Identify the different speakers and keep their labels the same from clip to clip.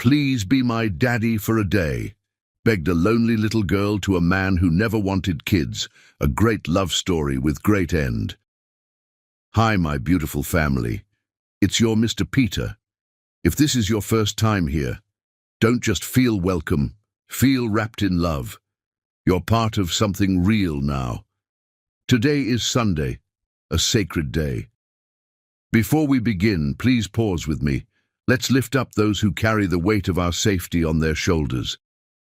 Speaker 1: Please be my daddy for a day, begged a lonely little girl to a man who never wanted kids, a great love story with great end. Hi, my beautiful family. It's your Mr. Peter. If this is your first time here, don't just feel welcome, feel wrapped in love. You're part of something real now. Today is Sunday, a sacred day. Before we begin, please pause with me. Let's lift up those who carry the weight of our safety on their shoulders.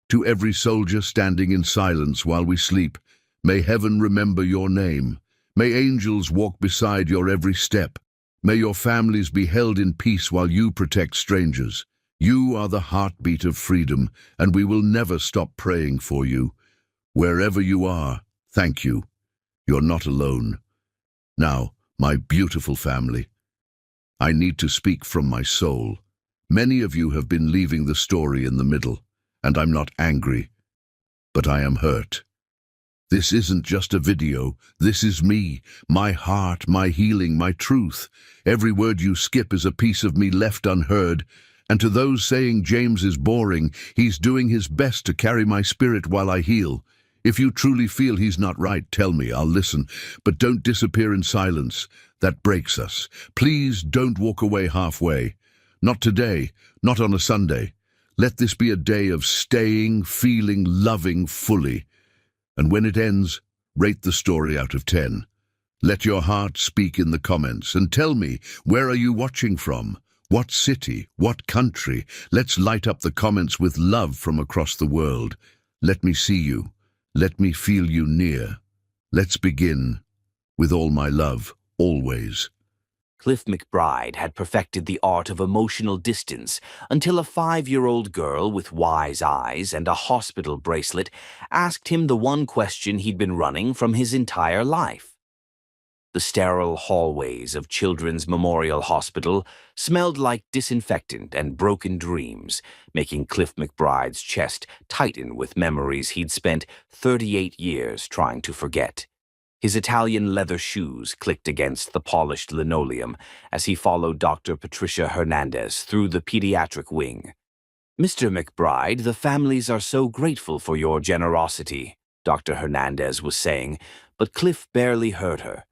Speaker 1: To every soldier standing in silence while we sleep, may heaven remember your name. May angels walk beside your every step. May your families be held in peace while you protect strangers. You are the heartbeat of freedom, and we will never stop praying for you. Wherever you are, thank you. You're not alone. Now, my beautiful family, I need to speak from my soul. Many of you have been leaving the story in the middle, and I'm not angry, but I am hurt. This isn't just a video. This is me, my heart, my healing, my truth. Every word you skip is a piece of me left unheard. And to those saying James is boring, he's doing his best to carry my spirit while I heal. If you truly feel he's not right, tell me, I'll listen. But don't disappear in silence. That breaks us. Please don't walk away halfway. Not today, not on a Sunday. Let this be a day of staying, feeling, loving fully. And when it ends, rate the story out of 10. Let your heart speak in the comments and tell me, where are you watching from? What city? What country? Let's light up the comments with love from across the world. Let me see you. Let me feel you near. Let's begin. With all my love, always.
Speaker 2: Cliff McBride had perfected the art of emotional distance until a 5-year-old girl with wise eyes and a hospital bracelet asked him the one question he'd been running from his entire life. The sterile hallways of Children's Memorial Hospital smelled like disinfectant and broken dreams, making Cliff McBride's chest tighten with memories he'd spent 38 years trying to forget. His Italian leather shoes clicked against the polished linoleum as he followed Dr. Patricia Hernandez through the pediatric wing. "Mr. McBride, the families are so grateful for your generosity," Dr. Hernandez was saying, but Cliff barely heard her.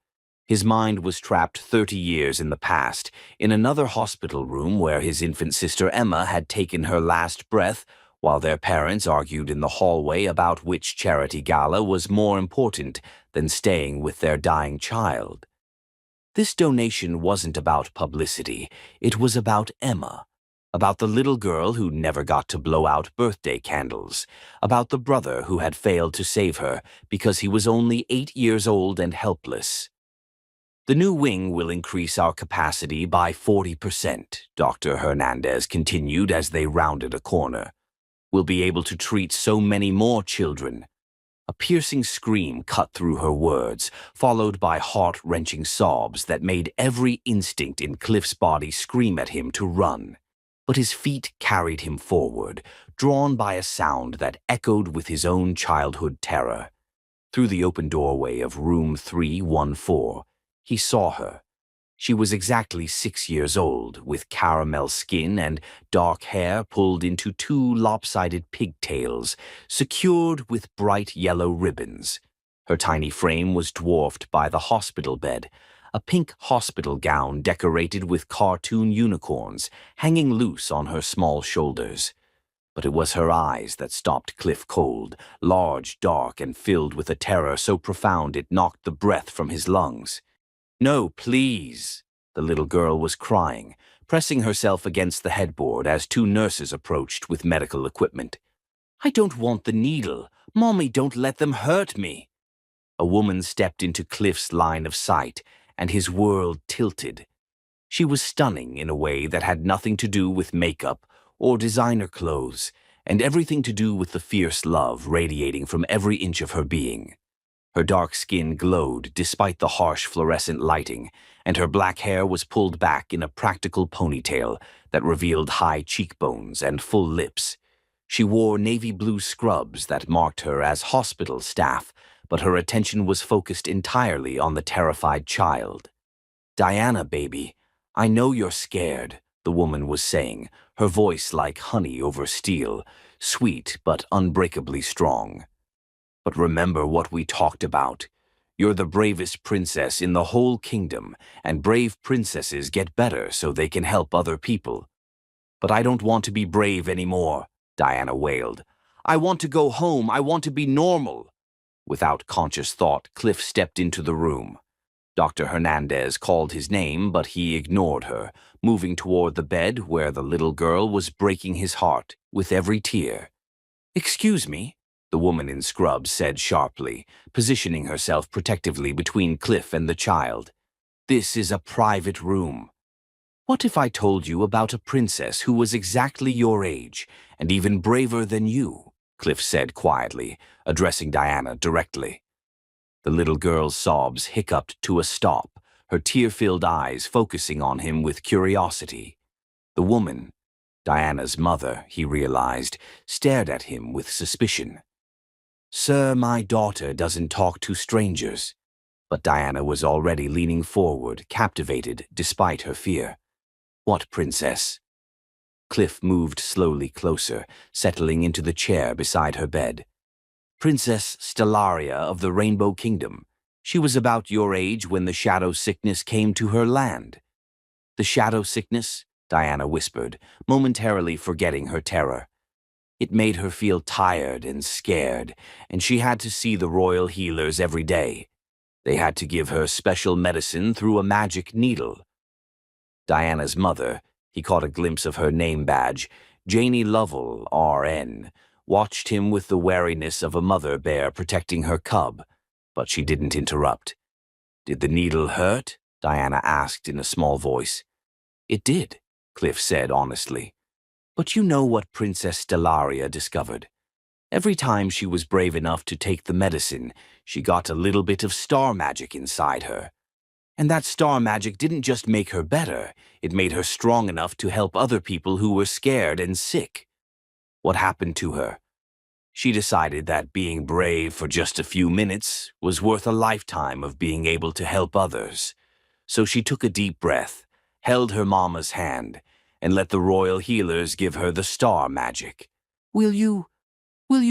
Speaker 2: His mind was trapped 30 years in the past, in another hospital room where his infant sister Emma had taken her last breath, while their parents argued in the hallway about which charity gala was more important than staying with their dying child. This donation wasn't about publicity. It was about Emma, about the little girl who never got to blow out birthday candles, about the brother who had failed to save her because he was only 8 years old and helpless. "The new wing will increase our capacity by 40%, Dr. Hernandez continued as they rounded a corner. "We'll be able to treat so many more children." A piercing scream cut through her words, followed by heart-wrenching sobs that made every instinct in Cliff's body scream at him to run. But his feet carried him forward, drawn by a sound that echoed with his own childhood terror. Through the open doorway of room 314, he saw her. She was exactly 6 years old, with caramel skin and dark hair pulled into 2 lopsided pigtails, secured with bright yellow ribbons. Her tiny frame was dwarfed by the hospital bed, a pink hospital gown decorated with cartoon unicorns hanging loose on her small shoulders. But it was her eyes that stopped Cliff cold, large, dark, and filled with a terror so profound it knocked the breath from his lungs. "No, please," the little girl was crying, pressing herself against the headboard as 2 nurses approached with medical equipment. "I don't want the needle. Mommy, don't let them hurt me." A woman stepped into Cliff's line of sight, and his world tilted. She was stunning in a way that had nothing to do with makeup or designer clothes, and everything to do with the fierce love radiating from every inch of her being. Her dark skin glowed despite the harsh fluorescent lighting, and her black hair was pulled back in a practical ponytail that revealed high cheekbones and full lips. She wore navy blue scrubs that marked her as hospital staff, but her attention was focused entirely on the terrified child. "Diana, baby, I know you're scared, the woman was saying, her voice like honey over steel, sweet but unbreakably strong. But remember what we talked about. You're the bravest princess in the whole kingdom, and brave princesses get better so they can help other people. But I don't want to be brave anymore, Diana wailed. I want to go home. I want to be normal. Without conscious thought, Cliff stepped into the room. Dr. Hernandez called his name, but he ignored her, moving toward the bed where the little girl was breaking his heart with every tear. "Excuse me," the woman in scrubs said sharply, positioning herself protectively between Cliff and the child. "This is a private room. What if I told you about a princess who was exactly your age and even braver than you?" Cliff said quietly, addressing Diana directly. The little girl's sobs hiccuped to a stop, her tear-filled eyes focusing on him with curiosity. The woman, Diana's mother, he realized, stared at him with suspicion. "Sir, my daughter doesn't talk to strangers." But Diana was already leaning forward, captivated despite her fear. "What princess?" Cliff moved slowly closer, settling into the chair beside her bed. "Princess Stellaria of the Rainbow Kingdom. She was about your age when the shadow sickness came to her land." "The shadow sickness?" Diana whispered, momentarily forgetting her terror. It made her feel tired and scared, and she had to see the royal healers every day. They had to give her special medicine through a magic needle. Diana's mother, he caught a glimpse of her name badge, Janie Lovell, RN, watched him with the wariness of a mother bear protecting her cub, but she didn't interrupt. "Did the needle hurt?" Diana asked in a small voice. "It did," Cliff said honestly. "But you know what Princess Stellaria discovered. Every time she was brave enough to take the medicine, she got a little bit of star magic inside her. And that star magic didn't just make her better, it made her strong enough to help other people who were scared and sick. What happened to her? She decided that being brave for just a few minutes was worth a lifetime of being able to help others. So she took a deep breath, held her mama's hand, and let the royal healers give her the star magic. Will you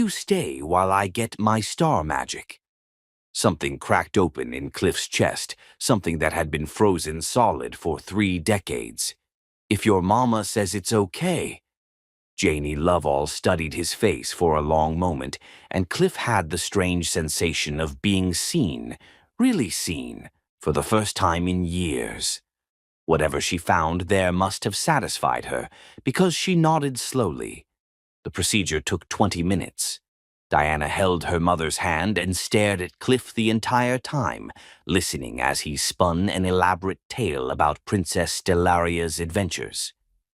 Speaker 2: stay while I get my star magic?" Something cracked open in Cliff's chest, something that had been frozen solid for 3 decades. "If your mama says it's okay." Janie Lovell studied his face for a long moment, and Cliff had the strange sensation of being seen, really seen, for the first time in years. Whatever she found there must have satisfied her, because she nodded slowly. The procedure took 20 minutes. Diana held her mother's hand and stared at Cliff the entire time, listening as he spun an elaborate tale about Princess Stellaria's adventures.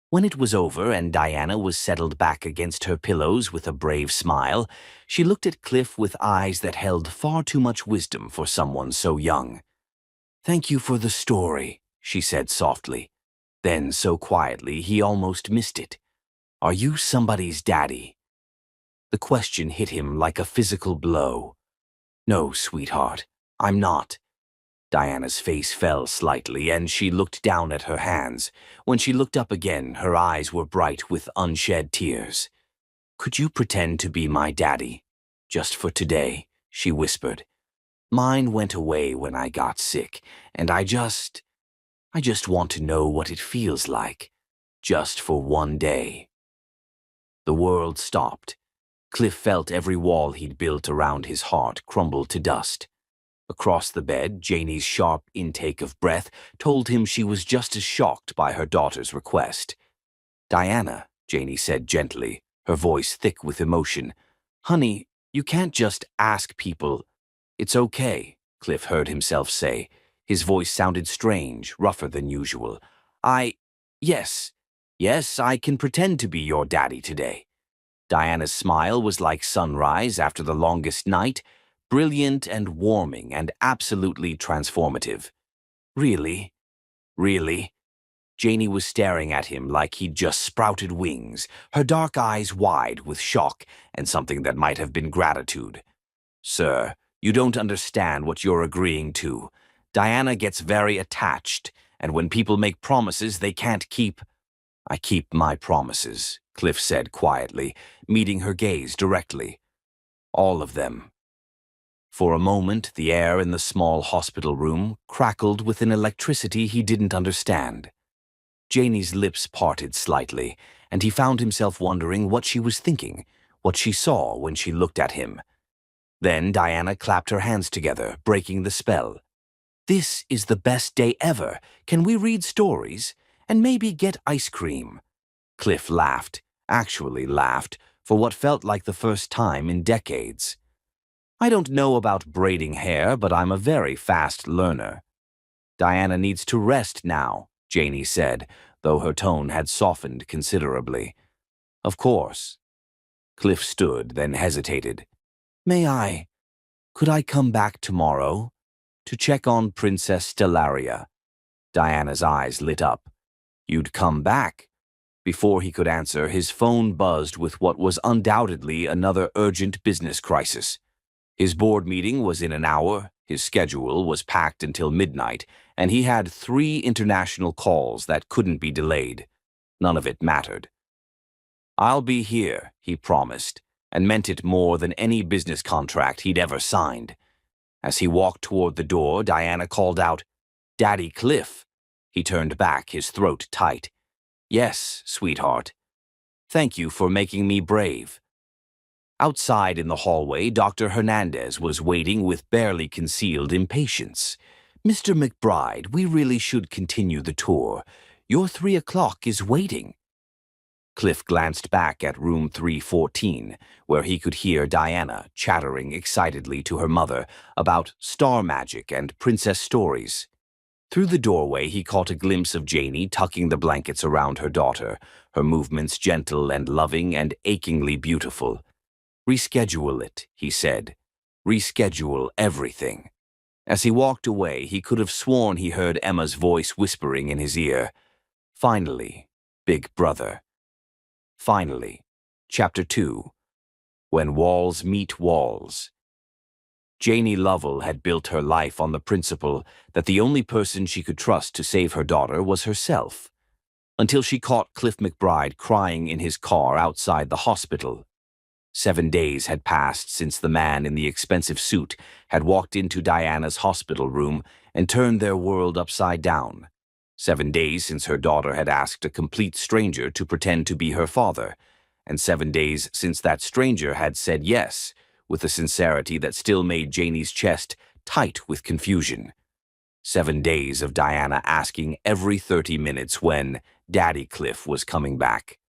Speaker 2: When it was over and Diana was settled back against her pillows with a brave smile, she looked at Cliff with eyes that held far too much wisdom for someone so young. "Thank you for the story," she said softly. Then, so quietly, he almost missed it. "Are you somebody's daddy?" The question hit him like a physical blow. "No, sweetheart, I'm not." Diana's face fell slightly, and she looked down at her hands. When she looked up again, her eyes were bright with unshed tears. "Could you pretend to be my daddy? Just for today," she whispered. "Mine went away when I got sick, and I just want to know what it feels like. Just for one day." The world stopped. Cliff felt every wall he'd built around his heart crumble to dust. Across the bed, Janie's sharp intake of breath told him she was just as shocked by her daughter's request. "Diana," Janie said gently, her voice thick with emotion. "Honey, you can't just ask people." "It's okay," Cliff heard himself say. His voice sounded strange, rougher than usual. Yes, I can pretend to be your daddy today." Diana's smile was like sunrise after the longest night, brilliant and warming and absolutely transformative. "Really? Really?" Janie was staring at him like he'd just sprouted wings, her dark eyes wide with shock and something that might have been gratitude. "Sir, you don't understand what you're agreeing to. Diana gets very attached, and when people make promises they can't keep..." I keep my promises, Cliff said quietly, meeting her gaze directly. All of them. For a moment, the air in the small hospital room crackled with an electricity he didn't understand. Janie's lips parted slightly, and he found himself wondering what she was thinking, what she saw when she looked at him. Then Diana clapped her hands together, breaking the spell. This is the best day ever. Can we read stories? And maybe get ice cream? Cliff laughed, actually laughed, for what felt like the first time in decades. I don't know about braiding hair, but I'm a very fast learner. Diana needs to rest now, Janie said, though her tone had softened considerably. Of course. Cliff stood, then hesitated. Could I come back tomorrow? To check on Princess Stellaria. Diana's eyes lit up. You'd come back? Before he could answer, his phone buzzed with what was undoubtedly another urgent business crisis. His board meeting was in an hour, his schedule was packed until midnight, and he had 3 international calls that couldn't be delayed. None of it mattered. I'll be here, he promised, and meant it more than any business contract he'd ever signed. As he walked toward the door, Diana called out, "Daddy Cliff." He turned back, his throat tight. "Yes, sweetheart. Thank you for making me brave." Outside in the hallway, Dr. Hernandez was waiting with barely concealed impatience. "Mr. McBride, we really should continue the tour. Your 3 o'clock is waiting." Cliff glanced back at room 314, where he could hear Diana chattering excitedly to her mother about star magic and princess stories. Through the doorway, he caught a glimpse of Janie tucking the blankets around her daughter, her movements gentle and loving and achingly beautiful. "Reschedule it," he said. "Reschedule everything." As he walked away, he could have sworn he heard Emma's voice whispering in his ear, "Finally, big brother." Finally. Chapter 2. When Walls Meet Walls. Janie Lovell had built her life on the principle that the only person she could trust to save her daughter was herself, until she caught Cliff McBride crying in his car outside the hospital. 7 days had passed since the man in the expensive suit had walked into Diana's hospital room and turned their world upside down. 7 days since her daughter had asked a complete stranger to pretend to be her father, and 7 days since that stranger had said yes, with a sincerity that still made Janie's chest tight with confusion. 7 days of Diana asking every 30 minutes when Daddy Cliff was coming back.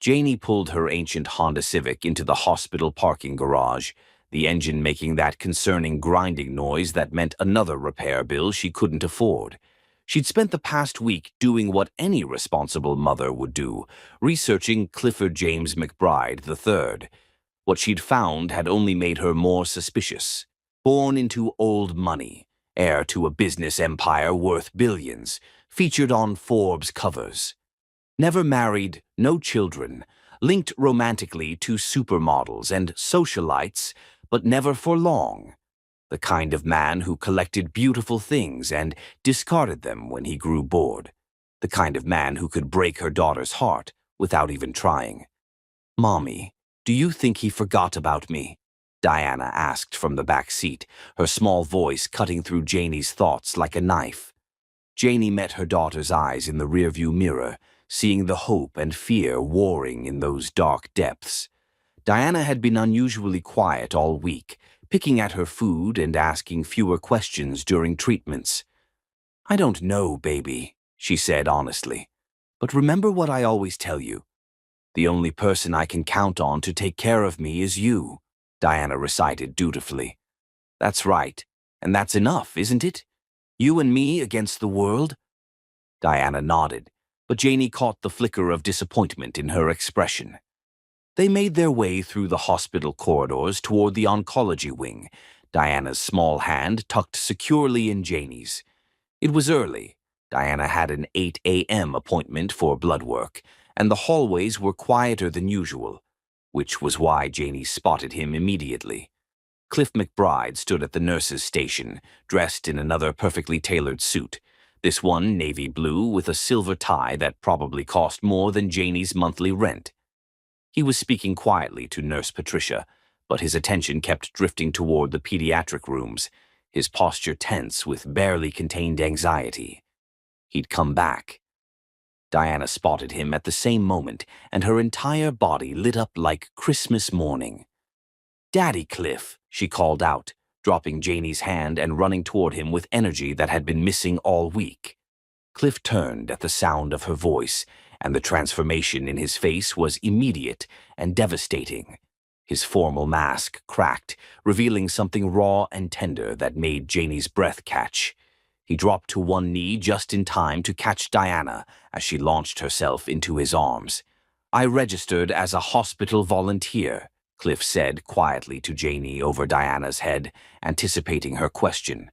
Speaker 2: Janie pulled her ancient Honda Civic into the hospital parking garage, the engine making that concerning grinding noise that meant another repair bill she couldn't afford. She'd spent the past week doing what any responsible mother would do, researching Clifford James McBride III. What she'd found had only made her more suspicious. Born into old money, heir to a business empire worth billions, featured on Forbes covers. Never married, no children, linked romantically to supermodels and socialites, but never for long. The kind of man who collected beautiful things and discarded them when he grew bored. The kind of man who could break her daughter's heart without even trying. "Mommy, do you think he forgot about me?" Diana asked from the back seat, her small voice cutting through Janie's thoughts like a knife. Janie met her daughter's eyes in the rearview mirror, seeing the hope and fear warring in those dark depths. Diana had been unusually quiet all week, picking at her food and asking fewer questions during treatments. "I don't know, baby," she said honestly. "But remember what I always tell you. The only person I can count on to take care of me is you," Diana recited dutifully. "That's right, and that's enough, isn't it? You and me against the world?" Diana nodded, but Janie caught the flicker of disappointment in her expression. They made their way through the hospital corridors toward the oncology wing, Diana's small hand tucked securely in Janie's. It was early. Diana had an 8 a.m. appointment for blood work, and the hallways were quieter than usual, which was why Janie spotted him immediately. Cliff McBride stood at the nurse's station, dressed in another perfectly tailored suit. This one navy blue with a silver tie that probably cost more than Janie's monthly rent. He was speaking quietly to Nurse Patricia, but his attention kept drifting toward the pediatric rooms, his posture tense with barely contained anxiety. He'd come back. Diana spotted him at the same moment, and her entire body lit up like Christmas morning. "Daddy Cliff," she called out, dropping Janie's hand and running toward him with energy that had been missing all week. Cliff turned at the sound of her voice, and the transformation in his face was immediate and devastating. His formal mask cracked, revealing something raw and tender that made Janie's breath catch. He dropped to one knee just in time to catch Diana as she launched herself into his arms. "I registered as a hospital volunteer," Cliff said quietly to Janie over Diana's head, anticipating her question.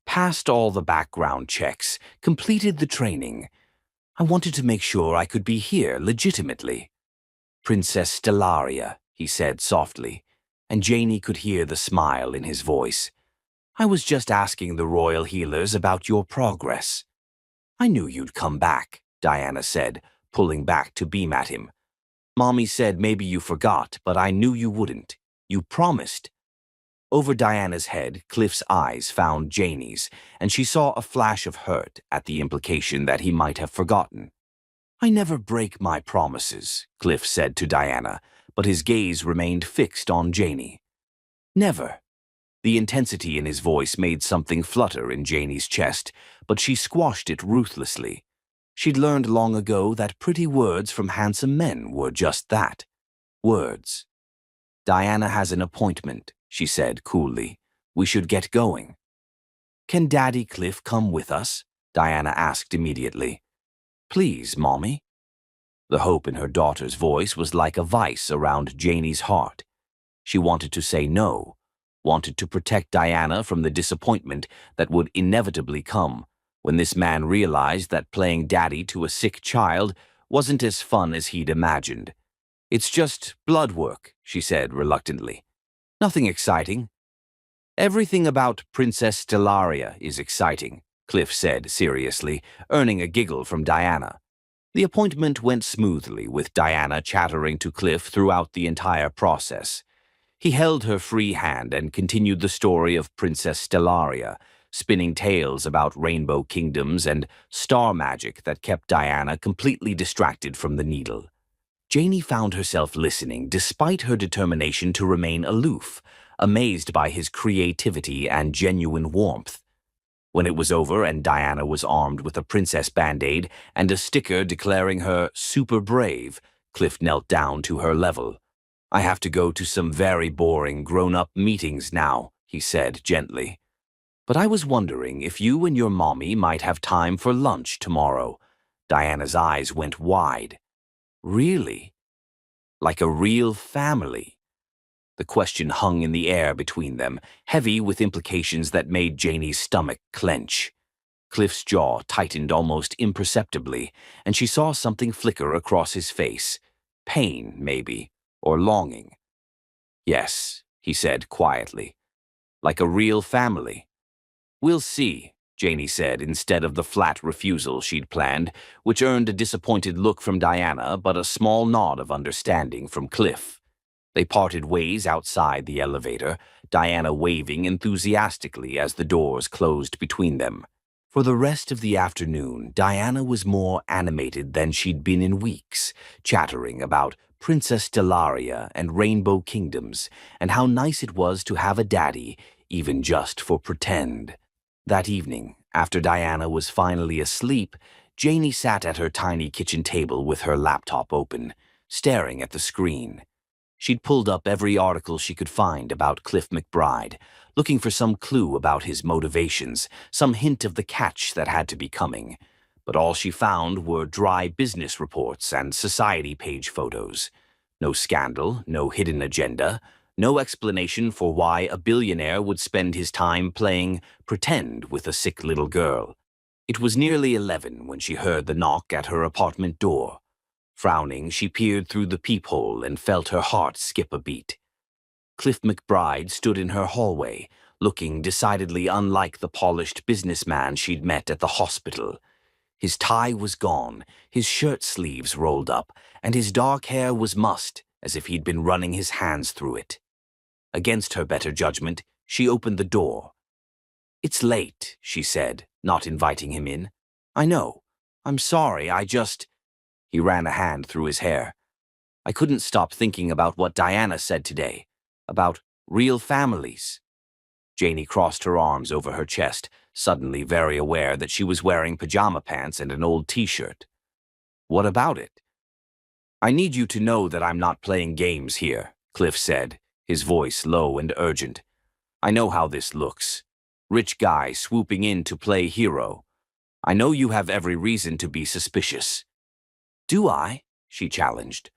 Speaker 2: "Passed all the background checks, completed the training. I wanted to make sure I could be here legitimately." "Princess Stellaria," he said softly, and Janie could hear the smile in his voice. "I was just asking the royal healers about your progress." "I knew you'd come back," Diana said, pulling back to beam at him. "Mommy said maybe you forgot, but I knew you wouldn't. You promised." Over Diana's head, Cliff's eyes found Janie's, and she saw a flash of hurt at the implication that he might have forgotten. "I never break my promises," Cliff said to Diana, but his gaze remained fixed on Janie. "Never." The intensity in his voice made something flutter in Janie's chest, but she squashed it ruthlessly. She'd learned long ago that pretty words from handsome men were just that. Words. "Diana has an appointment," she said coolly. "We should get going." "Can Daddy Cliff come with us?" Diana asked immediately. "Please, Mommy." The hope in her daughter's voice was like a vice around Janie's heart. She wanted to say no, wanted to protect Diana from the disappointment that would inevitably come when this man realized that playing daddy to a sick child wasn't as fun as he'd imagined. "It's just blood work," she said reluctantly. "Nothing exciting." "Everything about Princess Stellaria is exciting," Cliff said seriously, earning a giggle from Diana. The appointment went smoothly, with Diana chattering to Cliff throughout the entire process. He held her free hand and continued the story of Princess Stellaria, spinning tales about rainbow kingdoms and star magic that kept Diana completely distracted from the needle. Janie found herself listening despite her determination to remain aloof, amazed by his creativity and genuine warmth. When it was over and Diana was armed with a princess band-aid and a sticker declaring her super brave, Cliff knelt down to her level. "I have to go to some very boring grown-up meetings now," he said gently. "But I was wondering if you and your mommy might have time for lunch tomorrow." Diana's eyes went wide. "Really? Like a real family?" The question hung in the air between them, heavy with implications that made Janie's stomach clench. Cliff's jaw tightened almost imperceptibly, and she saw something flicker across his face. Pain, maybe, or longing. "Yes," he said quietly. "Like a real family." "We'll see," Janie said instead of the flat refusal she'd planned, which earned a disappointed look from Diana but a small nod of understanding from Cliff. They parted ways outside the elevator, Diana waving enthusiastically as the doors closed between them. For the rest of the afternoon, Diana was more animated than she'd been in weeks, chattering about Princess Stellaria and Rainbow Kingdoms, and how nice it was to have a daddy, even just for pretend. That evening, after Diana was finally asleep, Janie sat at her tiny kitchen table with her laptop open, staring at the screen. She'd pulled up every article she could find about Cliff McBride, looking for some clue about his motivations, some hint of the catch that had to be coming. But all she found were dry business reports and society page photos. No scandal, no hidden agenda, no explanation for why a billionaire would spend his time playing pretend with a sick little girl. It was nearly 11 when she heard the knock at her apartment door. Frowning, she peered through the peephole and felt her heart skip a beat. Cliff McBride stood in her hallway, looking decidedly unlike the polished businessman she'd met at the hospital. His tie was gone, his shirt sleeves rolled up, and his dark hair was mussed, as if he'd been running his hands through it. Against her better judgment, she opened the door. "It's late," she said, not inviting him in. "I know. I'm sorry, He ran a hand through his hair. "I couldn't stop thinking about what Diana said today, about real families." Janie crossed her arms over her chest, suddenly very aware that she was wearing pajama pants and an old t-shirt. "What about it?" "I need you to know that I'm not playing games here," Cliff said, his voice low and urgent. "I know how this looks. Rich guy swooping in to play hero. I know you have every reason to be suspicious." "Do I?" she challenged.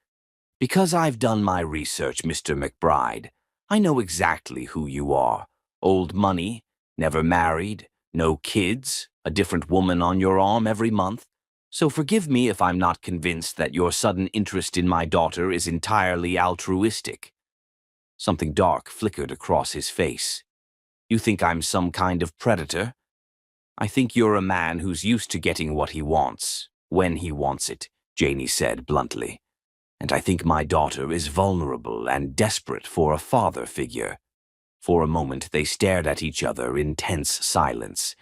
Speaker 2: "Because I've done my research, Mr. McBride. I know exactly who you are. Old money, never married, no kids, a different woman on your arm every month. So forgive me if I'm not convinced that your sudden interest in my daughter is entirely altruistic." Something dark flickered across his face. "You think I'm some kind of predator? I think you're a man who's used to getting what he wants, when he wants it," Janie said bluntly. "And I think my daughter is vulnerable and desperate for a father figure." For a moment they stared at each other in tense silence.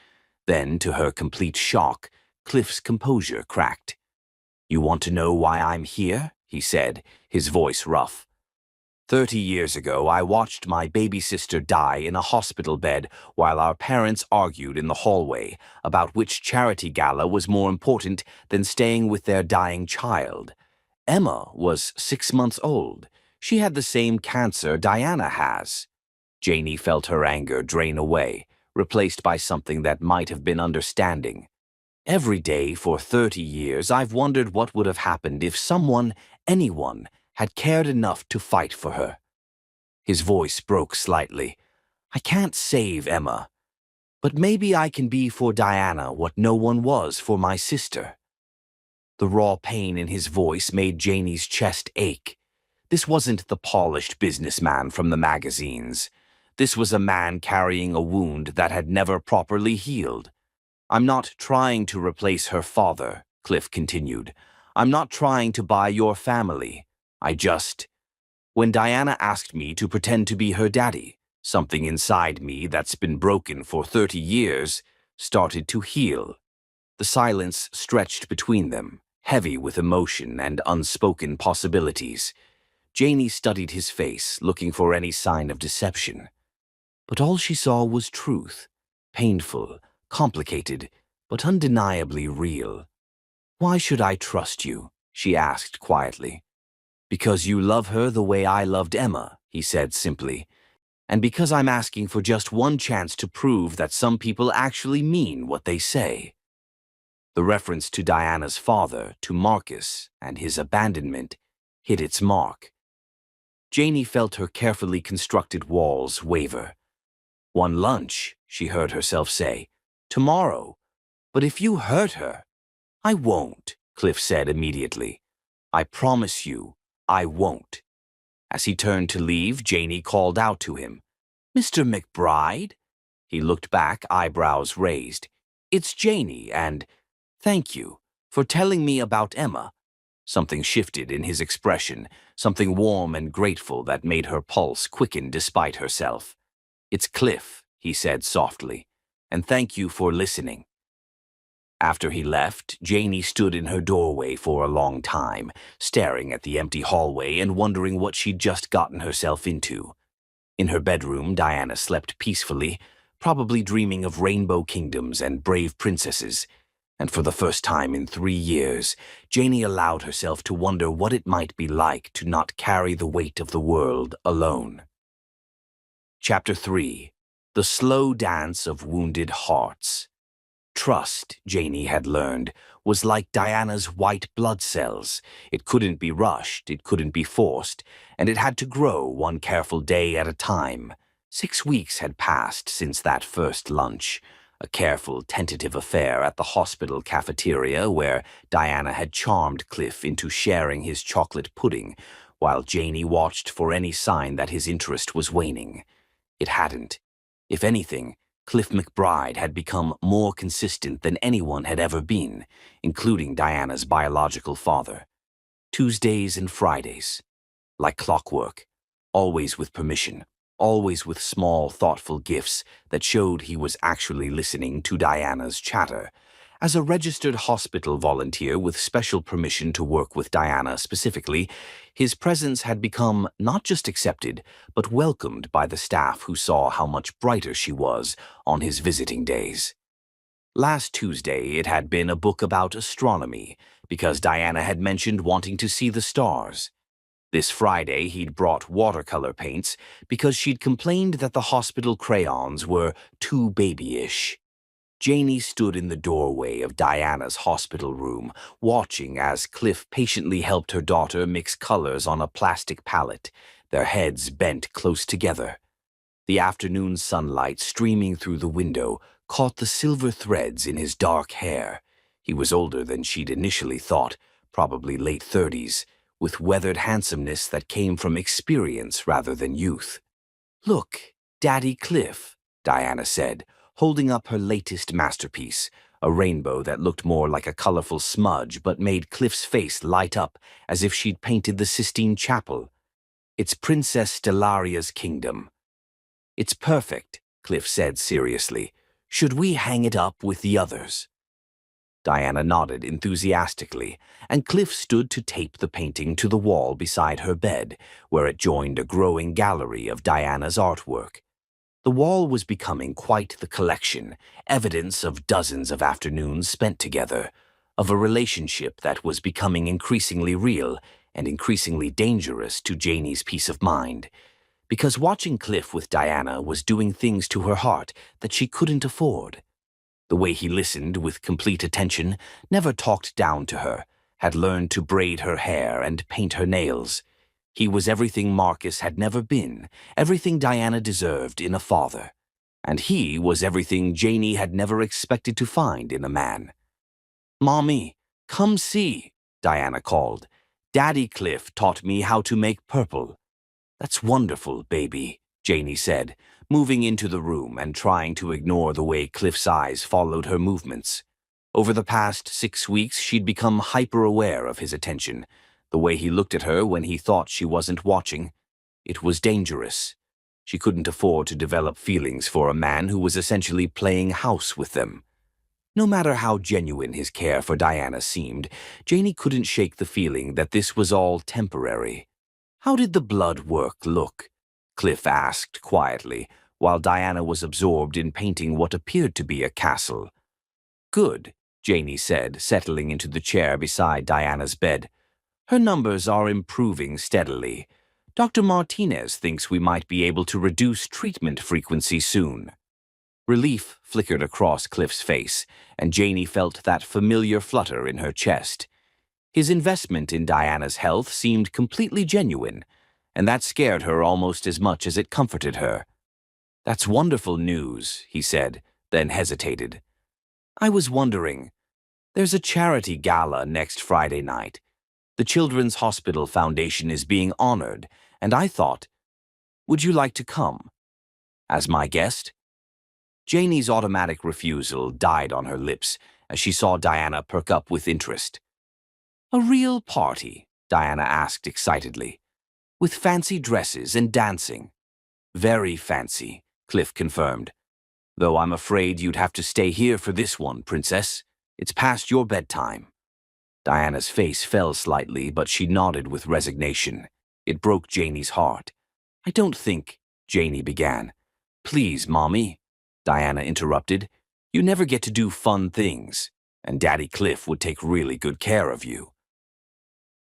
Speaker 2: Then, to her complete shock, Cliff's composure cracked. "You want to know why I'm here?" he said, his voice rough. 30 years ago, I watched my baby sister die in a hospital bed while our parents argued in the hallway about which charity gala was more important than staying with their dying child. Emma was 6 months old. She had the same cancer Diana has. Janie felt her anger drain away, replaced by something that might have been understanding. "Every day for 30 years, I've wondered what would have happened if someone, anyone, had cared enough to fight for her." His voice broke slightly. "I can't save Emma, but maybe I can be for Diana what no one was for my sister." The raw pain in his voice made Janie's chest ache. This wasn't the polished businessman from the magazines. This was a man carrying a wound that had never properly healed. "I'm not trying to replace her father," Cliff continued. "I'm not trying to buy your family. When Diana asked me to pretend to be her daddy, something inside me that's been broken for 30 years started to heal." The silence stretched between them, heavy with emotion and unspoken possibilities. Janie studied his face, looking for any sign of deception. But all she saw was truth, painful, complicated, but undeniably real. "Why should I trust you?" she asked quietly. "Because you love her the way I loved Emma," he said simply. "And because I'm asking for just one chance to prove that some people actually mean what they say." The reference to Diana's father, to Marcus, and his abandonment hit its mark. Janie felt her carefully constructed walls waver. "One lunch," she heard herself say. "Tomorrow. But if you hurt her—" "I won't," Cliff said immediately. "I promise you, I won't." As he turned to leave, Janie called out to him. "Mr. McBride?" He looked back, eyebrows raised. "It's Janie, and thank you for telling me about Emma." Something shifted in his expression, something warm and grateful that made her pulse quicken despite herself. "It's Cliff," he said softly, "and thank you for listening." After he left, Janie stood in her doorway for a long time, staring at the empty hallway and wondering what she'd just gotten herself into. In her bedroom, Diana slept peacefully, probably dreaming of rainbow kingdoms and brave princesses. And for the first time in 3 years, Janie allowed herself to wonder what it might be like to not carry the weight of the world alone. Chapter 3. The Slow Dance of Wounded Hearts. Trust, Janie had learned, was like Diana's white blood cells. It couldn't be rushed, it couldn't be forced, and it had to grow one careful day at a time. 6 weeks had passed since that first lunch, a careful, tentative affair at the hospital cafeteria where Diana had charmed Cliff into sharing his chocolate pudding, while Janie watched for any sign that his interest was waning. It hadn't. If anything, Cliff McBride had become more consistent than anyone had ever been, including Diana's biological father. Tuesdays and Fridays, like clockwork, always with permission, always with small, thoughtful gifts that showed he was actually listening to Diana's chatter. As a registered hospital volunteer with special permission to work with Diana specifically, his presence had become not just accepted, but welcomed by the staff who saw how much brighter she was on his visiting days. Last Tuesday, it had been a book about astronomy, because Diana had mentioned wanting to see the stars. This Friday, he'd brought watercolor paints because she'd complained that the hospital crayons were too babyish. Janie stood in the doorway of Diana's hospital room, watching as Cliff patiently helped her daughter mix colors on a plastic palette, their heads bent close together. The afternoon sunlight streaming through the window caught the silver threads in his dark hair. He was older than she'd initially thought, probably late 30s, with weathered handsomeness that came from experience rather than youth. "Look, Daddy Cliff," Diana said, holding up her latest masterpiece, a rainbow that looked more like a colorful smudge but made Cliff's face light up as if she'd painted the Sistine Chapel. "It's Princess Stellaria's kingdom." "It's perfect," Cliff said seriously. "Should we hang it up with the others?" Diana nodded enthusiastically, and Cliff stood to tape the painting to the wall beside her bed, where it joined a growing gallery of Diana's artwork. The wall was becoming quite the collection, evidence of dozens of afternoons spent together, of a relationship that was becoming increasingly real and increasingly dangerous to Janie's peace of mind. Because watching Cliff with Diana was doing things to her heart that she couldn't afford. The way he listened with complete attention, never talked down to her, had learned to braid her hair and paint her nails. He was everything Marcus had never been, everything Diana deserved in a father. And he was everything Janie had never expected to find in a man. "Mommy, come see," Diana called. "Daddy Cliff taught me how to make purple." "That's wonderful, baby," Janie said, moving into the room and trying to ignore the way Cliff's eyes followed her movements. Over the past 6 weeks, she'd become hyper-aware of his attention, the way he looked at her when he thought she wasn't watching. It was dangerous. She couldn't afford to develop feelings for a man who was essentially playing house with them. No matter how genuine his care for Diana seemed, Janie couldn't shake the feeling that this was all temporary. "How did the blood work look?" Cliff asked quietly, while Diana was absorbed in painting what appeared to be a castle. "Good," Janie said, settling into the chair beside Diana's bed. "Her numbers are improving steadily. Dr. Martinez thinks we might be able to reduce treatment frequency soon." Relief flickered across Cliff's face, and Janie felt that familiar flutter in her chest. His investment in Diana's health seemed completely genuine, and that scared her almost as much as it comforted her. "That's wonderful news," he said, then hesitated. "I was wondering, there's a charity gala next Friday night. The Children's Hospital Foundation is being honored, and I thought, would you like to come? As my guest?" Janie's automatic refusal died on her lips as she saw Diana perk up with interest. "A real party?" Diana asked excitedly. "With fancy dresses and dancing?" "Very fancy," Cliff confirmed. "Though I'm afraid you'd have to stay here for this one, Princess. It's past your bedtime." Diana's face fell slightly, but she nodded with resignation. It broke Janie's heart. "I don't think," Janie began. "Please, Mommy," Diana interrupted. "You never get to do fun things, and Daddy Cliff would take really good care of you."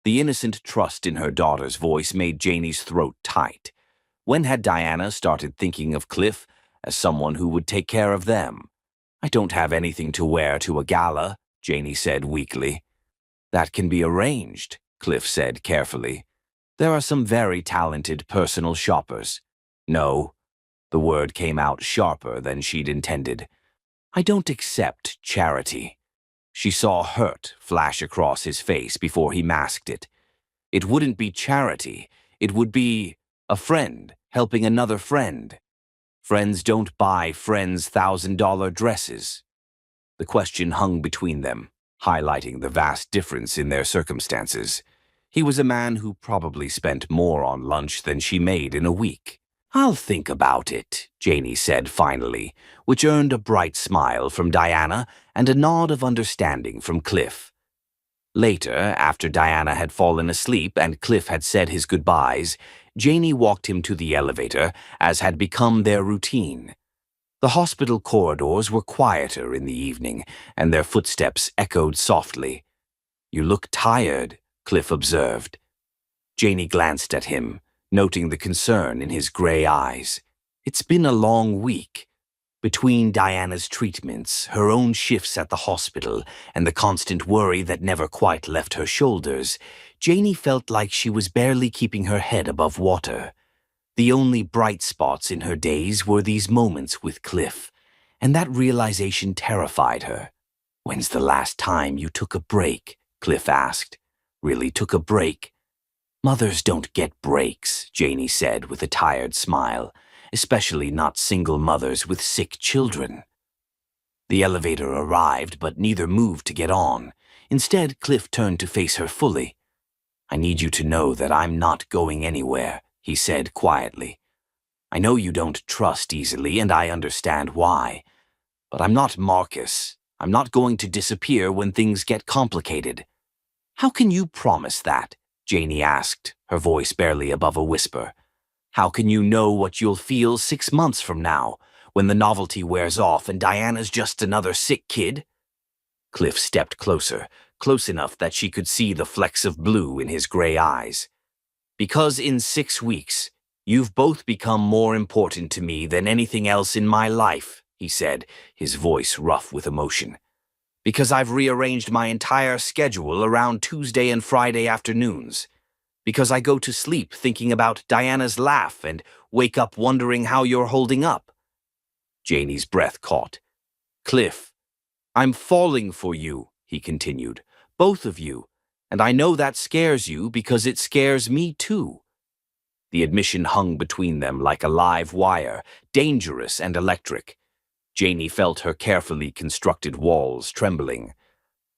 Speaker 2: The innocent trust in her daughter's voice made Janie's throat tight. When had Diana started thinking of Cliff as someone who would take care of them? "I don't have anything to wear to a gala," Janie said weakly. "That can be arranged," Cliff said carefully. "There are some very talented personal shoppers." "No." The word came out sharper than she'd intended. "I don't accept charity." She saw hurt flash across his face before he masked it. "It wouldn't be charity. It would be a friend helping another friend." Friends don't buy friends $1,000 dresses. The question hung between them, highlighting the vast difference in their circumstances. He was a man who probably spent more on lunch than she made in a week. "I'll think about it," Janie said finally, which earned a bright smile from Diana and a nod of understanding from Cliff. Later, after Diana had fallen asleep and Cliff had said his goodbyes, Janie walked him to the elevator, as had become their routine. The hospital corridors were quieter in the evening, and their footsteps echoed softly. "You look tired," Cliff observed. Janie glanced at him, noting the concern in his gray eyes. "It's been a long week." Between Diana's treatments, her own shifts at the hospital, and the constant worry that never quite left her shoulders, Janie felt like she was barely keeping her head above water. The only bright spots in her days were these moments with Cliff, and that realization terrified her. "When's the last time you took a break?" Cliff asked. "Really took a break?" "Mothers don't get breaks," Janie said with a tired smile. "Especially not single mothers with sick children." The elevator arrived, but neither moved to get on. Instead, Cliff turned to face her fully. "I need you to know that I'm not going anywhere," he said quietly. "I know you don't trust easily, and I understand why. But I'm not Marcus. I'm not going to disappear when things get complicated." "How can you promise that?" Janie asked, her voice barely above a whisper. "How can you know what you'll feel 6 months from now, when the novelty wears off and Diana's just another sick kid?" Cliff stepped closer, close enough that she could see the flecks of blue in his gray eyes. "Because in 6 weeks, you've both become more important to me than anything else in my life," he said, his voice rough with emotion. "Because I've rearranged my entire schedule around Tuesday and Friday afternoons. Because I go to sleep thinking about Diana's laugh and wake up wondering how you're holding up." Janie's breath caught. "Cliff, I'm falling for you," he continued. "Both of you. And I know that scares you because it scares me too." The admission hung between them like a live wire, dangerous and electric. Janie felt her carefully constructed walls trembling.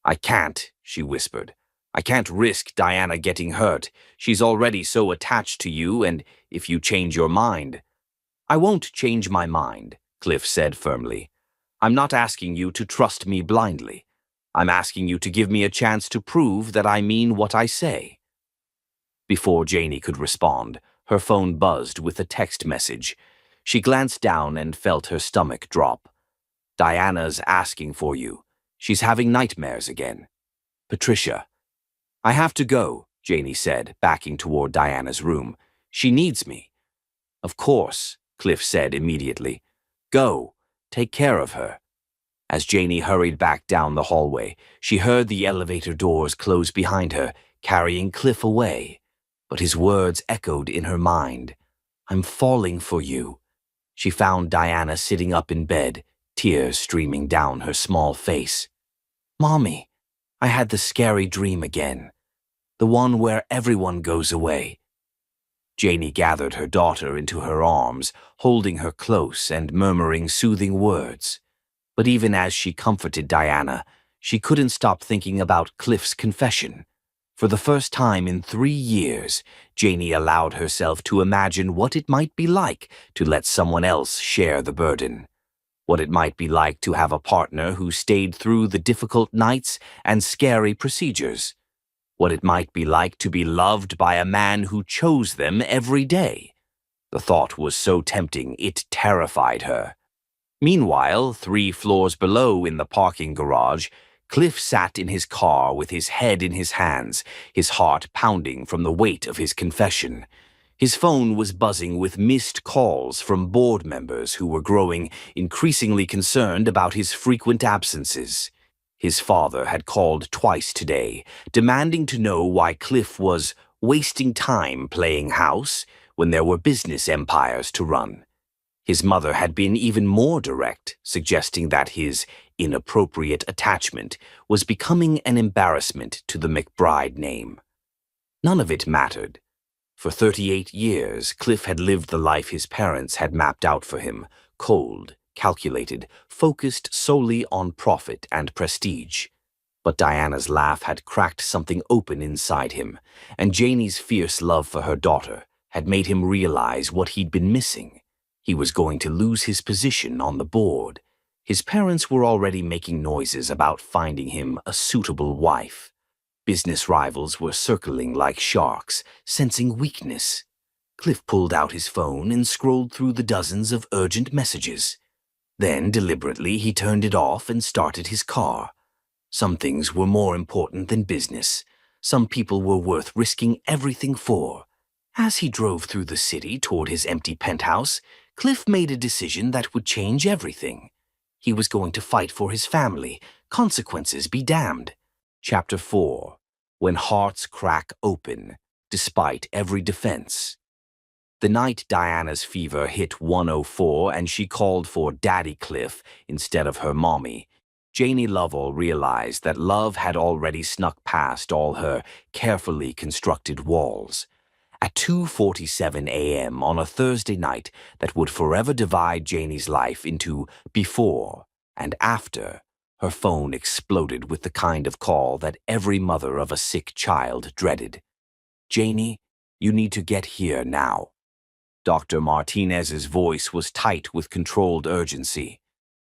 Speaker 2: "I can't," she whispered. "I can't risk Diana getting hurt. She's already so attached to you, and if you change your mind—" "I won't change my mind," Cliff said firmly. "I'm not asking you to trust me blindly. I'm asking you to give me a chance to prove that I mean what I say." Before Janie could respond, her phone buzzed with a text message. She glanced down and felt her stomach drop. "Diana's asking for you. She's having nightmares again. Patricia." "I have to go," Janie said, backing toward Diana's room. "She needs me." "Of course," Cliff said immediately. "Go. Take care of her." As Janie hurried back down the hallway, she heard the elevator doors close behind her, carrying Cliff away. But his words echoed in her mind. "I'm falling for you." She found Diana sitting up in bed, tears streaming down her small face. "Mommy, I had the scary dream again. The one where everyone goes away." Janie gathered her daughter into her arms, holding her close and murmuring soothing words. But even as she comforted Diana, she couldn't stop thinking about Cliff's confession. For the first time in 3 years, Janie allowed herself to imagine what it might be like to let someone else share the burden. What it might be like to have a partner who stayed through the difficult nights and scary procedures. What it might be like to be loved by a man who chose them every day. The thought was so tempting it terrified her. Meanwhile, 3 floors below in the parking garage, Cliff sat in his car with his head in his hands, his heart pounding from the weight of his confession. His phone was buzzing with missed calls from board members who were growing increasingly concerned about his frequent absences. His father had called twice today, demanding to know why Cliff was wasting time playing house when there were business empires to run. His mother had been even more direct, suggesting that his inappropriate attachment was becoming an embarrassment to the McBride name. None of it mattered. For 38 years, Cliff had lived the life his parents had mapped out for him, cold, calculated, focused solely on profit and prestige. But Diana's laugh had cracked something open inside him, and Janie's fierce love for her daughter had made him realize what he'd been missing. He was going to lose his position on the board. His parents were already making noises about finding him a suitable wife. Business rivals were circling like sharks, sensing weakness. Cliff pulled out his phone and scrolled through the dozens of urgent messages. Then, deliberately, he turned it off and started his car. Some things were more important than business. Some people were worth risking everything for. As he drove through the city toward his empty penthouse, Cliff made a decision that would change everything. He was going to fight for his family. Consequences be damned. Chapter 4. When Hearts Crack Open, Despite Every Defense. The night Diana's fever hit 104 and she called for Daddy Cliff instead of her mommy, Janie Lovell realized that love had already snuck past all her carefully constructed walls. At 2:47 a.m. on a Thursday night that would forever divide Janie's life into before and after, her phone exploded with the kind of call that every mother of a sick child dreaded. "Janie, you need to get here now." Dr. Martinez's voice was tight with controlled urgency.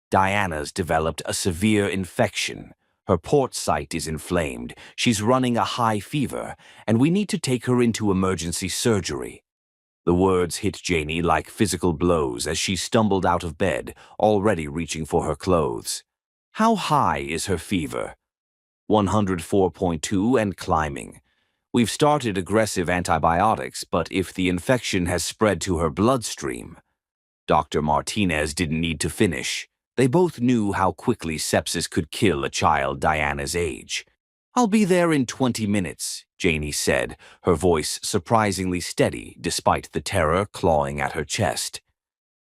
Speaker 2: "Diana's developed a severe infection. Her port site is inflamed, she's running a high fever, and we need to take her into emergency surgery." The words hit Janie like physical blows as she stumbled out of bed, already reaching for her clothes. "How high is her fever?" 104.2 and climbing. "We've started aggressive antibiotics, but if the infection has spread to her bloodstream..." Dr. Martinez didn't need to finish. They both knew how quickly sepsis could kill a child Diana's age. "I'll be there in 20 minutes, Janie said, her voice surprisingly steady despite the terror clawing at her chest.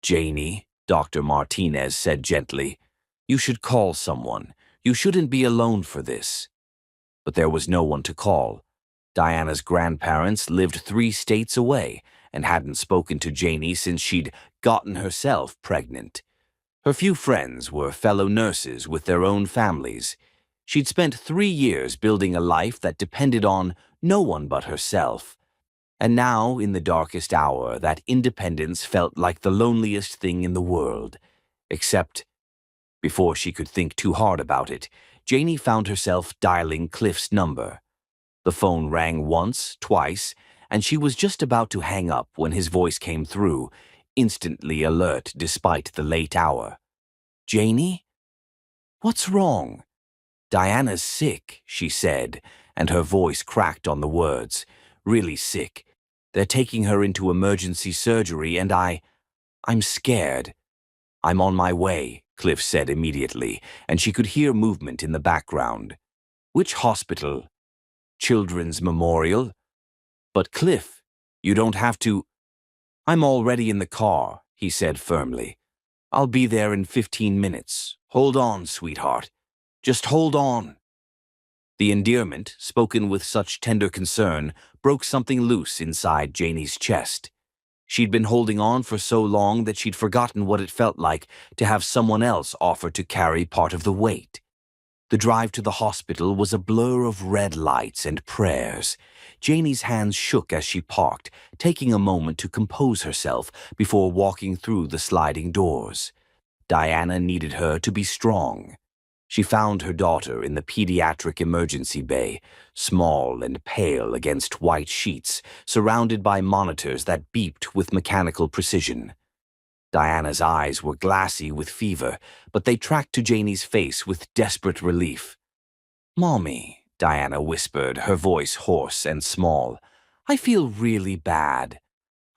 Speaker 2: "Janie," Dr. Martinez said gently, "you should call someone. You shouldn't be alone for this." But there was no one to call. Diana's grandparents lived 3 states away and hadn't spoken to Janie since she'd gotten herself pregnant. Her few friends were fellow nurses with their own families. She'd spent 3 years building a life that depended on no one but herself. And now, in the darkest hour, that independence felt like the loneliest thing in the world. Except, before she could think too hard about it, Janie found herself dialing Cliff's number. The phone rang once, twice, and she was just about to hang up when his voice came through, instantly alert despite the late hour. "Janie? What's wrong?" "Diana's sick," she said, and her voice cracked on the words. "Really sick. They're taking her into emergency surgery and I'm scared." "I'm on my way," Cliff said immediately, and she could hear movement in the background. "Which hospital?" "Children's Memorial." "But Cliff, you don't have to..." "I'm already in the car," he said firmly. "I'll be there in 15 minutes. Hold on, sweetheart. Just hold on." The endearment, spoken with such tender concern, broke something loose inside Janie's chest. She'd been holding on for so long that she'd forgotten what it felt like to have someone else offer to carry part of the weight. The drive to the hospital was a blur of red lights and prayers. Janie's hands shook as she parked, taking a moment to compose herself before walking through the sliding doors. Diana needed her to be strong. She found her daughter in the pediatric emergency bay, small and pale against white sheets, surrounded by monitors that beeped with mechanical precision. Diana's eyes were glassy with fever, but they tracked to Janie's face with desperate relief. "Mommy," Diana whispered, her voice hoarse and small, "I feel really bad."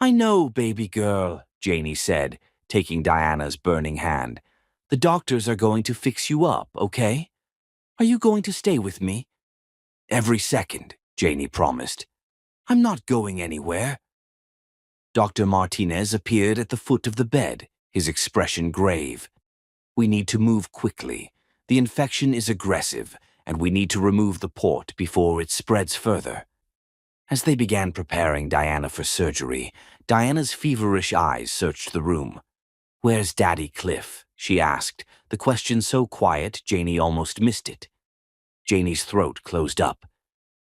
Speaker 2: "I know, baby girl," Janie said, taking Diana's burning hand. "The doctors are going to fix you up, okay? Are you going to stay with me?" "Every second," Janie promised. "I'm not going anywhere." Dr. Martinez appeared at the foot of the bed, his expression grave. "We need to move quickly. The infection is aggressive, and we need to remove the port before it spreads further." As they began preparing Diana for surgery, Diana's feverish eyes searched the room. "Where's Daddy Cliff?" she asked, the question so quiet Janie almost missed it. Janie's throat closed up.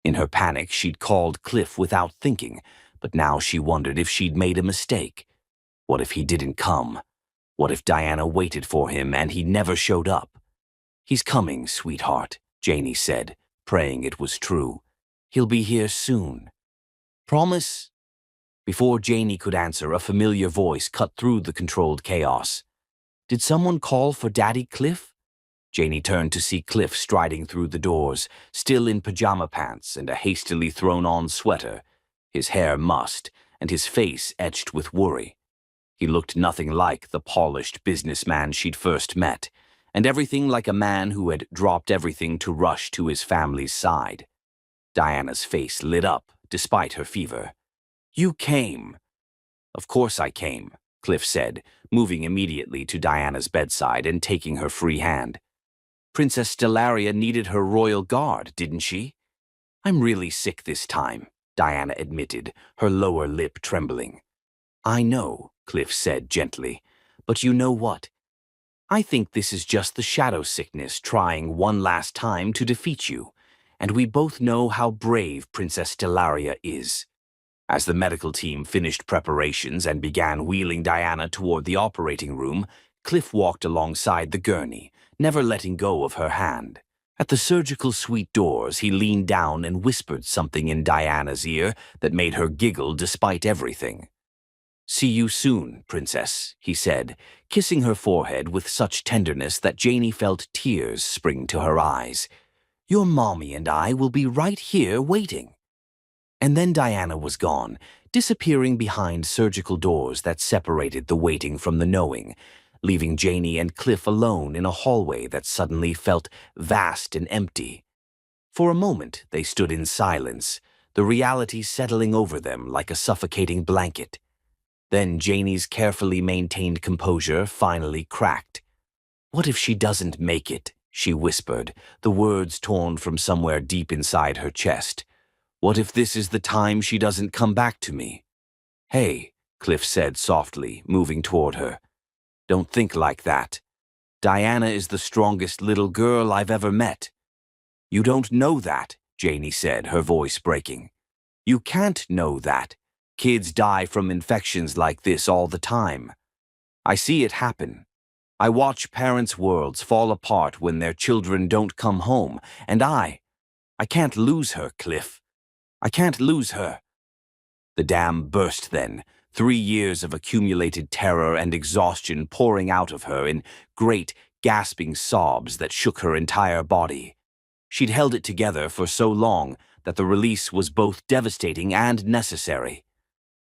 Speaker 2: In her panic, she'd called Cliff without thinking, but now she wondered if she'd made a mistake. What if he didn't come? What if Diana waited for him and he never showed up? "He's coming, sweetheart," Janie said, praying it was true. "He'll be here soon." "Promise?" Before Janie could answer, a familiar voice cut through the controlled chaos. "Did someone call for Daddy Cliff?" Janie turned to see Cliff striding through the doors, still in pajama pants and a hastily thrown-on sweater, his hair mussed and his face etched with worry. He looked nothing like the polished businessman she'd first met, and everything like a man who had dropped everything to rush to his family's side. Diana's face lit up, despite her fever. "You came." "Of course I came," Cliff said, moving immediately to Diana's bedside and taking her free hand. "Princess Stellaria needed her royal guard, didn't she?" "I'm really sick this time," Diana admitted, her lower lip trembling. "I know," Cliff said gently, "but you know what? I think this is just the shadow sickness trying one last time to defeat you, and we both know how brave Princess Stellaria is." As the medical team finished preparations and began wheeling Diana toward the operating room, Cliff walked alongside the gurney, never letting go of her hand. At the surgical suite doors, he leaned down and whispered something in Diana's ear that made her giggle despite everything. "See you soon, Princess," he said, kissing her forehead with such tenderness that Janie felt tears spring to her eyes. "Your mommy and I will be right here waiting." And then Diana was gone, disappearing behind surgical doors that separated the waiting from the knowing, leaving Janie and Cliff alone in a hallway that suddenly felt vast and empty. For a moment, they stood in silence, the reality settling over them like a suffocating blanket. Then Janie's carefully maintained composure finally cracked. "What if she doesn't make it?" she whispered, the words torn from somewhere deep inside her chest. "What if this is the time she doesn't come back to me?" "Hey," Cliff said softly, moving toward her. "Don't think like that. Diana is the strongest little girl I've ever met." "You don't know that," Janie said, her voice breaking. "You can't know that. Kids die from infections like this all the time. I see it happen. I watch parents' worlds fall apart when their children don't come home, and I can't lose her, Cliff. I can't lose her." The dam burst then, 3 years of accumulated terror and exhaustion pouring out of her in great, gasping sobs that shook her entire body. She'd held it together for so long that the release was both devastating and necessary.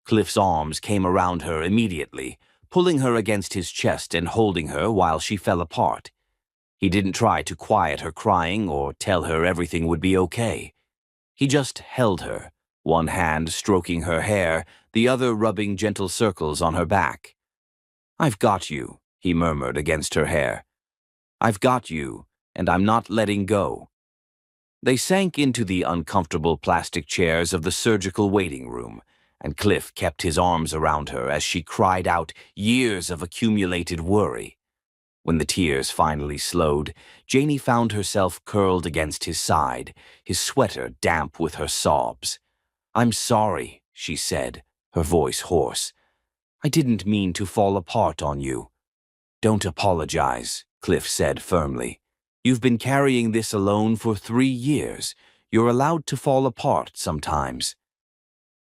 Speaker 2: Cliff's arms came around her immediately, pulling her against his chest and holding her while she fell apart. He didn't try to quiet her crying or tell her everything would be okay. He just held her, one hand stroking her hair, the other rubbing gentle circles on her back. "I've got you," he murmured against her hair. "I've got you, and I'm not letting go." They sank into the uncomfortable plastic chairs of the surgical waiting room, and Cliff kept his arms around her as she cried out years of accumulated worry. When the tears finally slowed, Janie found herself curled against his side, his sweater damp with her sobs. "I'm sorry," she said, her voice hoarse. "I didn't mean to fall apart on you." "Don't apologize," Cliff said firmly. "You've been carrying this alone for 3 years. You're allowed to fall apart sometimes."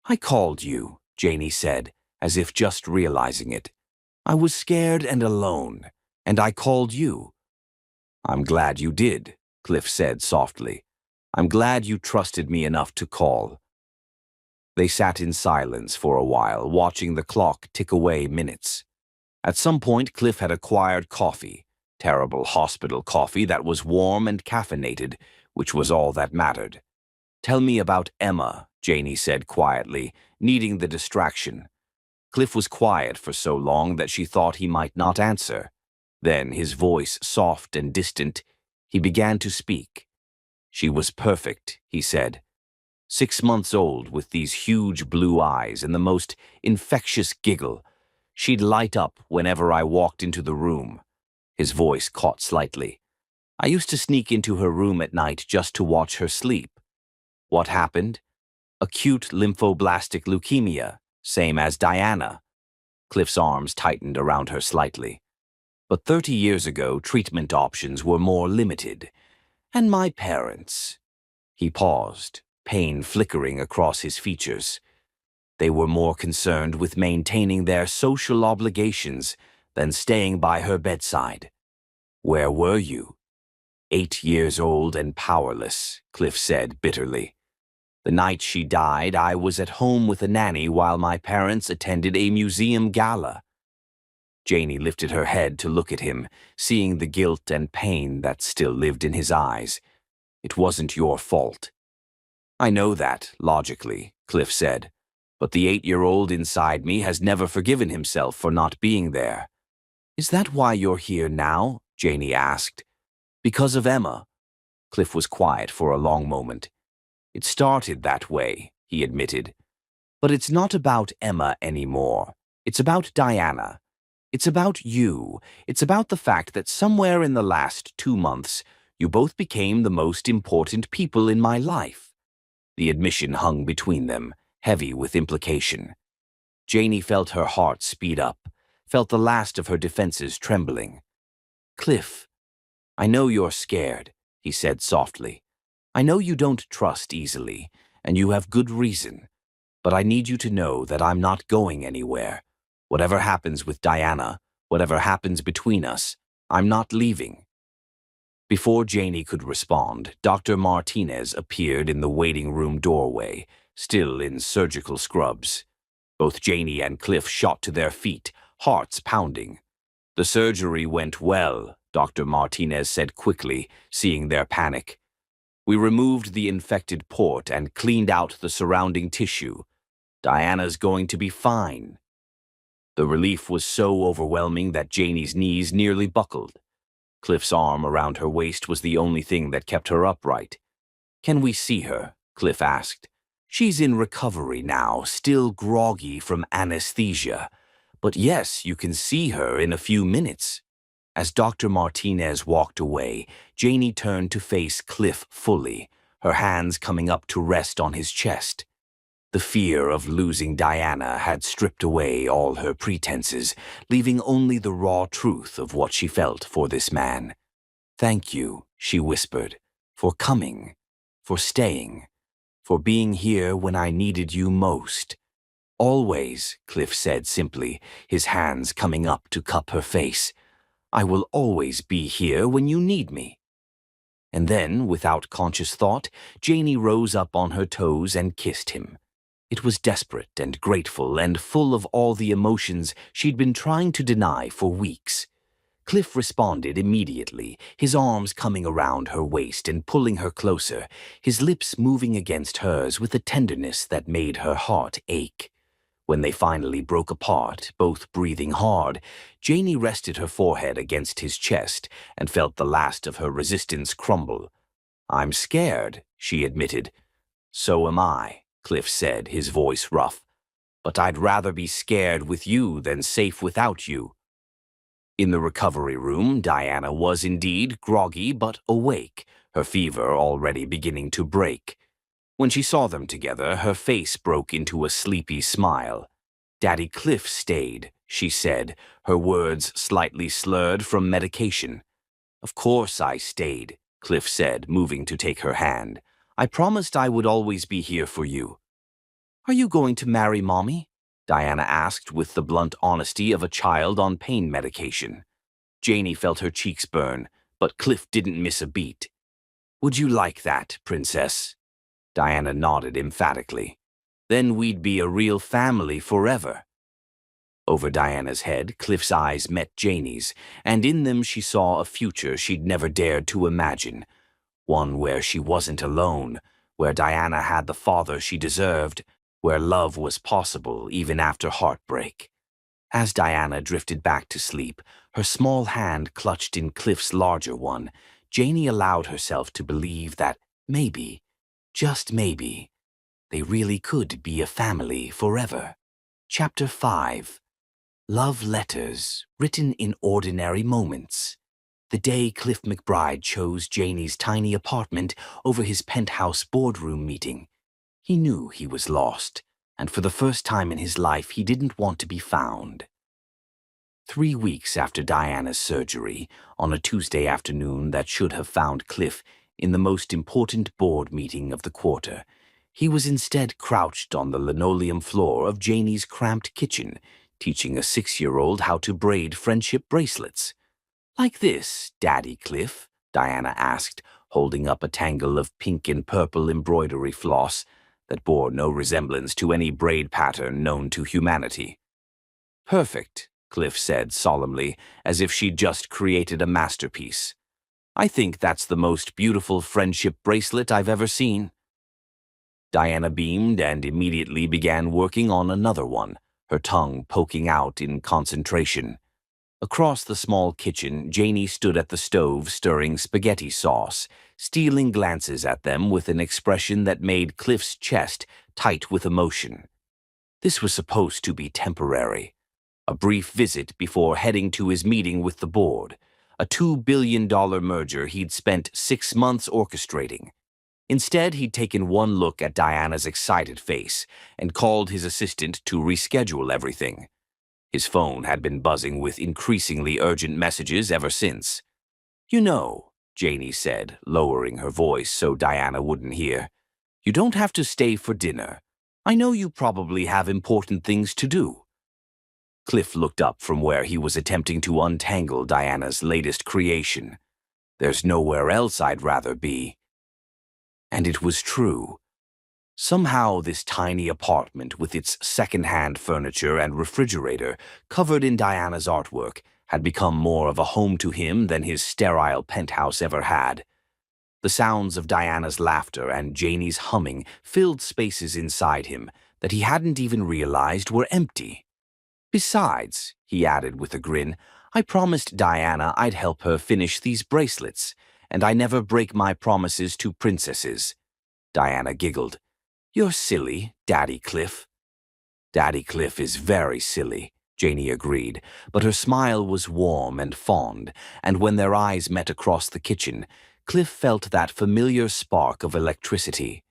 Speaker 2: "I called you," Janie said, as if just realizing it. "I was scared and alone, and I called you." "I'm glad you did," Cliff said softly. "I'm glad you trusted me enough to call." They sat in silence for a while, watching the clock tick away minutes. At some point, Cliff had acquired coffee, terrible hospital coffee that was warm and caffeinated, which was all that mattered. "Tell me about Emma," Janie said quietly, needing the distraction. Cliff was quiet for so long that she thought he might not answer. Then, his voice soft and distant, he began to speak. "She was perfect," he said. 6 months old with these huge blue eyes and the most infectious giggle. She'd light up whenever I walked into the room. His voice caught slightly. I used to sneak into her room at night just to watch her sleep. What happened? Acute lymphoblastic leukemia, same as Diana. Cliff's arms tightened around her slightly. But 30 years ago, treatment options were more limited. And my parents. He paused, pain flickering across his features. They were more concerned with maintaining their social obligations than staying by her bedside. Where were you? 8 years old and powerless, Cliff said bitterly. The night she died, I was at home with a nanny while my parents attended a museum gala. Janie lifted her head to look at him, seeing the guilt and pain that still lived in his eyes. It wasn't your fault. I know that, logically, Cliff said, but the 8-year-old inside me has never forgiven himself for not being there. Is that why you're here now? Janie asked. Because of Emma. Cliff was quiet for a long moment. It started that way, he admitted. But it's not about Emma anymore. It's about Diana. It's about you. It's about the fact that somewhere in the last 2 months, you both became the most important people in my life. The admission hung between them, heavy with implication. Janie felt her heart speed up, felt the last of her defenses trembling. Cliff, I know you're scared, he said softly. I know you don't trust easily, and you have good reason. But I need you to know that I'm not going anywhere. Whatever happens with Diana, whatever happens between us, I'm not leaving. Before Janie could respond, Dr. Martinez appeared in the waiting room doorway, still in surgical scrubs. Both Janie and Cliff shot to their feet, hearts pounding. The surgery went well, Dr. Martinez said quickly, seeing their panic. We removed the infected port and cleaned out the surrounding tissue. Diana's going to be fine. The relief was so overwhelming that Janie's knees nearly buckled. Cliff's arm around her waist was the only thing that kept her upright. Can we see her? Cliff asked. She's in recovery now, still groggy from anesthesia. But yes, you can see her in a few minutes. As Dr. Martinez walked away, Janie turned to face Cliff fully, her hands coming up to rest on his chest. The fear of losing Diana had stripped away all her pretenses, leaving only the raw truth of what she felt for this man. Thank you, she whispered, for coming, for staying, for being here when I needed you most. Always, Cliff said simply, his hands coming up to cup her face. I will always be here when you need me. And then, without conscious thought, Janie rose up on her toes and kissed him. It was desperate and grateful and full of all the emotions she'd been trying to deny for weeks. Cliff responded immediately, his arms coming around her waist and pulling her closer, his lips moving against hers with a tenderness that made her heart ache. When they finally broke apart, both breathing hard, Janie rested her forehead against his chest and felt the last of her resistance crumble. I'm scared, she admitted. So am I, Cliff said, his voice rough. But I'd rather be scared with you than safe without you. In the recovery room, Diana was indeed groggy but awake, her fever already beginning to break. When she saw them together, her face broke into a sleepy smile. Daddy Cliff stayed, she said, her words slightly slurred from medication. Of course I stayed, Cliff said, moving to take her hand. I promised I would always be here for you. Are you going to marry Mommy? Diana asked with the blunt honesty of a child on pain medication. Janie felt her cheeks burn, but Cliff didn't miss a beat. Would you like that, Princess? Diana nodded emphatically. Then we'd be a real family forever. Over Diana's head, Cliff's eyes met Janie's, and in them she saw a future she'd never dared to imagine. One where she wasn't alone, where Diana had the father she deserved, where love was possible even after heartbreak. As Diana drifted back to sleep, her small hand clutched in Cliff's larger one, Janie allowed herself to believe that maybe, just maybe, They really could be a family forever. Chapter 5. Love Letters Written in Ordinary Moments. The day Cliff McBride chose Janie's tiny apartment over his penthouse boardroom meeting, he knew he was lost, and for the first time in his life he didn't want to be found. 3 weeks after Diana's surgery, on a Tuesday afternoon that should have found Cliff in the most important board meeting of the quarter, he was instead crouched on the linoleum floor of Janie's cramped kitchen, teaching a 6-year-old how to braid friendship bracelets. "Like this, Daddy Cliff?" Diana asked, holding up a tangle of pink and purple embroidery floss that bore no resemblance to any braid pattern known to humanity. "Perfect," Cliff said solemnly, as if she'd just created a masterpiece. "I think that's the most beautiful friendship bracelet I've ever seen." Diana beamed and immediately began working on another one, her tongue poking out in concentration. Across the small kitchen, Janie stood at the stove stirring spaghetti sauce, stealing glances at them with an expression that made Cliff's chest tight with emotion. This was supposed to be temporary. A brief visit before heading to his meeting with the board, a $2 billion merger he'd spent 6 months orchestrating. Instead, he'd taken one look at Diana's excited face and called his assistant to reschedule everything. His phone had been buzzing with increasingly urgent messages ever since. "You know," Janie said, lowering her voice so Diana wouldn't hear, "you don't have to stay for dinner. I know you probably have important things to do." Cliff looked up from where he was attempting to untangle Diana's latest creation. "There's nowhere else I'd rather be." And it was true. Somehow this tiny apartment with its second-hand furniture and refrigerator covered in Diana's artwork had become more of a home to him than his sterile penthouse ever had. The sounds of Diana's laughter and Janie's humming filled spaces inside him that he hadn't even realized were empty. "Besides," he added with a grin, "I promised Diana I'd help her finish these bracelets, and I never break my promises to princesses." Diana giggled. "You're silly, Daddy Cliff." "Daddy Cliff is very silly," Janie agreed, but her smile was warm and fond, and when their eyes met across the kitchen, Cliff felt that familiar spark of electricity.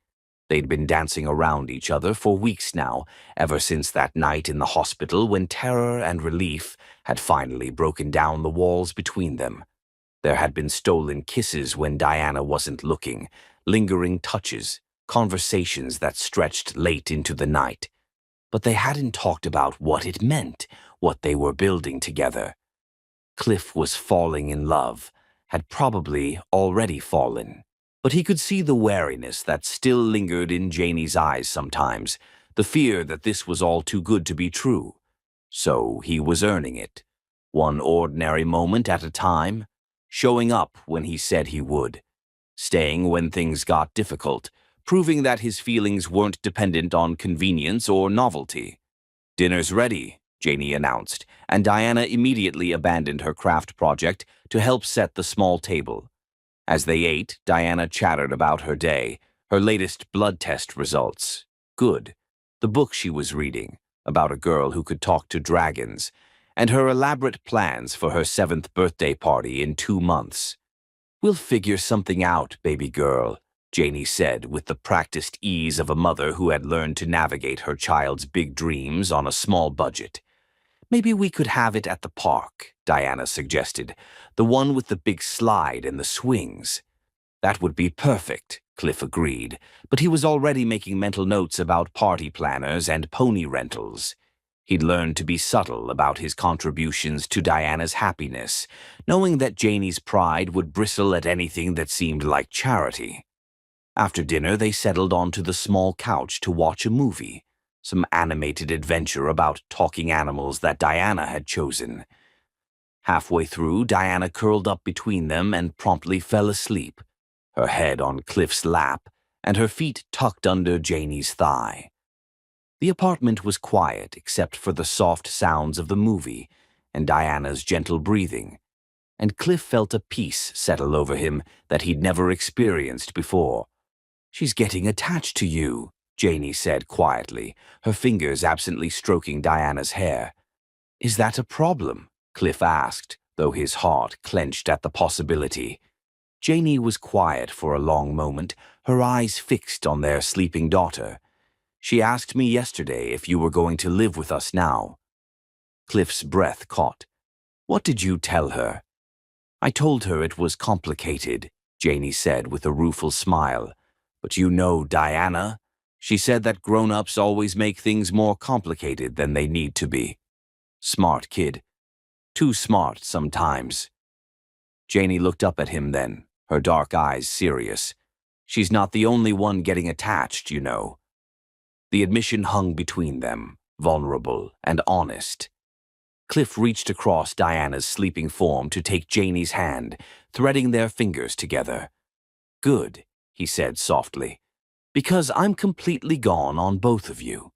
Speaker 2: They'd been dancing around each other for weeks now, ever since that night in the hospital when terror and relief had finally broken down the walls between them. There had been stolen kisses when Diana wasn't looking, lingering touches, conversations that stretched late into the night. But they hadn't talked about what it meant, what they were building together. Cliff was falling in love, had probably already fallen. But he could see the wariness that still lingered in Janie's eyes sometimes, the fear that this was all too good to be true. So he was earning it, one ordinary moment at a time, showing up when he said he would, staying when things got difficult, proving that his feelings weren't dependent on convenience or novelty. "Dinner's ready," Janie announced, and Diana immediately abandoned her craft project to help set the small table. As they ate, Diana chattered about her day, her latest blood test results. Good. The book she was reading, about a girl who could talk to dragons, and her elaborate plans for her 7th birthday party in 2 months. "We'll figure something out, baby girl," Janie said with the practiced ease of a mother who had learned to navigate her child's big dreams on a small budget. "Maybe we could have it at the park," Diana suggested, "the one with the big slide and the swings." "That would be perfect," Cliff agreed, but he was already making mental notes about party planners and pony rentals. He'd learned to be subtle about his contributions to Diana's happiness, knowing that Janie's pride would bristle at anything that seemed like charity. After dinner, they settled onto the small couch to watch a movie, some animated adventure about talking animals that Diana had chosen. Halfway through, Diana curled up between them and promptly fell asleep, her head on Cliff's lap and her feet tucked under Janie's thigh. The apartment was quiet except for the soft sounds of the movie and Diana's gentle breathing, and Cliff felt a peace settle over him that he'd never experienced before. "She's getting attached to you," Janie said quietly, her fingers absently stroking Diana's hair. Is that a problem? Cliff asked, though his heart clenched at the possibility. Janie was quiet for a long moment, her eyes fixed on their sleeping daughter. She asked me yesterday if you were going to live with us now. Cliff's breath caught. What did you tell her? I told her it was complicated, Janie said with a rueful smile. But you know Diana? She said that grown-ups always make things more complicated than they need to be. Smart kid. Too smart sometimes. Janie looked up at him then, her dark eyes serious. She's not the only one getting attached, you know. The admission hung between them, vulnerable and honest. Cliff reached across Diana's sleeping form to take Janie's hand, threading their fingers together. Good, he said softly, because I'm completely gone on both of you.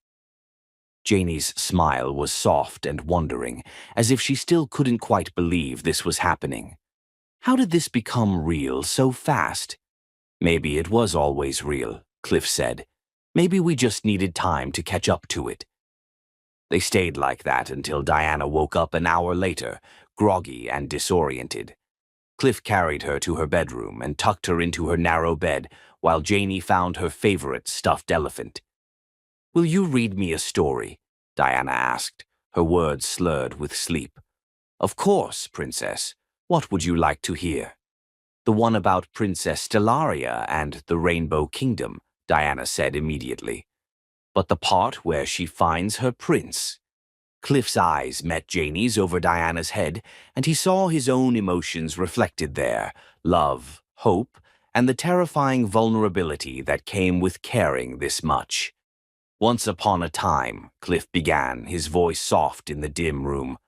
Speaker 2: Janie's smile was soft and wondering, as if she still couldn't quite believe this was happening. How did this become real so fast? Maybe it was always real, Cliff said. Maybe we just needed time to catch up to it. They stayed like that until Diana woke up an hour later, groggy and disoriented. Cliff carried her to her bedroom and tucked her into her narrow bed while Janie found her favorite stuffed elephant. Will you read me a story? Diana asked, her words slurred with sleep. Of course, Princess. What would you like to hear? The one about Princess Stellaria and the Rainbow Kingdom, Diana said immediately. But the part where she finds her prince. Cliff's eyes met Janie's over Diana's head, and he saw his own emotions reflected there, love, hope, and the terrifying vulnerability that came with caring this much. Once upon a time, Cliff began, his voice soft in the dim room.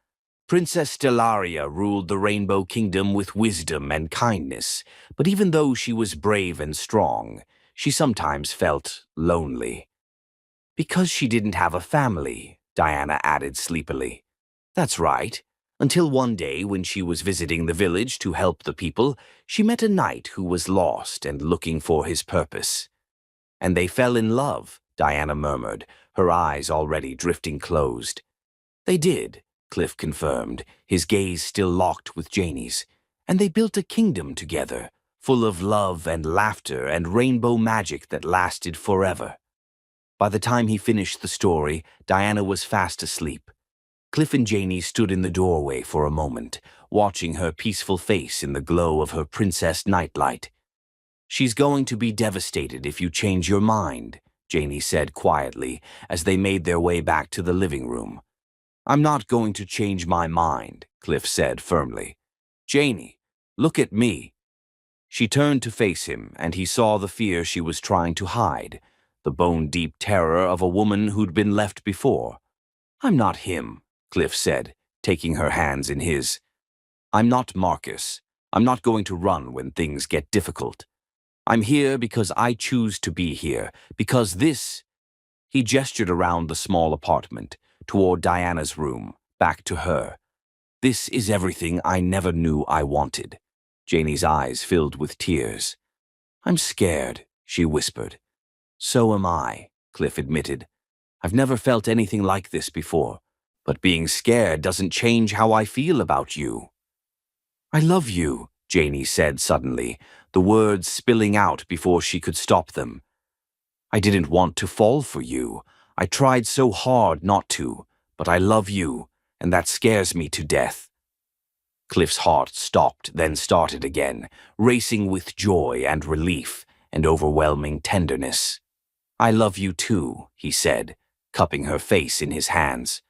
Speaker 2: Princess Stellaria ruled the Rainbow Kingdom with wisdom and kindness, but even though she was brave and strong, she sometimes felt lonely. Because she didn't have a family, Diana added sleepily. That's right. Until one day when she was visiting the village to help the people, she met a knight who was lost and looking for his purpose. And they fell in love, Diana murmured, her eyes already drifting closed. They did, Cliff confirmed, his gaze still locked with Janie's. And they built a kingdom together, full of love and laughter and rainbow magic that lasted forever. By the time he finished the story, Diana was fast asleep. Cliff and Janie stood in the doorway for a moment, watching her peaceful face in the glow of her princess nightlight. She's going to be devastated if you change your mind, Janie said quietly as they made their way back to the living room. I'm not going to change my mind, Cliff said firmly. Janie, look at me. She turned to face him, and he saw the fear she was trying to hide, the bone-deep terror of a woman who'd been left before. I'm not him, Cliff said, taking her hands in his. I'm not Marcus. I'm not going to run when things get difficult. I'm here because I choose to be here, because this... He gestured around the small apartment, toward Diana's room, back to her. This is everything I never knew I wanted. Janie's eyes filled with tears. I'm scared, she whispered. So am I, Cliff admitted. I've never felt anything like this before, but being scared doesn't change how I feel about you. I love you, Janie said suddenly, the words spilling out before she could stop them. I didn't want to fall for you. I tried so hard not to, but I love you, and that scares me to death. Cliff's heart stopped, then started again, racing with joy and relief and overwhelming tenderness. I love you too, he said, cupping her face in his hands.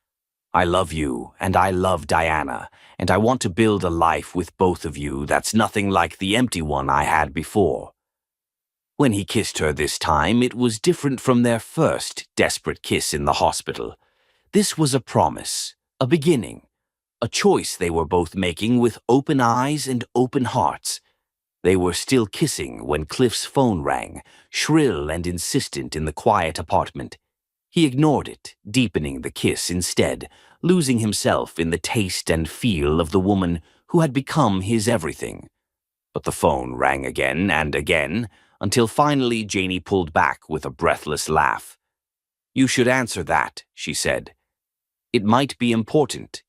Speaker 2: I love you, and I love Diana, and I want to build a life with both of you that's nothing like the empty one I had before. When he kissed her this time, it was different from their first desperate kiss in the hospital. This was a promise, a beginning, a choice they were both making with open eyes and open hearts. They were still kissing when Cliff's phone rang, shrill and insistent in the quiet apartment. He ignored it, deepening the kiss instead, losing himself in the taste and feel of the woman who had become his everything. But the phone rang again and again, until finally Janie pulled back with a breathless laugh. "You should answer that," she said. "It might be important."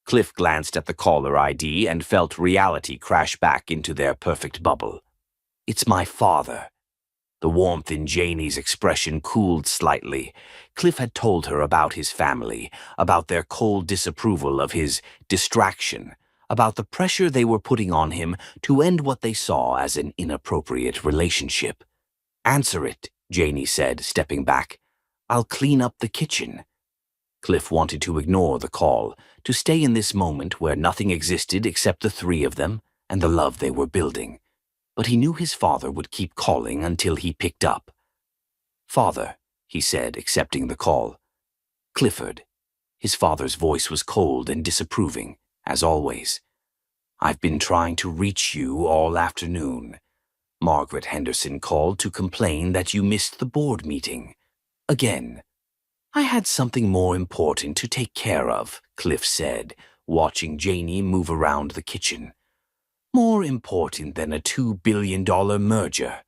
Speaker 2: Cliff glanced at the caller ID and felt reality crash back into their perfect bubble. "It's my father." The warmth in Janie's expression cooled slightly. Cliff had told her about his family, about their cold disapproval of his distraction, about the pressure they were putting on him to end what they saw as an inappropriate relationship. "Answer it," Janie said, stepping back. "I'll clean up the kitchen." Cliff wanted to ignore the call, to stay in this moment where nothing existed except the three of them and the love they were building. But he knew his father would keep calling until he picked up. "Father," he said, accepting the call. "Clifford." His father's voice was cold and disapproving, as always. "I've been trying to reach you all afternoon. Margaret Henderson called to complain that you missed the board meeting. Again." "I had something more important to take care of," Cliff said, watching Janie move around the kitchen. "More important than a $2 billion merger."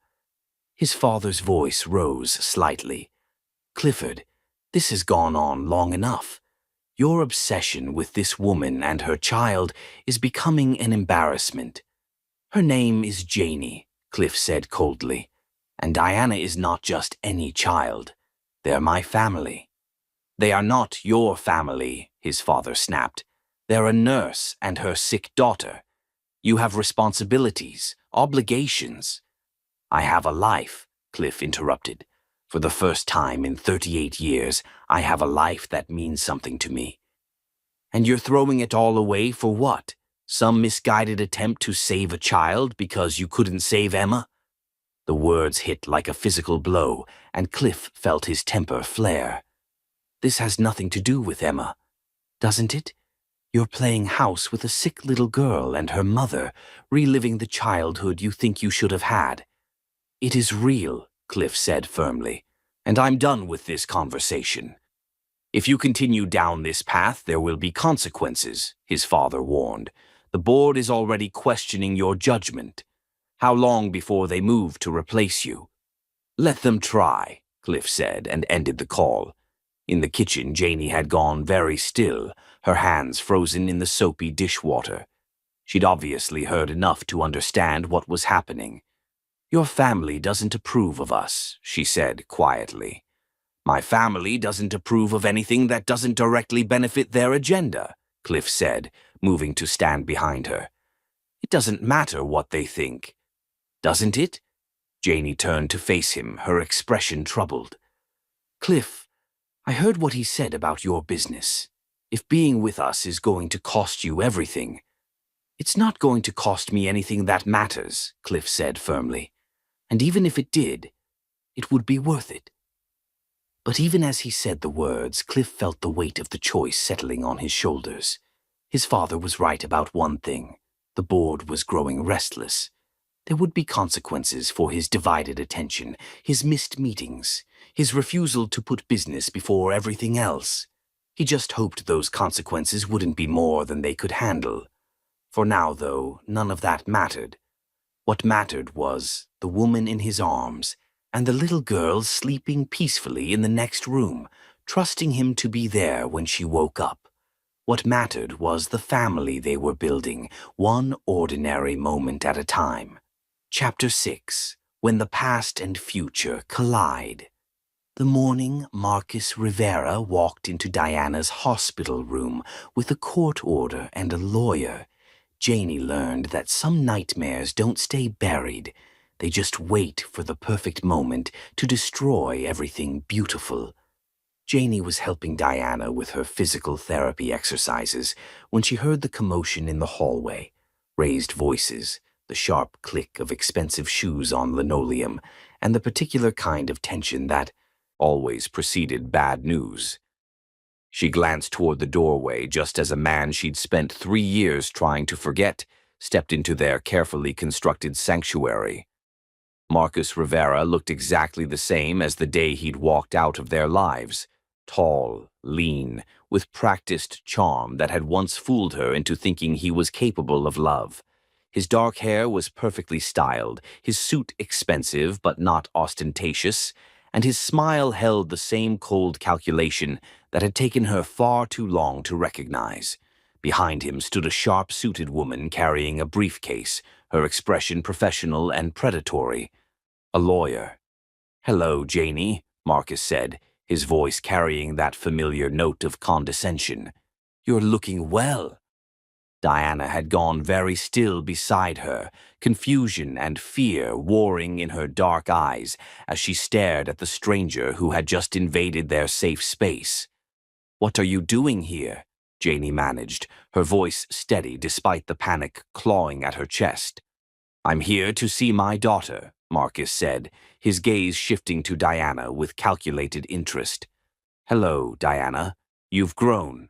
Speaker 2: His father's voice rose slightly. "Clifford, this has gone on long enough. Your obsession with this woman and her child is becoming an embarrassment." "Her name is Janie," Cliff said coldly. "And Diana is not just any child. They're my family." "They are not your family," his father snapped. "They're a nurse and her sick daughter. You have responsibilities, obligations." "I have a life," Cliff interrupted. "For the first time in 38 years, I have a life that means something to me." "And you're throwing it all away for what? Some misguided attempt to save a child because you couldn't save Emma?" The words hit like a physical blow, and Cliff felt his temper flare. "This has nothing to do with Emma, doesn't it? You're playing house with a sick little girl and her mother, reliving the childhood you think you should have had." "It is real," Cliff said firmly, "and I'm done with this conversation." "If you continue down this path, there will be consequences," his father warned. "The board is already questioning your judgment. How long before they move to replace you?" "Let them try," Cliff said, and ended the call. In the kitchen, Janie had gone very still, her hands frozen in the soapy dishwater. She'd obviously heard enough to understand what was happening. "Your family doesn't approve of us," she said quietly. "My family doesn't approve of anything that doesn't directly benefit their agenda," Cliff said, moving to stand behind her. "It doesn't matter what they think." "Doesn't it?" Janie turned to face him, her expression troubled. "Cliff, I heard what he said about your business. If being with us is going to cost you everything—" "It's not going to cost me anything that matters," Cliff said firmly. "And even if it did, it would be worth it." But even as he said the words, Cliff felt the weight of the choice settling on his shoulders. His father was right about one thing. The board was growing restless. There would be consequences for his divided attention, his missed meetings, his refusal to put business before everything else. He just hoped those consequences wouldn't be more than they could handle. For now, though, none of that mattered. What mattered was the woman in his arms and the little girl sleeping peacefully in the next room, trusting him to be there when she woke up. What mattered was the family they were building, one ordinary moment at a time. Chapter 6. When the Past and Future Collide. The morning Marcus Rivera walked into Diana's hospital room with a court order and a lawyer, Janie learned that some nightmares don't stay buried. They just wait for the perfect moment to destroy everything beautiful. Janie was helping Diana with her physical therapy exercises when she heard the commotion in the hallway. Raised voices, the sharp click of expensive shoes on linoleum, and the particular kind of tension that always preceded bad news. She glanced toward the doorway just as a man she'd spent 3 years trying to forget stepped into their carefully constructed sanctuary. Marcus Rivera looked exactly the same as the day he'd walked out of their lives. Tall, lean, with practiced charm that had once fooled her into thinking he was capable of love. His dark hair was perfectly styled, his suit expensive but not ostentatious, and his smile held the same cold calculation that had taken her far too long to recognize. Behind him stood a sharp-suited woman carrying a briefcase, her expression professional and predatory. A lawyer. "Hello, Janie," Marcus said, his voice carrying that familiar note of condescension. "You're looking well." Diana had gone very still beside her, confusion and fear warring in her dark eyes as she stared at the stranger who had just invaded their safe space. "What are you doing here?" Janie managed, her voice steady despite the panic clawing at her chest. "I'm here to see my daughter," Marcus said, his gaze shifting to Diana with calculated interest. "Hello, Diana. You've grown."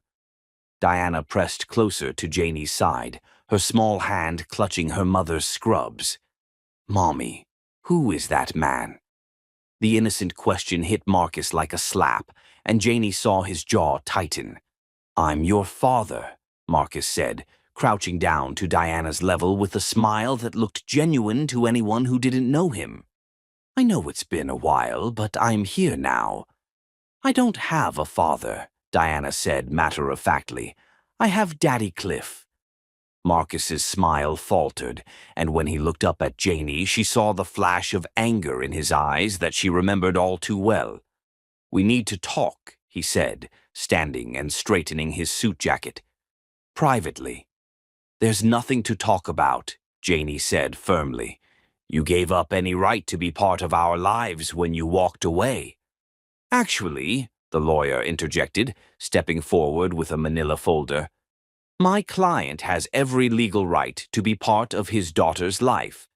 Speaker 2: Diana pressed closer to Janie's side, her small hand clutching her mother's scrubs. "Mommy, who is that man?" The innocent question hit Marcus like a slap, and Janie saw his jaw tighten. "I'm your father," Marcus said, crouching down to Diana's level with a smile that looked genuine to anyone who didn't know him. "I know it's been a while, but I'm here now." "I don't have a father," Diana said matter-of-factly. "I have Daddy Cliff." Marcus's smile faltered, and when he looked up at Janie, she saw the flash of anger in his eyes that she remembered all too well. "We need to talk," he said, standing and straightening his suit jacket. "Privately." "There's nothing to talk about," Janie said firmly. "You gave up any right to be part of our lives when you walked away." "Actually," the lawyer interjected, stepping forward with a manila folder, "my client has every legal right to be part of his daughter's life.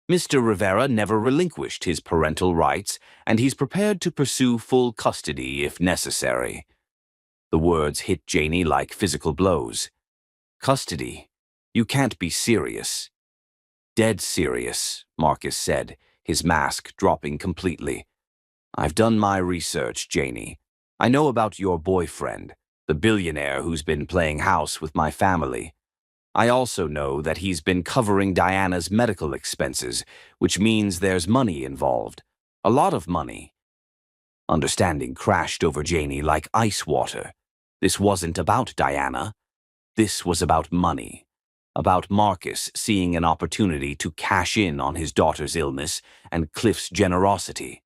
Speaker 2: Mr. Rivera never relinquished his parental rights, and he's prepared to pursue full custody if necessary." The words hit Janie like physical blows. "Custody? You can't be serious." "Dead serious," Marcus said, his mask dropping completely. "I've done my research, Janie. I know about your boyfriend, the billionaire who's been playing house with my family. I also know that he's been covering Diana's medical expenses, which means there's money involved. A lot of money." Understanding crashed over Janie like ice water. This wasn't about Diana. This was about money. About Marcus seeing an opportunity to cash in on his daughter's illness and Cliff's generosity.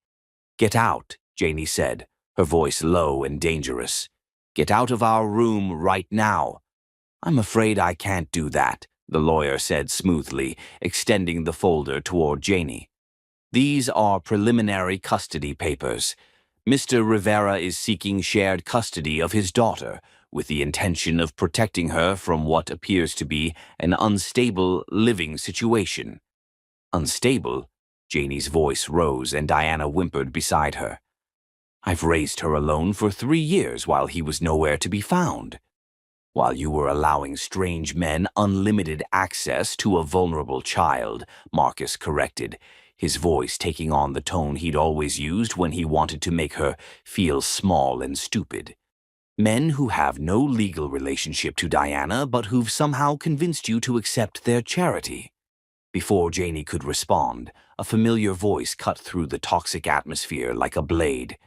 Speaker 2: "Get out," Janie said, her voice low and dangerous. "Get out of our room right now." "I'm afraid I can't do that," the lawyer said smoothly, extending the folder toward Janie. "These are preliminary custody papers. Mr. Rivera is seeking shared custody of his daughter, with the intention of protecting her from what appears to be an unstable living situation." "Unstable?" Janie's voice rose and Diana whimpered beside her. "I've raised her alone for 3 years while he was nowhere to be found." "While you were allowing strange men unlimited access to a vulnerable child," Marcus corrected, his voice taking on the tone he'd always used when he wanted to make her feel small and stupid. "Men who have no legal relationship to Diana but who've somehow convinced you to accept their charity." Before Janie could respond, a familiar voice cut through the toxic atmosphere like a blade.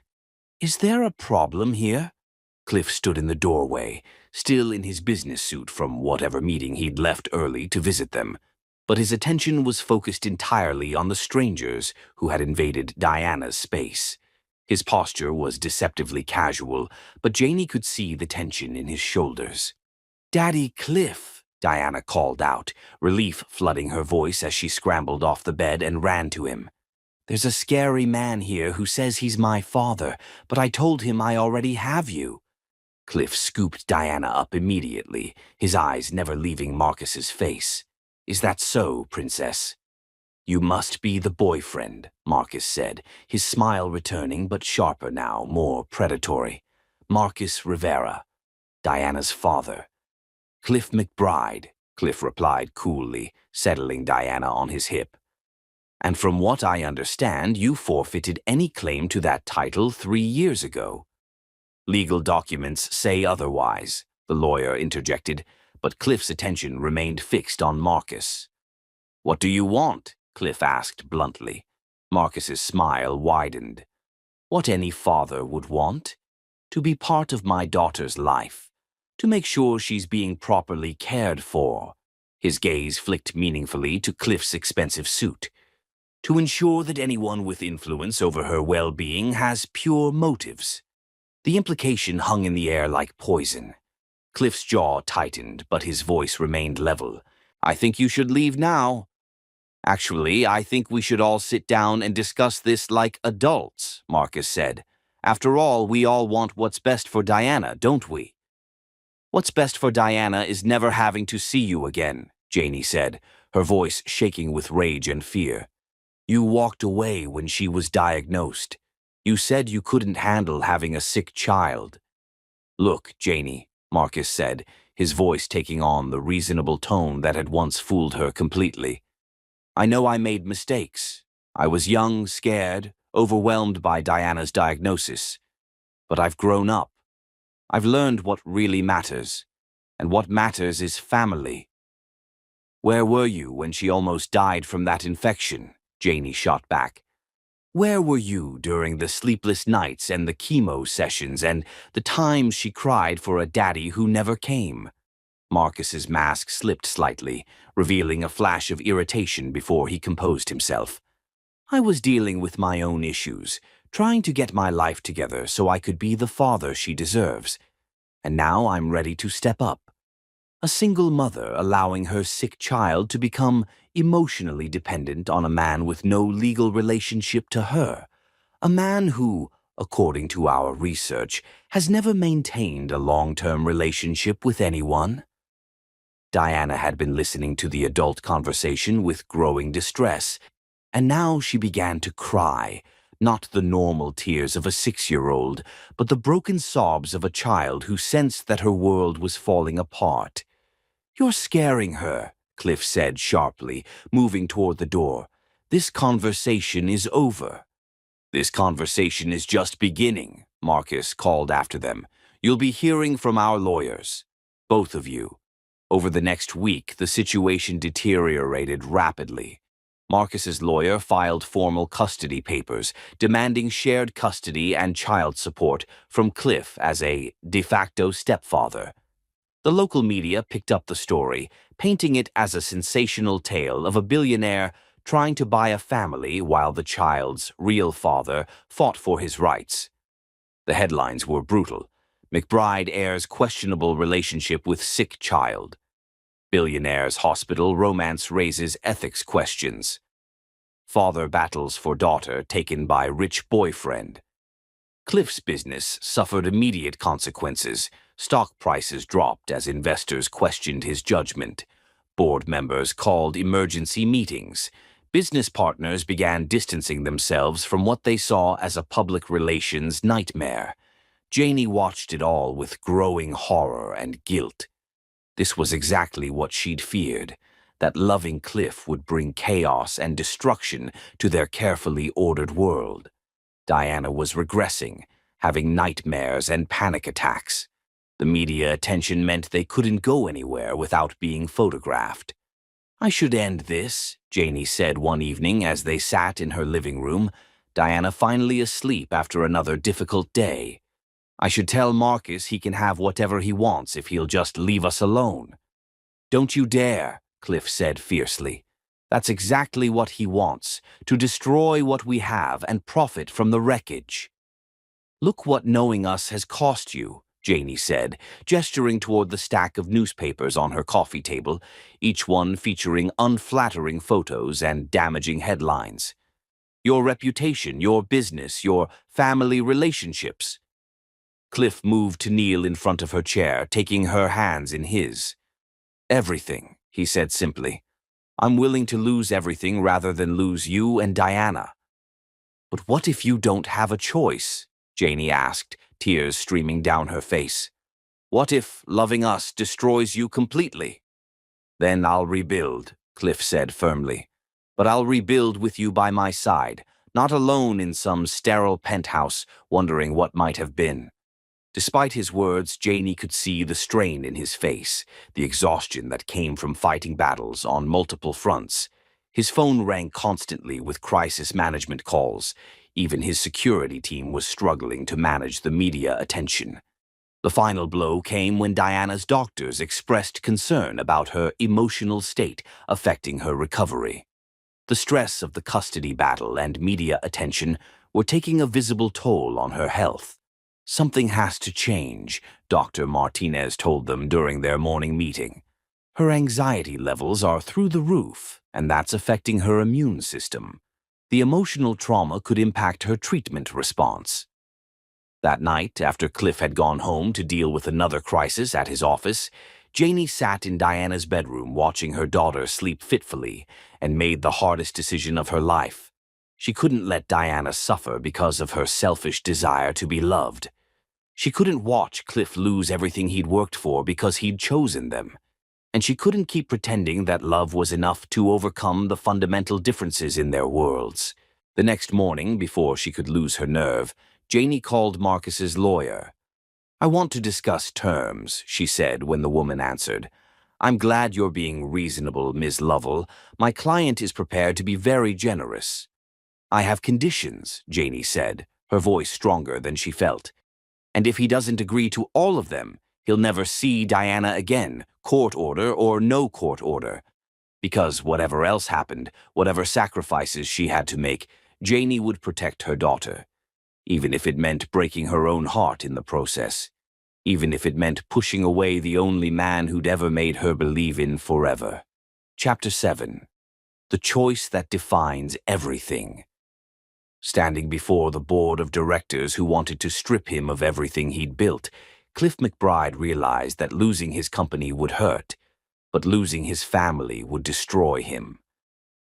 Speaker 2: "Is there a problem here?" Cliff stood in the doorway, still in his business suit from whatever meeting he'd left early to visit them, but his attention was focused entirely on the strangers who had invaded Diana's space. His posture was deceptively casual, but Janie could see the tension in his shoulders. "Daddy Cliff," Diana called out, relief flooding her voice as she scrambled off the bed and ran to him. "There's a scary man here who says he's my father, but I told him I already have you." Cliff scooped Diana up immediately, his eyes never leaving Marcus's face. "Is that so, Princess?" "You must be the boyfriend," Marcus said, his smile returning but sharper now, more predatory. "Marcus Rivera, Diana's father." "Cliff McBride," Cliff replied coolly, settling Diana on his hip. "And from what I understand, you forfeited any claim to that title 3 years ago." "Legal documents say otherwise," the lawyer interjected, but Cliff's attention remained fixed on Marcus. "What do you want?" Cliff asked bluntly. Marcus's smile widened. "What any father would want. To be part of my daughter's life. To make sure she's being properly cared for." His gaze flicked meaningfully to Cliff's expensive suit. "To ensure that anyone with influence over her well-being has pure motives." The implication hung in the air like poison. Cliff's jaw tightened, but his voice remained level. "I think you should leave now." "Actually, I think we should all sit down and discuss this like adults," Marcus said. "After all, we all want what's best for Diana, don't we?" "What's best for Diana is never having to see you again," Janie said, her voice shaking with rage and fear. "You walked away when she was diagnosed. You said you couldn't handle having a sick child." "Look, Janie," Marcus said, his voice taking on the reasonable tone that had once fooled her completely. "I know I made mistakes. I was young, scared, overwhelmed by Diana's diagnosis. But I've grown up. I've learned what really matters, and what matters is family." "Where were you when she almost died from that infection?" Janie shot back. "Where were you during the sleepless nights and the chemo sessions and the times she cried for a daddy who never came?" Marcus's mask slipped slightly, revealing a flash of irritation before he composed himself. "I was dealing with my own issues, trying to get my life together so I could be the father she deserves. And now I'm ready to step up. A single mother allowing her sick child to become emotionally dependent on a man with no legal relationship to her. A man who, according to our research, has never maintained a long-term relationship with anyone." Diana had been listening to the adult conversation with growing distress, and now she began to cry, not the normal tears of a 6-year-old, but the broken sobs of a child who sensed that her world was falling apart. "You're scaring her," Cliff said sharply, moving toward the door. "This conversation is over." "This conversation is just beginning," Marcus called after them. "You'll be hearing from our lawyers. Both of you." Over the next week, the situation deteriorated rapidly. Marcus's lawyer filed formal custody papers, demanding shared custody and child support from Cliff as a de facto stepfather. The local media picked up the story, painting it as a sensational tale of a billionaire trying to buy a family while the child's real father fought for his rights. The headlines were brutal. McBride airs questionable relationship with sick child. Billionaire's hospital romance raises ethics questions. Father battles for daughter taken by rich boyfriend. Cliff's business suffered immediate consequences. Stock prices dropped as investors questioned his judgment. Board members called emergency meetings. Business partners began distancing themselves from what they saw as a public relations nightmare. Janie watched it all with growing horror and guilt. This was exactly what she'd feared, that loving Cliff would bring chaos and destruction to their carefully ordered world. Diana was regressing, having nightmares and panic attacks. The media attention meant they couldn't go anywhere without being photographed. "I should end this," Janie said one evening as they sat in her living room, Diana finally asleep after another difficult day. "I should tell Marcus he can have whatever he wants if he'll just leave us alone." "Don't you dare," Cliff said fiercely. "That's exactly what he wants, to destroy what we have and profit from the wreckage." "Look what knowing us has cost you," Janie said, gesturing toward the stack of newspapers on her coffee table, each one featuring unflattering photos and damaging headlines. "Your reputation, your business, your family relationships." Cliff moved to kneel in front of her chair, taking her hands in his. "Everything," he said simply. "I'm willing to lose everything rather than lose you and Diana." "But what if you don't have a choice?" Janie asked, tears streaming down her face. "What if loving us destroys you completely?" "Then I'll rebuild," Cliff said firmly. "But I'll rebuild with you by my side, not alone in some sterile penthouse wondering what might have been." Despite his words, Janie could see the strain in his face, the exhaustion that came from fighting battles on multiple fronts. His phone rang constantly with crisis management calls. Even his security team was struggling to manage the media attention. The final blow came when Diana's doctors expressed concern about her emotional state affecting her recovery. The stress of the custody battle and media attention were taking a visible toll on her health. Something has to change, Dr. Martinez told them during their morning meeting. Her anxiety levels are through the roof, and that's affecting her immune system. The emotional trauma could impact her treatment response. That night, after Cliff had gone home to deal with another crisis at his office, Janie sat in Diana's bedroom watching her daughter sleep fitfully and made the hardest decision of her life. She couldn't let Diana suffer because of her selfish desire to be loved. She couldn't watch Cliff lose everything he'd worked for because he'd chosen them. And she couldn't keep pretending that love was enough to overcome the fundamental differences in their worlds. The next morning, before she could lose her nerve, Janie called Marcus's lawyer. "I want to discuss terms," she said when the woman answered. "I'm glad you're being reasonable, Ms. Lovell. My client is prepared to be very generous." "I have conditions," Janie said, her voice stronger than she felt. "And if he doesn't agree to all of them, he'll never see Diana again, court order or no court order. Because whatever else happened, whatever sacrifices she had to make, Janie would protect her daughter. Even if it meant breaking her own heart in the process. Even if it meant pushing away the only man who'd ever made her believe in forever." Chapter 7. The Choice That Defines Everything. Standing before the board of directors who wanted to strip him of everything he'd built, Cliff McBride realized that losing his company would hurt, but losing his family would destroy him.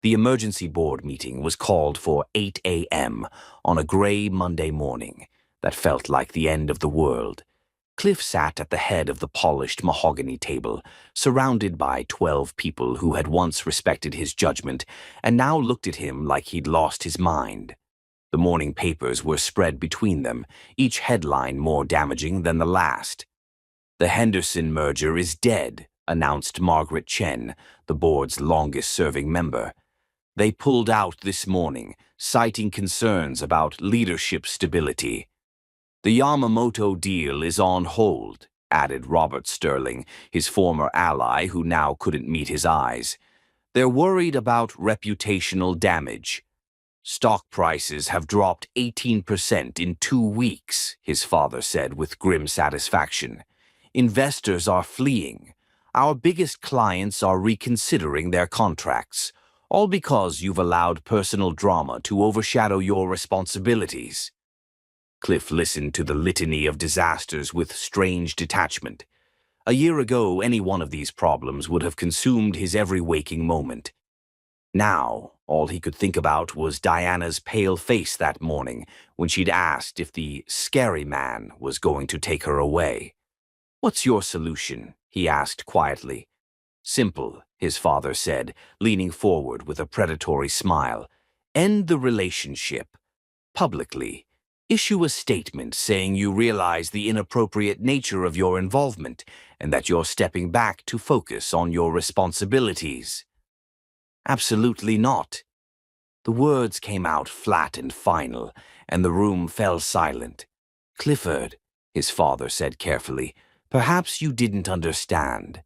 Speaker 2: The emergency board meeting was called for 8 a.m. on a gray Monday morning that felt like the end of the world. Cliff sat at the head of the polished mahogany table, surrounded by 12 people who had once respected his judgment and now looked at him like he'd lost his mind. The morning papers were spread between them, each headline more damaging than the last. "The Henderson merger is dead," announced Margaret Chen, the board's longest-serving member. "They pulled out this morning, citing concerns about leadership stability." "The Yamamoto deal is on hold," added Robert Sterling, his former ally who now couldn't meet his eyes. "They're worried about reputational damage." "Stock prices have dropped 18% in 2 weeks," his father said with grim satisfaction. "Investors are fleeing. Our biggest clients are reconsidering their contracts, all because you've allowed personal drama to overshadow your responsibilities." Cliff listened to the litany of disasters with strange detachment. A year ago, any one of these problems would have consumed his every waking moment. Now, all he could think about was Diana's pale face that morning when she'd asked if the scary man was going to take her away. "What's your solution?" he asked quietly. "Simple," his father said, leaning forward with a predatory smile. "End the relationship. Publicly. Issue a statement saying you realize the inappropriate nature of your involvement and that you're stepping back to focus on your responsibilities." "Absolutely not." The words came out flat and final, and the room fell silent. "Clifford," his father said carefully, "perhaps you didn't understand.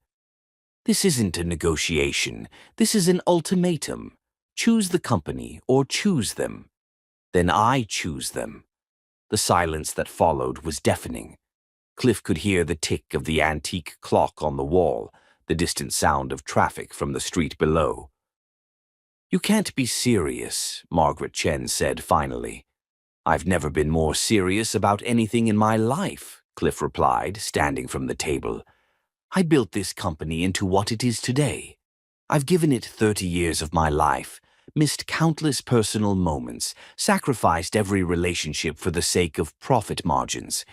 Speaker 2: This isn't a negotiation. This is an ultimatum. Choose the company or choose them. Then I choose them." The silence that followed was deafening. Cliff could hear the tick of the antique clock on the wall, the distant sound of traffic from the street below. "You can't be serious," Margaret Chen said finally. "I've never been more serious about anything in my life," Cliff replied, standing from the table. "I built this company into what it is today. I've given it 30 years of my life, missed countless personal moments, sacrificed every relationship for the sake of profit margins,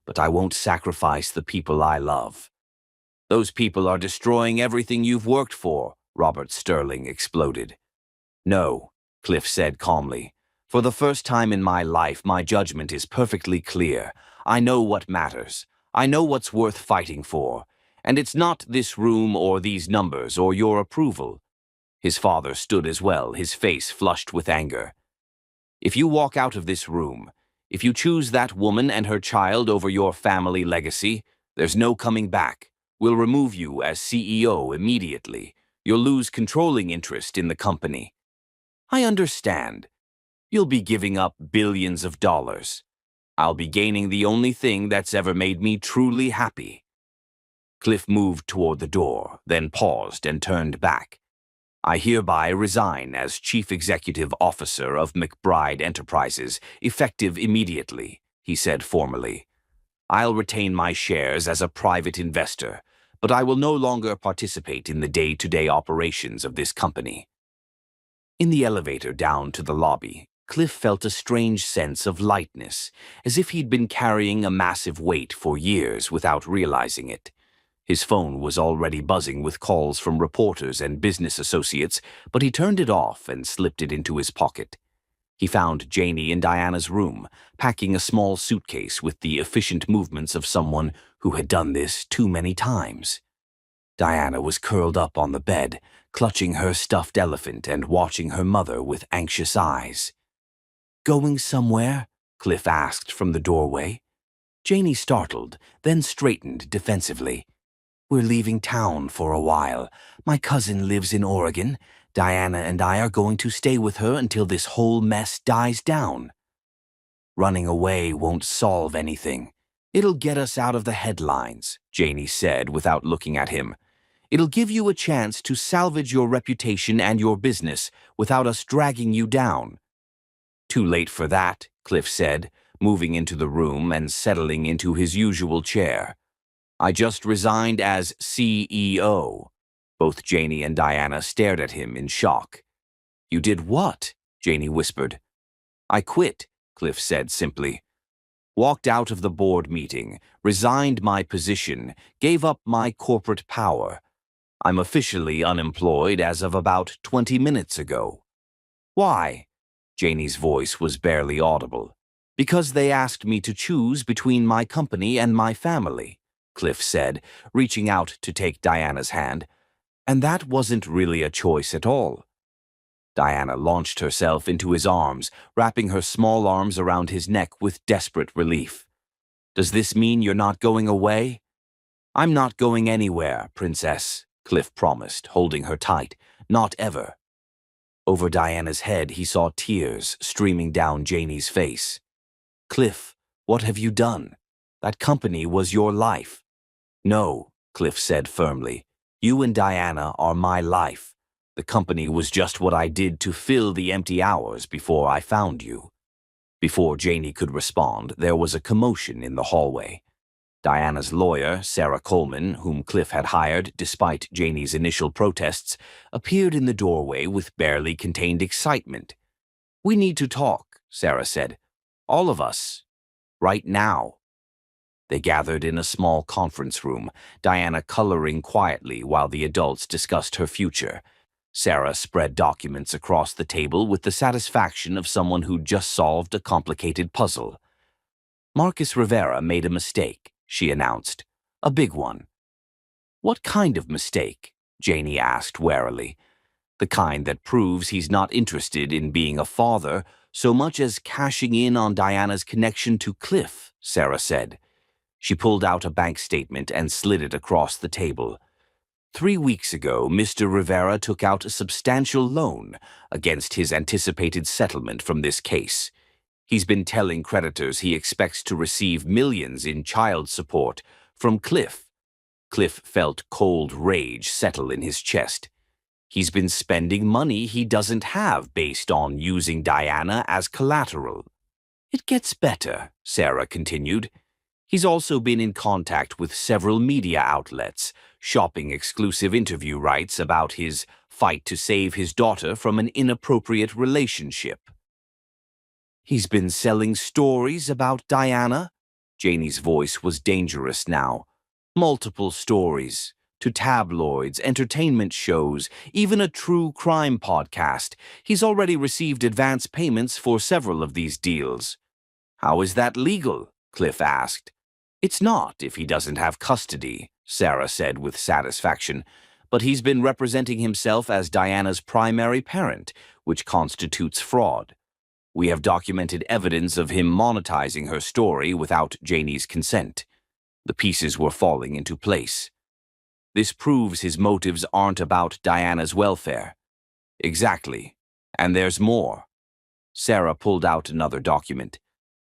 Speaker 2: but I won't sacrifice the people I love." "Those people are destroying everything you've worked for," Robert Sterling exploded. "No," Cliff said calmly. "For the first time in my life, my judgment is perfectly clear. I know what matters. I know what's worth fighting for. And it's not this room or these numbers or your approval." His father stood as well, his face flushed with anger. "If you walk out of this room, if you choose that woman and her child over your family legacy, there's no coming back. We'll remove you as CEO immediately. You'll lose controlling interest in the company." "I understand. You'll be giving up billions of dollars. I'll be gaining the only thing that's ever made me truly happy." Cliff moved toward the door, then paused and turned back. "I hereby resign as Chief Executive Officer of McBride Enterprises, effective immediately," he said formally. "I'll retain my shares as a private investor, but I will no longer participate in the day-to-day operations of this company." In the elevator down to the lobby, Cliff felt a strange sense of lightness, as if he'd been carrying a massive weight for years without realizing it. His phone was already buzzing with calls from reporters and business associates, but he turned it off and slipped it into his pocket. He found Janie in Diana's room, packing a small suitcase with the efficient movements of someone who had done this too many times. Diana was curled up on the bed, clutching her stuffed elephant and watching her mother with anxious eyes. "Going somewhere?" Cliff asked from the doorway. Janie startled, then straightened defensively. "We're leaving town for a while. My cousin lives in Oregon. Diana and I are going to stay with her until this whole mess dies down." "Running away won't solve anything. It'll get us out of the headlines," Janie said without looking at him. "It'll give you a chance to salvage your reputation and your business without us dragging you down." "Too late for that," Cliff said, moving into the room and settling into his usual chair. "I just resigned as CEO." Both Janie and Diana stared at him in shock. "You did what?" Janie whispered. "I quit," Cliff said simply. "Walked out of the board meeting, resigned my position, gave up my corporate power. I'm officially unemployed as of about 20 minutes ago." "Why?" Janie's voice was barely audible. "Because they asked me to choose between my company and my family," Cliff said, reaching out to take Diana's hand. "And that wasn't really a choice at all." Diana launched herself into his arms, wrapping her small arms around his neck with desperate relief. "Does this mean you're not going away?" "I'm not going anywhere, Princess," Cliff promised, holding her tight. "Not ever." Over Diana's head, he saw tears streaming down Janie's face. "Cliff, what have you done? That company was your life." "No," Cliff said firmly. "You and Diana are my life. The company was just what I did to fill the empty hours before I found you." Before Janie could respond, there was a commotion in the hallway. Diana's lawyer, Sarah Coleman, whom Cliff had hired despite Janie's initial protests, appeared in the doorway with barely contained excitement. "We need to talk," Sarah said. "All of us. Right now." They gathered in a small conference room, Diana coloring quietly while the adults discussed her future. Sarah spread documents across the table with the satisfaction of someone who'd just solved a complicated puzzle. "Marcus Rivera made a mistake," she announced. "A big one." "What kind of mistake?" Janie asked warily. "The kind that proves he's not interested in being a father so much as cashing in on Diana's connection to Cliff," Sarah said. She pulled out a bank statement and slid it across the table. 3 weeks ago, Mr. Rivera took out a substantial loan against his anticipated settlement from this case. He's been telling creditors he expects to receive millions in child support from Cliff. Cliff felt cold rage settle in his chest. He's been spending money he doesn't have based on using Diana as collateral. "It gets better," Sarah continued. "He's also been in contact with several media outlets, shopping exclusive interview rights about his fight to save his daughter from an inappropriate relationship." "He's been selling stories about Diana?" Janie's voice was dangerous now. "Multiple stories. To tabloids, entertainment shows, even a true crime podcast. He's already received advance payments for several of these deals." "How is that legal?" Cliff asked. "It's not if he doesn't have custody," Sarah said with satisfaction. but he's been representing himself as Diana's primary parent, which constitutes fraud. We have documented evidence of him monetizing her story without Janie's consent. The pieces were falling into place. This proves his motives aren't about Diana's welfare. Exactly. And there's more. Sarah pulled out another document.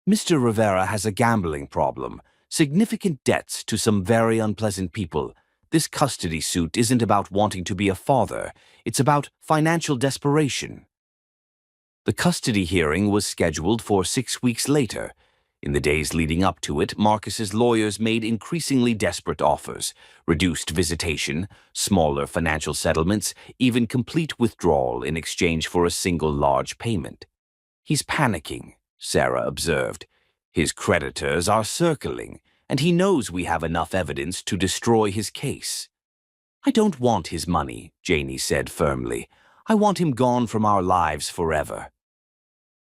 Speaker 2: Mr. Rivera has a gambling problem, significant debts to some very unpleasant people. This custody suit isn't about wanting to be a father. It's about financial desperation. The custody hearing was scheduled for 6 weeks later. In the days leading up to it, Marcus's lawyers made increasingly desperate offers: reduced visitation, smaller financial settlements, even complete withdrawal in exchange for a single large payment. He's panicking, Sarah observed. His creditors are circling, and he knows we have enough evidence to destroy his case. I don't want his money, Janie said firmly. I want him gone from our lives forever.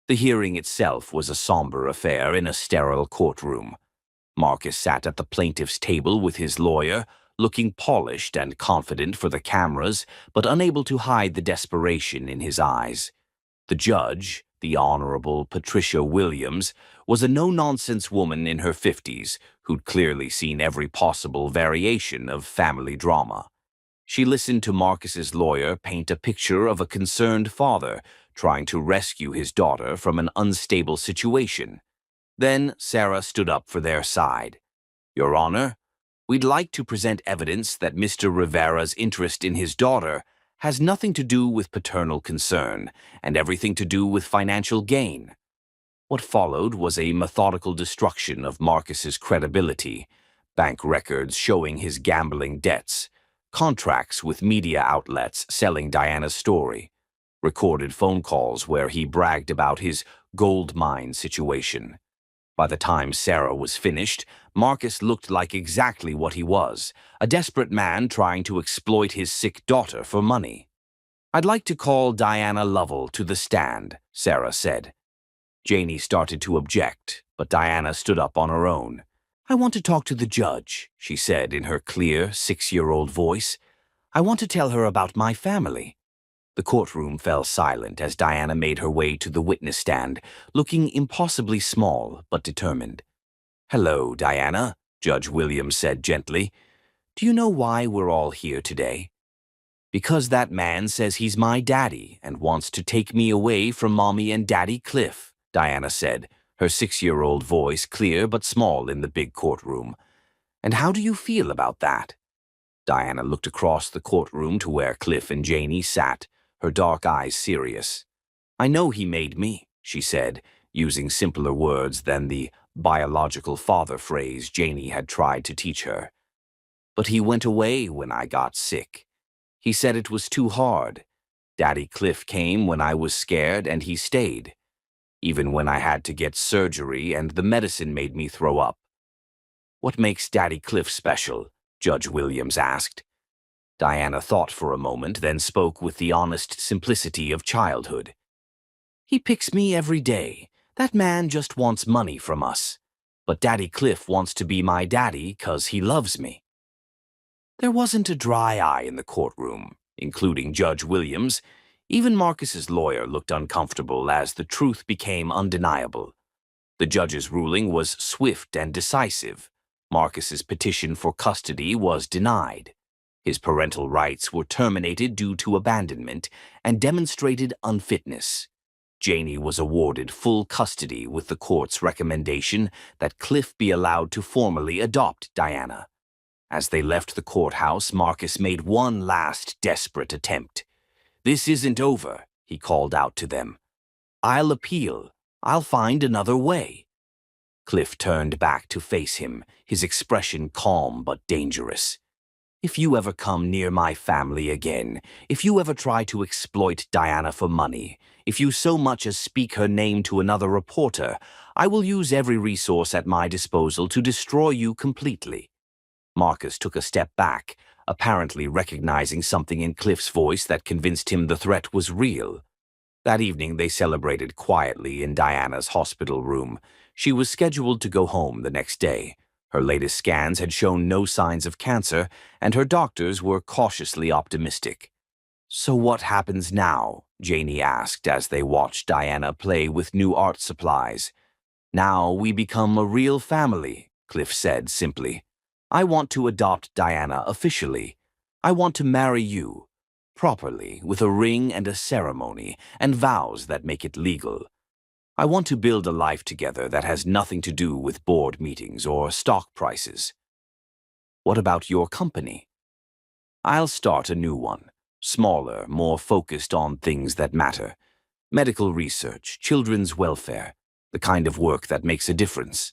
Speaker 2: The hearing itself was a somber affair in a sterile courtroom. Marcus sat at the plaintiff's table with his lawyer, looking polished and confident for the cameras, but unable to hide the desperation in his eyes. The judge, the Honorable Patricia Williams, was a no-nonsense woman in her 50s who'd clearly seen every possible variation of family drama. She listened to Marcus's lawyer paint a picture of a concerned father trying to rescue his daughter from an unstable situation. Then Sarah stood up for their side. Your Honor, we'd like to present evidence that Mr. Rivera's interest in his daughter has nothing to do with paternal concern and everything to do with financial gain. What followed was a methodical destruction of Marcus's credibility, bank records showing his gambling debts, contracts with media outlets selling Diana's story, recorded phone calls where he bragged about his gold mine situation. By the time Sarah was finished, Marcus looked like exactly what he was, a desperate man trying to exploit his sick daughter for money. I'd like to call Diana Lovell to the stand, Sarah said. Janie started to object, but Diana stood up on her own. I want to talk to the judge, she said in her clear, 6-year-old voice. I want to tell her about my family. The courtroom fell silent as Diana made her way to the witness stand, looking impossibly small but determined. Hello, Diana, Judge Williams said gently. Do you know why we're all here today? Because that man says he's my daddy and wants to take me away from Mommy and Daddy Cliff, Diana said, her 6-year-old voice clear but small in the big courtroom. And how do you feel about that? Diana looked across the courtroom to where Cliff and Janie sat, her dark eyes serious. I know he made me, she said, using simpler words than the biological father phrase Janie had tried to teach her. But he went away when I got sick. He said it was too hard. Daddy Cliff came when I was scared and he stayed, even when I had to get surgery and the medicine made me throw up. What makes Daddy Cliff special? Judge Williams asked. Diana thought for a moment, then spoke with the honest simplicity of childhood. He picks me every day. That man just wants money from us. But Daddy Cliff wants to be my daddy 'cause he loves me. There wasn't a dry eye in the courtroom, including Judge Williams. Even Marcus's lawyer looked uncomfortable as the truth became undeniable. The judge's ruling was swift and decisive. Marcus's petition for custody was denied. His parental rights were terminated due to abandonment and demonstrated unfitness. Janie was awarded full custody with the court's recommendation that Cliff be allowed to formally adopt Diana. As they left the courthouse, Marcus made one last desperate attempt. This isn't over, he called out to them. I'll appeal. I'll find another way. Cliff turned back to face him, his expression calm but dangerous. If you ever come near my family again, if you ever try to exploit Diana for money, if you so much as speak her name to another reporter, I will use every resource at my disposal to destroy you completely. Marcus took a step back, apparently recognizing something in Cliff's voice that convinced him the threat was real. That evening they celebrated quietly in Diana's hospital room. She was scheduled to go home the next day. Her latest scans had shown no signs of cancer, and her doctors were cautiously optimistic. "So what happens now?" Janie asked as they watched Diana play with new art supplies. "Now we become a real family," Cliff said simply. "I want to adopt Diana officially. I want to marry you, properly, with a ring and a ceremony, and vows that make it legal. I want to build a life together that has nothing to do with board meetings or stock prices." "What about your company?" "I'll start a new one, smaller, more focused on things that matter. Medical research, children's welfare, the kind of work that makes a difference."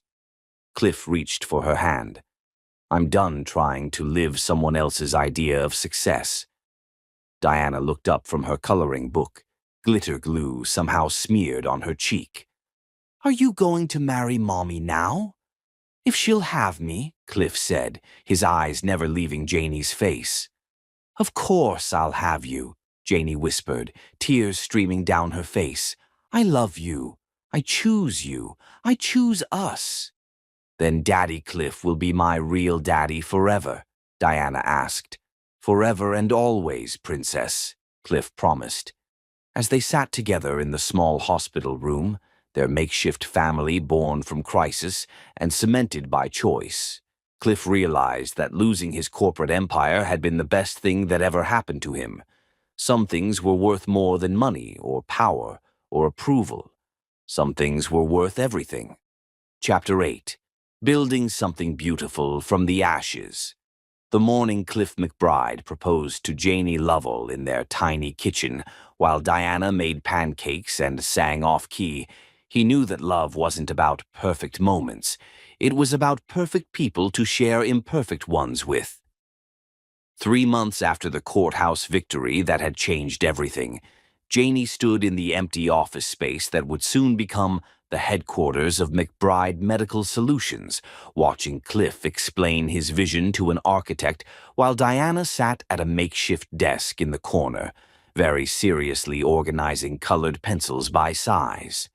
Speaker 2: Cliff reached for her hand. "I'm done trying to live someone else's idea of success." Diana looked up from her coloring book, glitter glue somehow smeared on her cheek. "Are you going to marry Mommy now?" "If she'll have me," Cliff said, his eyes never leaving Janie's face. "Of course I'll have you," Janie whispered, tears streaming down her face. "I love you. I choose you. I choose us." "Then Daddy Cliff will be my real daddy forever?" Diana asked. "Forever and always, Princess," Cliff promised. As they sat together in the small hospital room, their makeshift family born from crisis and cemented by choice, Cliff realized that losing his corporate empire had been the best thing that ever happened to him. Some things were worth more than money or power or approval. Some things were worth everything. Chapter 8. Building Something Beautiful from the Ashes. The morning Cliff McBride proposed to Janie Lovell in their tiny kitchen, while Diana made pancakes and sang off-key, he knew that love wasn't about perfect moments. It was about perfect people to share imperfect ones with. 3 months after the courthouse victory that had changed everything, Janie stood in the empty office space that would soon become the headquarters of McBride Medical Solutions, watching Cliff explain his vision to an architect while Diana sat at a makeshift desk in the corner, very seriously organizing colored pencils by size.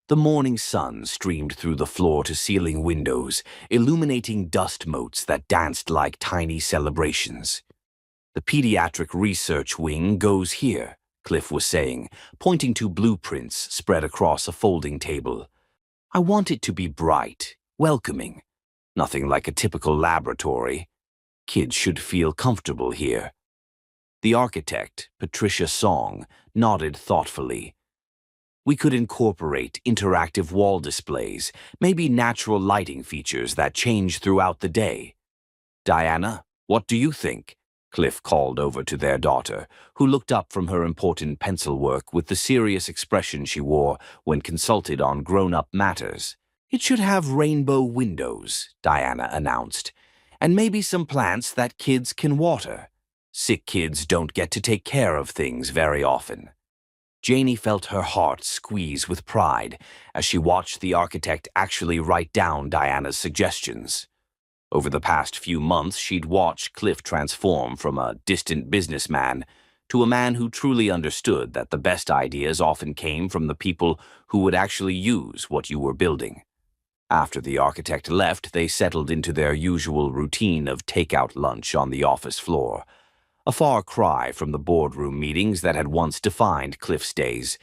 Speaker 2: The morning sun streamed through the floor-to-ceiling windows, illuminating dust motes that danced like tiny celebrations. "The pediatric research wing goes here," Cliff was saying, pointing to blueprints spread across a folding table. "I want it to be bright, welcoming. Nothing like a typical laboratory. Kids should feel comfortable here." The architect, Patricia Song, nodded thoughtfully. "We could incorporate interactive wall displays, maybe natural lighting features that change throughout the day." "Diana, what do you think?" Cliff called over to their daughter, who looked up from her important pencil work with the serious expression she wore when consulted on grown-up matters. "It should have rainbow windows," Diana announced, "and maybe some plants that kids can water. Sick kids don't get to take care of things very often." Janie felt her heart squeeze with pride as she watched the architect actually write down Diana's suggestions. Over the past few months, she'd watched Cliff transform from a distant businessman to a man who truly understood that the best ideas often came from the people who would actually use what you were building. After the architect left, they settled into their usual routine of takeout lunch on the office floor, a far cry from the boardroom meetings that had once defined Cliff's days,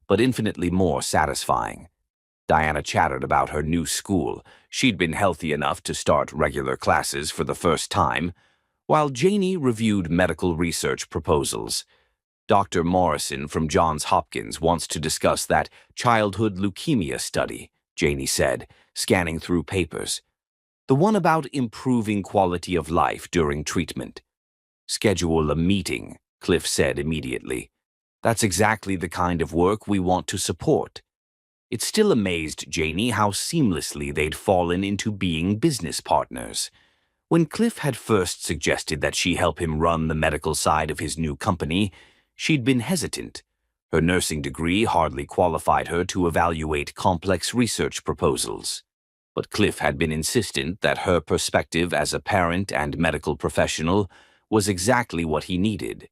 Speaker 2: but infinitely more satisfying. Diana chattered about her new school. She'd been healthy enough to start regular classes for the first time, while Janie reviewed medical research proposals. "Dr. Morrison from Johns Hopkins wants to discuss that childhood leukemia study," Janie said, scanning through papers. "The one about improving quality of life during treatment." "Schedule a meeting," Cliff said immediately. "That's exactly the kind of work we want to support." It still amazed Janie how seamlessly they'd fallen into being business partners. When Cliff had first suggested that she help him run the medical side of his new company, she'd been hesitant. Her nursing degree hardly qualified her to evaluate complex research proposals. But Cliff had been insistent that her perspective as a parent and medical professional was exactly what he needed.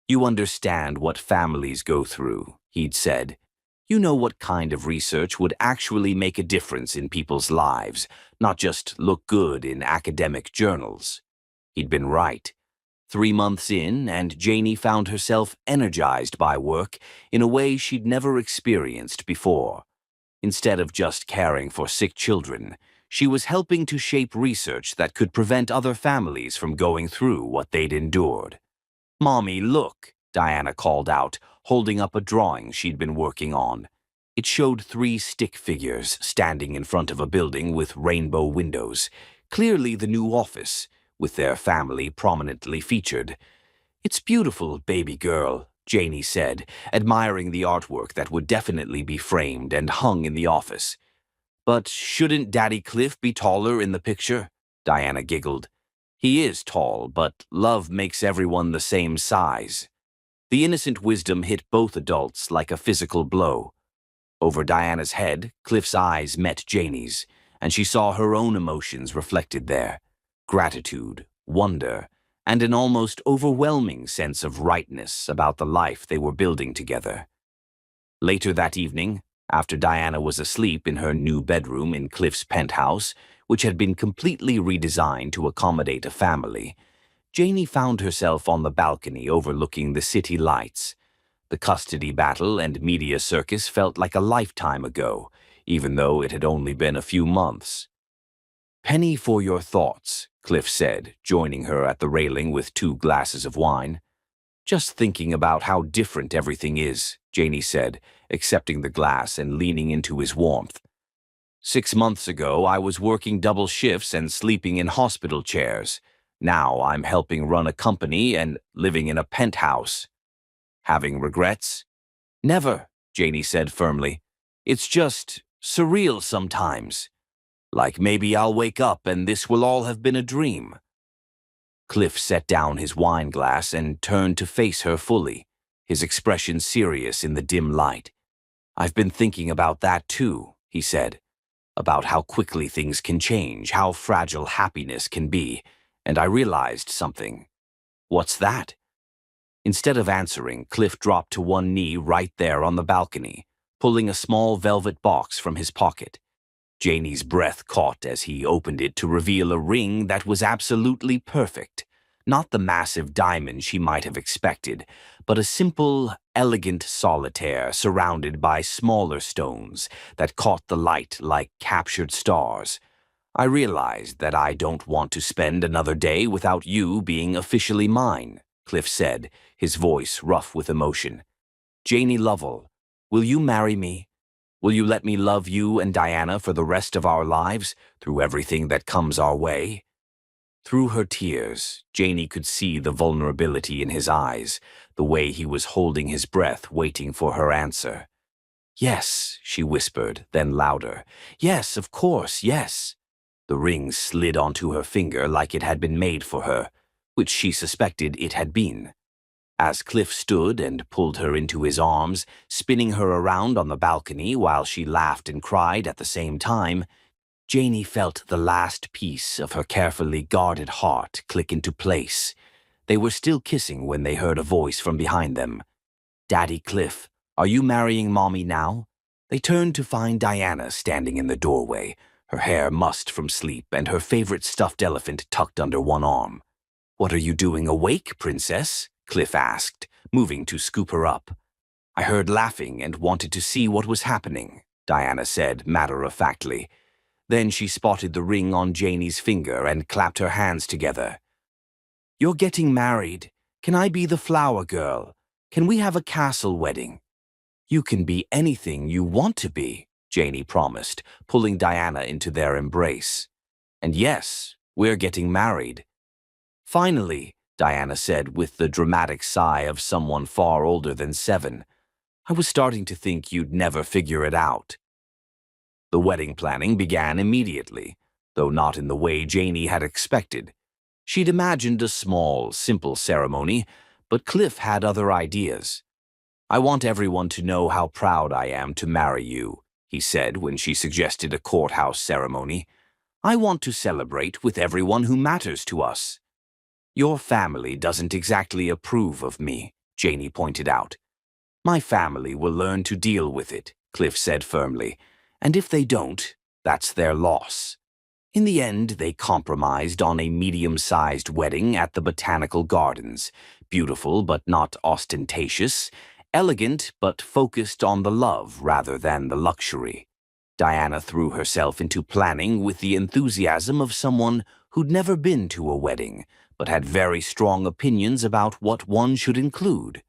Speaker 2: "You understand what families go through," he'd said. You know what kind of research would actually make a difference in people's lives, not just look good in academic journals. He'd been right. 3 months in, and Janie found herself energized by work in a way she'd never experienced before. Instead of just caring for sick children, she was helping to shape research that could prevent other families from going through what they'd endured. "Mommy, look," Diana called out, holding up a drawing she'd been working on. It showed 3 stick figures standing in front of a building with rainbow windows, clearly the new office, with their family prominently featured. "It's beautiful, baby girl," Janie said, admiring the artwork that would definitely be framed and hung in the office. "But shouldn't Daddy Cliff be taller in the picture?" Diana giggled. "He is tall, but love makes everyone the same size." The innocent wisdom hit both adults like a physical blow. Over Diana's head, Cliff's eyes met Janie's, and she saw her own emotions reflected there: gratitude, wonder, and an almost overwhelming sense of rightness about the life they were building together. Later that evening, after Diana was asleep in her new bedroom in Cliff's penthouse, which had been completely redesigned to accommodate a family, Janie found herself on the balcony overlooking the city lights. The custody battle and media circus felt like a lifetime ago, even though it had only been a few months. "Penny for your thoughts," Cliff said, joining her at the railing with 2 glasses of wine. "Just thinking about how different everything is," Janie said, accepting the glass and leaning into his warmth. "6 months ago, I was working double shifts and sleeping in hospital chairs. Now I'm helping run a company and living in a penthouse. Having regrets?" "Never," Janie said firmly. "It's just surreal sometimes. Like maybe I'll wake up and this will all have been a dream." Cliff set down his wine glass and turned to face her fully, his expression serious in the dim light. "I've been thinking about that too," he said. "About how quickly things can change, how fragile happiness can be. And I realized something." "What's that?" Instead of answering, Cliff dropped to one knee right there on the balcony, pulling a small velvet box from his pocket. Janie's breath caught as he opened it to reveal a ring that was absolutely perfect. Not the massive diamond she might have expected, but a simple, elegant solitaire surrounded by smaller stones that caught the light like captured stars. "I realized that I don't want to spend another day without you being officially mine," Cliff said, his voice rough with emotion. "Janie Lovell, will you marry me? Will you let me love you and Diana for the rest of our lives, through everything that comes our way?" Through her tears, Janie could see the vulnerability in his eyes, the way he was holding his breath waiting for her answer. "Yes," she whispered, then louder. "Yes, of course, yes." The ring slid onto her finger like it had been made for her, which she suspected it had been. As Cliff stood and pulled her into his arms, spinning her around on the balcony while she laughed and cried at the same time, Janie felt the last piece of her carefully guarded heart click into place. They were still kissing when they heard a voice from behind them. "Daddy Cliff, are you marrying Mommy now?" They turned to find Diana standing in the doorway, her hair mussed from sleep and her favorite stuffed elephant tucked under one arm. "What are you doing awake, princess?" Cliff asked, moving to scoop her up. "I heard laughing and wanted to see what was happening," Diana said matter-of-factly. Then she spotted the ring on Janie's finger and clapped her hands together. "You're getting married. Can I be the flower girl? Can we have a castle wedding?" "You can be anything you want to be," Janie promised, pulling Diana into their embrace. "And yes, we're getting married." "Finally," Diana said with the dramatic sigh of someone far older than 7. "I was starting to think you'd never figure it out." The wedding planning began immediately, though not in the way Janie had expected. She'd imagined a small, simple ceremony, but Cliff had other ideas. "I want everyone to know how proud I am to marry you," he said when she suggested a courthouse ceremony. "I want to celebrate with everyone who matters to us." "Your family doesn't exactly approve of me," Janie pointed out. "My family will learn to deal with it," Cliff said firmly. And if they don't, that's their loss. In the end, they compromised on a medium-sized wedding at the Botanical Gardens, beautiful but not ostentatious, elegant but focused on the love rather than the luxury. Diana threw herself into planning with the enthusiasm of someone who'd never been to a wedding, but had very strong opinions about what one should include.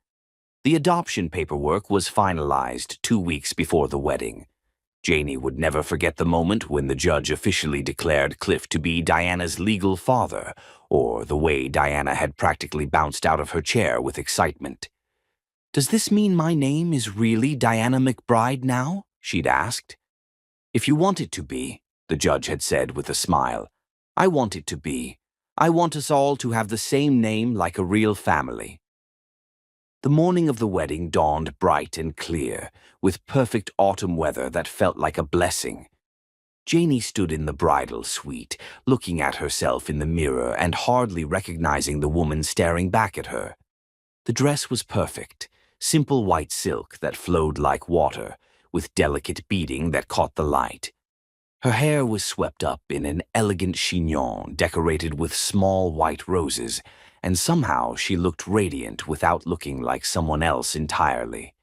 Speaker 2: The adoption paperwork was finalized 2 weeks before the wedding. Janie would never forget the moment when the judge officially declared Cliff to be Diana's legal father, or the way Diana had practically bounced out of her chair with excitement. "Does this mean my name is really Diana McBride now?" she'd asked. "If you want it to be," the judge had said with a smile. "I want it to be. I want us all to have the same name like a real family." The morning of the wedding dawned bright and clear, with perfect autumn weather that felt like a blessing. Janie stood in the bridal suite, looking at herself in the mirror and hardly recognizing the woman staring back at her. The dress was perfect, simple white silk that flowed like water, with delicate beading that caught the light. Her hair was swept up in an elegant chignon decorated with small white roses, and somehow she looked radiant without looking like someone else entirely.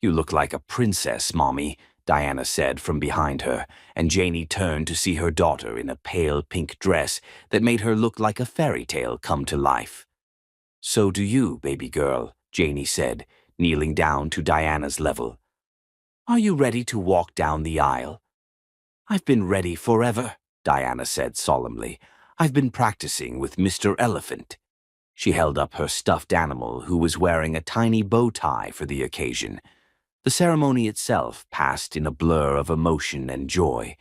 Speaker 2: "You look like a princess, Mommy," Diana said from behind her, and Janie turned to see her daughter in a pale pink dress that made her look like a fairy tale come to life. "So do you, baby girl," Janie said, kneeling down to Diana's level. "Are you ready to walk down the aisle?" "I've been ready forever," Diana said solemnly. "I've been practicing with Mr. Elephant." She held up her stuffed animal, who was wearing a tiny bow tie for the occasion. The ceremony itself passed in a blur of emotion and joy.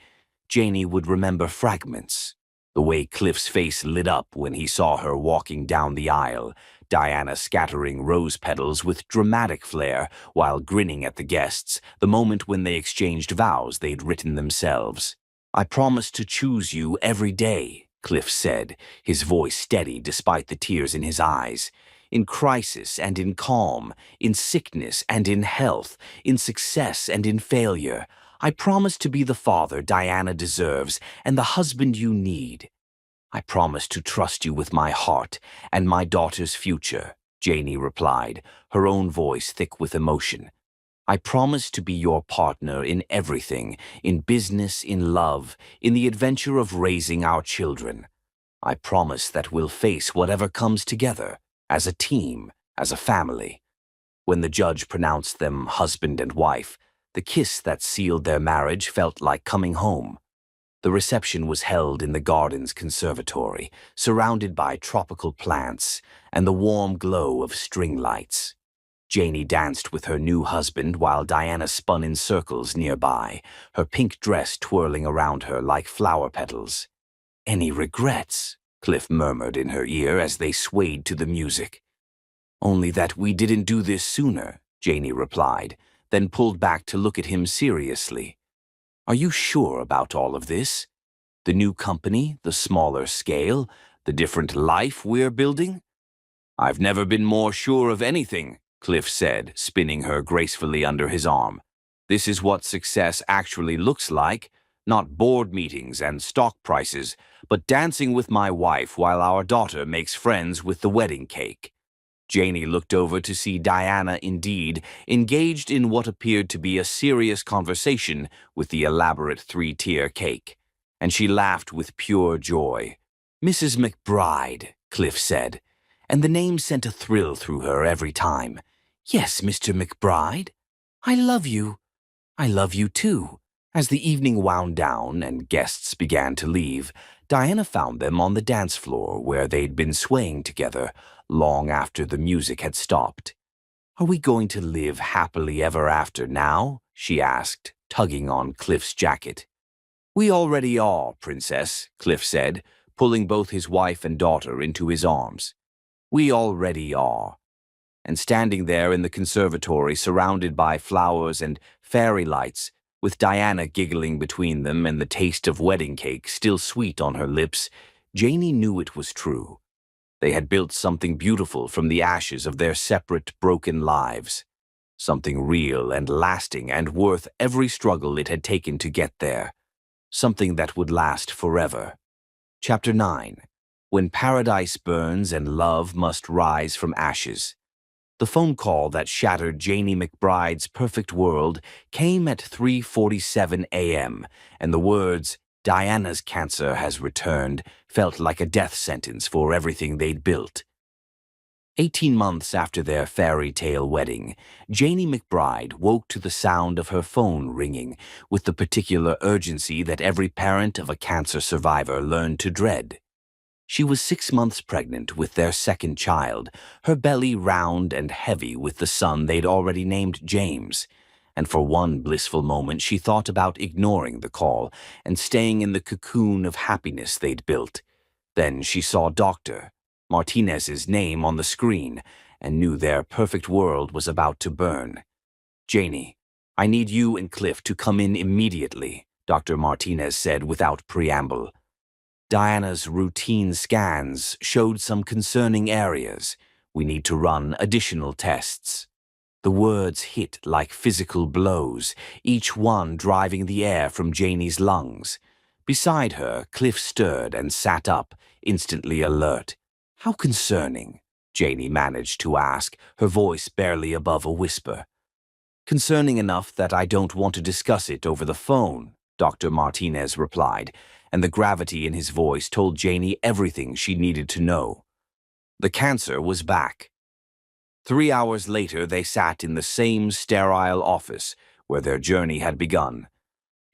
Speaker 2: Janie would remember fragments. The way Cliff's face lit up when he saw her walking down the aisle, Diana scattering rose petals with dramatic flair while grinning at the guests, the moment when they exchanged vows they'd written themselves. "I promise to choose you every day," Cliff said, his voice steady despite the tears in his eyes. "In crisis and in calm, in sickness and in health, in success and in failure. I promise to be the father Diana deserves and the husband you need. I promise to trust you with my heart and my daughter's future," Janie replied, her own voice thick with emotion. "I promise to be your partner in everything, in business, in love, in the adventure of raising our children. I promise that we'll face whatever comes together, as a team, as a family." When the judge pronounced them husband and wife, the kiss that sealed their marriage felt like coming home. The reception was held in the garden's conservatory, surrounded by tropical plants and the warm glow of string lights. Janie danced with her new husband while Diana spun in circles nearby, her pink dress twirling around her like flower petals. "Any regrets?" Cliff murmured in her ear as they swayed to the music. "Only that we didn't do this sooner," Janie replied, then pulled back to look at him seriously. "Are you sure about all of this? The new company, the smaller scale, the different life we're building?" "I've never been more sure of anything," Cliff said, spinning her gracefully under his arm. "This is what success actually looks like, not board meetings and stock prices, but dancing with my wife while our daughter makes friends with the wedding cake." Janie looked over to see Diana indeed engaged in what appeared to be a serious conversation with the elaborate 3-tier cake, and she laughed with pure joy. "Mrs. McBride," Cliff said, and the name sent a thrill through her every time. "Yes, Mr. McBride. I love you. I love you too." As the evening wound down and guests began to leave, Diana found them on the dance floor where they'd been swaying together long after the music had stopped. "Are we going to live happily ever after now?" she asked, tugging on Cliff's jacket. "We already are, Princess," Cliff said, pulling both his wife and daughter into his arms. "We already are." And standing there in the conservatory surrounded by flowers and fairy lights, with Diana giggling between them and the taste of wedding cake still sweet on her lips, Janie knew it was true. They had built something beautiful from the ashes of their separate, broken lives. Something real and lasting and worth every struggle it had taken to get there. Something that would last forever. Chapter 9. When Paradise Burns and Love Must Rise from Ashes. The phone call that shattered Janie McBride's perfect world came at 3:47 a.m., and the words, "Diana's cancer has returned," felt like a death sentence for everything they'd built. 18 months after their fairy tale wedding, Janie McBride woke to the sound of her phone ringing with the particular urgency that every parent of a cancer survivor learned to dread. She was 6 months pregnant with their second child, her belly round and heavy with the son they'd already named James. And for one blissful moment she thought about ignoring the call and staying in the cocoon of happiness they'd built. Then she saw Dr. Martinez's name on the screen and knew their perfect world was about to burn. "Janie, I need you and Cliff to come in immediately," Dr. Martinez said without preamble. "Diana's routine scans showed some concerning areas. We need to run additional tests." The words hit like physical blows, each one driving the air from Janie's lungs. Beside her, Cliff stirred and sat up, instantly alert. "How concerning?" Janie managed to ask, her voice barely above a whisper. "Concerning enough that I don't want to discuss it over the phone," Dr. Martinez replied, and the gravity in his voice told Janie everything she needed to know. The cancer was back. 3 hours later, they sat in the same sterile office where their journey had begun.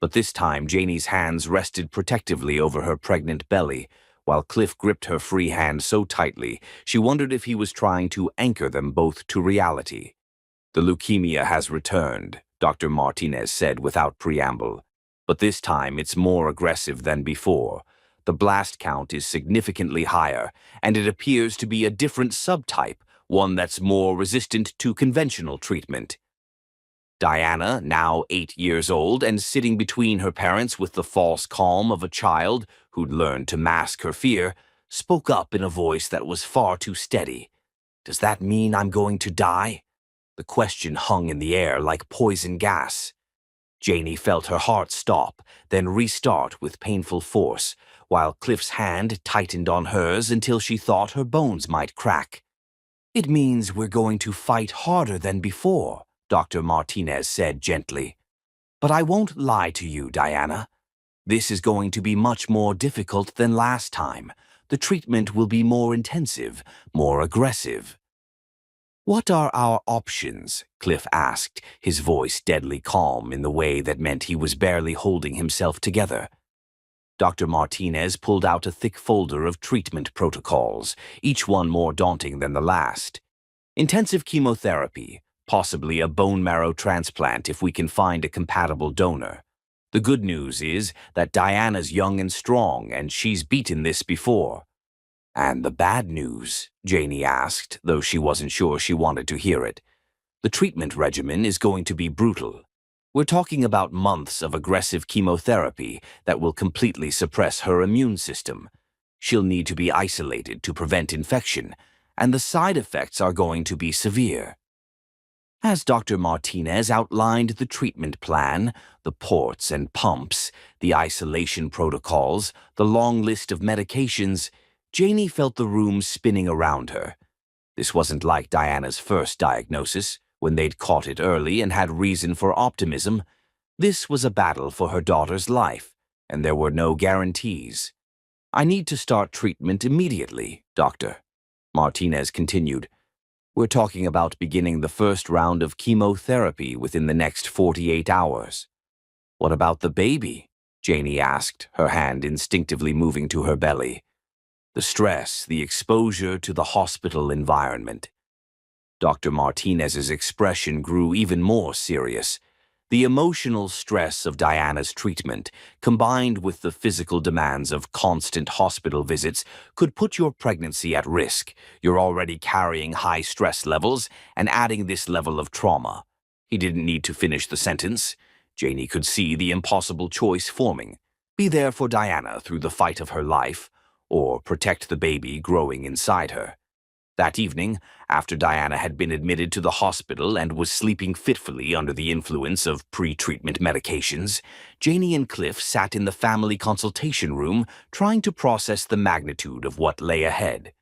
Speaker 2: But this time, Janie's hands rested protectively over her pregnant belly, while Cliff gripped her free hand so tightly she wondered if he was trying to anchor them both to reality. "The leukemia has returned," Dr. Martinez said without preamble. "But this time it's more aggressive than before. The blast count is significantly higher, and it appears to be a different subtype, one that's more resistant to conventional treatment." Diana, now 8 years old and sitting between her parents with the false calm of a child who'd learned to mask her fear, spoke up in a voice that was far too steady. "Does that mean I'm going to die?" The question hung in the air like poison gas. Janie felt her heart stop, then restart with painful force, while Cliff's hand tightened on hers until she thought her bones might crack. "It means we're going to fight harder than before," Dr. Martinez said gently. "But I won't lie to you, Diana. This is going to be much more difficult than last time. The treatment will be more intensive, more aggressive." "What are our options?" Cliff asked, his voice deadly calm in the way that meant he was barely holding himself together. Dr. Martinez pulled out a thick folder of treatment protocols, each one more daunting than the last. "Intensive chemotherapy, possibly a bone marrow transplant if we can find a compatible donor. The good news is that Diana's young and strong, and she's beaten this before." "And the bad news?" Janie asked, though she wasn't sure she wanted to hear it. "The treatment regimen is going to be brutal. We're talking about months of aggressive chemotherapy that will completely suppress her immune system. She'll need to be isolated to prevent infection, and the side effects are going to be severe." As Dr. Martinez outlined the treatment plan, the ports and pumps, the isolation protocols, the long list of medications, Janie felt the room spinning around her. This wasn't like Diana's first diagnosis, when they'd caught it early and had reason for optimism. This was a battle for her daughter's life, and there were no guarantees. "I need to start treatment immediately, Doctor," Martinez continued. "We're talking about beginning the first round of chemotherapy within the next 48 hours. "What about the baby?" Janie asked, her hand instinctively moving to her belly. "The stress, the exposure to the hospital environment." Dr. Martinez's expression grew even more serious. The emotional stress of Diana's treatment, combined with the physical demands of constant hospital visits, could put your pregnancy at risk. You're already carrying high stress levels and adding this level of trauma. He didn't need to finish the sentence. Janie could see the impossible choice forming. Be there for Diana through the fight of her life, or protect the baby growing inside her. That evening, after Diana had been admitted to the hospital and was sleeping fitfully under the influence of pre-treatment medications, Janie and Cliff sat in the family consultation room trying to process the magnitude of what lay ahead.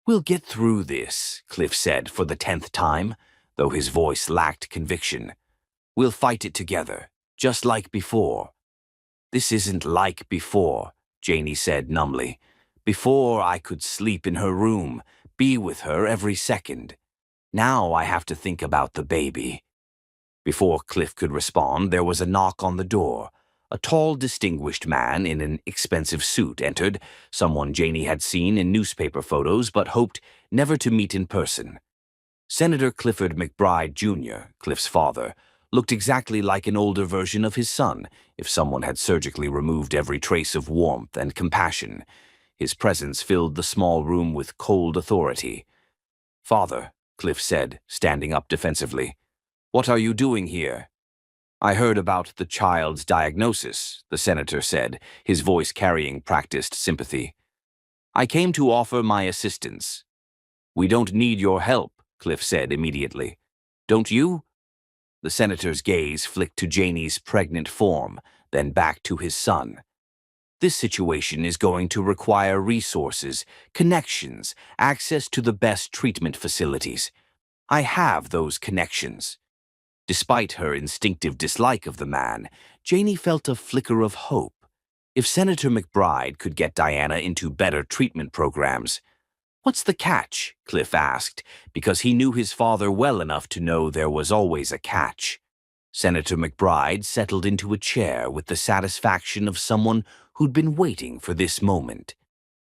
Speaker 2: "We'll get through this," Cliff said for the 10th time, though his voice lacked conviction. "We'll fight it together, just like before." "This isn't like before," Janie said numbly. "Before I could sleep in her room, be with her every second. Now I have to think about the baby." Before Cliff could respond, there was a knock on the door. A tall, distinguished man in an expensive suit entered, someone Janie had seen in newspaper photos but hoped never to meet in person. Senator Clifford McBride, Jr., Cliff's father, looked exactly like an older version of his son if someone had surgically removed every trace of warmth and compassion. His presence filled the small room with cold authority. "Father," Cliff said, standing up defensively, "what are you doing here?" "I heard about the child's diagnosis," the senator said, his voice carrying practiced sympathy. "I came to offer my assistance." "We don't need your help," Cliff said immediately. "Don't you?" The senator's gaze flicked to Janie's pregnant form, then back to his son. "This situation is going to require resources, connections, access to the best treatment facilities. I have those connections." Despite her instinctive dislike of the man, Janie felt a flicker of hope. If Senator McBride could get Diana into better treatment programs. "What's the catch?" Cliff asked, because he knew his father well enough to know there was always a catch. Senator McBride settled into a chair with the satisfaction of someone who'd been waiting for this moment.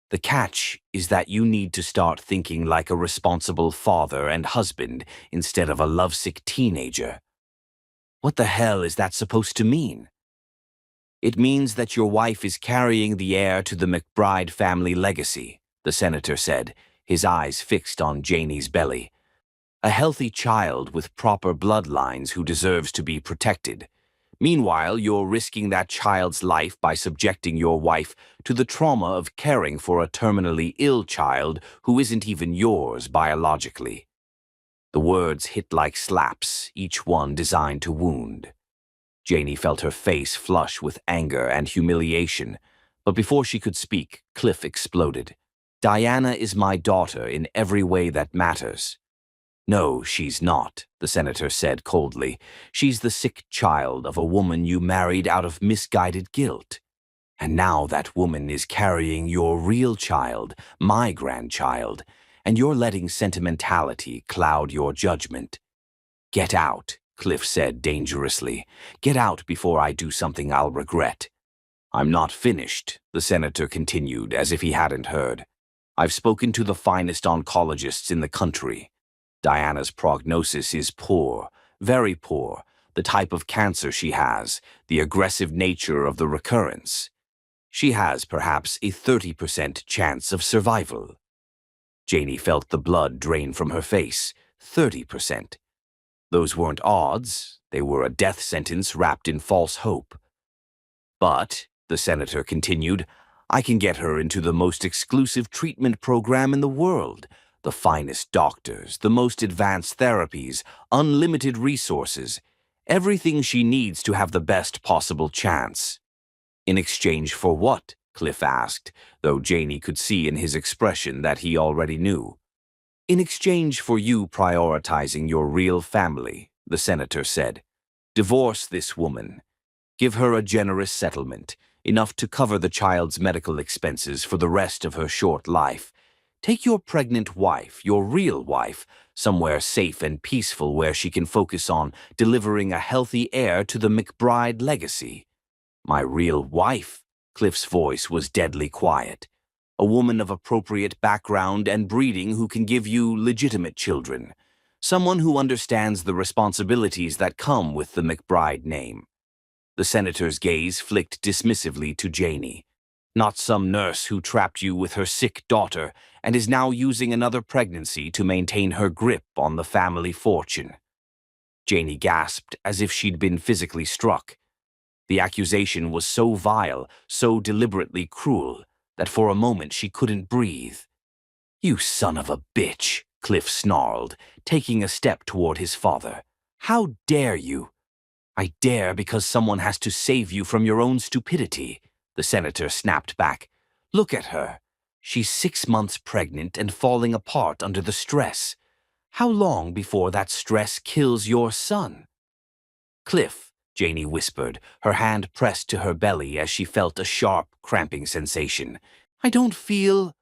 Speaker 2: "The catch is that you need to start thinking like a responsible father and husband instead of a lovesick teenager." "What the hell is that supposed to mean?" "It means that your wife is carrying the heir to the McBride family legacy," the senator said, his eyes fixed on Janie's belly. "A healthy child with proper bloodlines who deserves to be protected. Meanwhile, you're risking that child's life by subjecting your wife to the trauma of caring for a terminally ill child who isn't even yours biologically." The words hit like slaps, each one designed to wound. Janie felt her face flush with anger and humiliation, but before she could speak, Cliff exploded. "Diana is my daughter in every way that matters." "No, she's not," the senator said coldly. "She's the sick child of a woman you married out of misguided guilt. And now that woman is carrying your real child, my grandchild, and you're letting sentimentality cloud your judgment." "Get out," Cliff said dangerously. "Get out before I do something I'll regret." "I'm not finished," the senator continued as if he hadn't heard. "I've spoken to the finest oncologists in the country. Diana's prognosis is poor, very poor, the type of cancer she has, the aggressive nature of the recurrence. She has perhaps a 30% chance of survival." Janie felt the blood drain from her face. 30%. Those weren't odds, they were a death sentence wrapped in false hope. "But," the senator continued, "I can get her into the most exclusive treatment program in the world. The finest doctors, the most advanced therapies, unlimited resources, everything she needs to have the best possible chance." "In exchange for what?" Cliff asked, though Janie could see in his expression that he already knew. "In exchange for you prioritizing your real family," the senator said. "Divorce this woman. Give her a generous settlement, enough to cover the child's medical expenses for the rest of her short life. Take your pregnant wife, your real wife, somewhere safe and peaceful where she can focus on delivering a healthy heir to the McBride legacy." "My real wife?" Cliff's voice was deadly quiet. "A woman of appropriate background and breeding who can give you legitimate children. Someone who understands the responsibilities that come with the McBride name." The senator's gaze flicked dismissively to Janie. "Not some nurse who trapped you with her sick daughter and is now using another pregnancy to maintain her grip on the family fortune." Janie gasped as if she'd been physically struck. The accusation was so vile, so deliberately cruel, that for a moment she couldn't breathe. "You son of a bitch," Cliff snarled, taking a step toward his father. "How dare you?" "I dare because someone has to save you from your own stupidity," the senator snapped back. "Look at her. She's 6 months pregnant and falling apart under the stress. How long before that stress kills your son?" "Cliff," Janie whispered, her hand pressed to her belly as she felt a sharp, cramping sensation. "I don't feel—"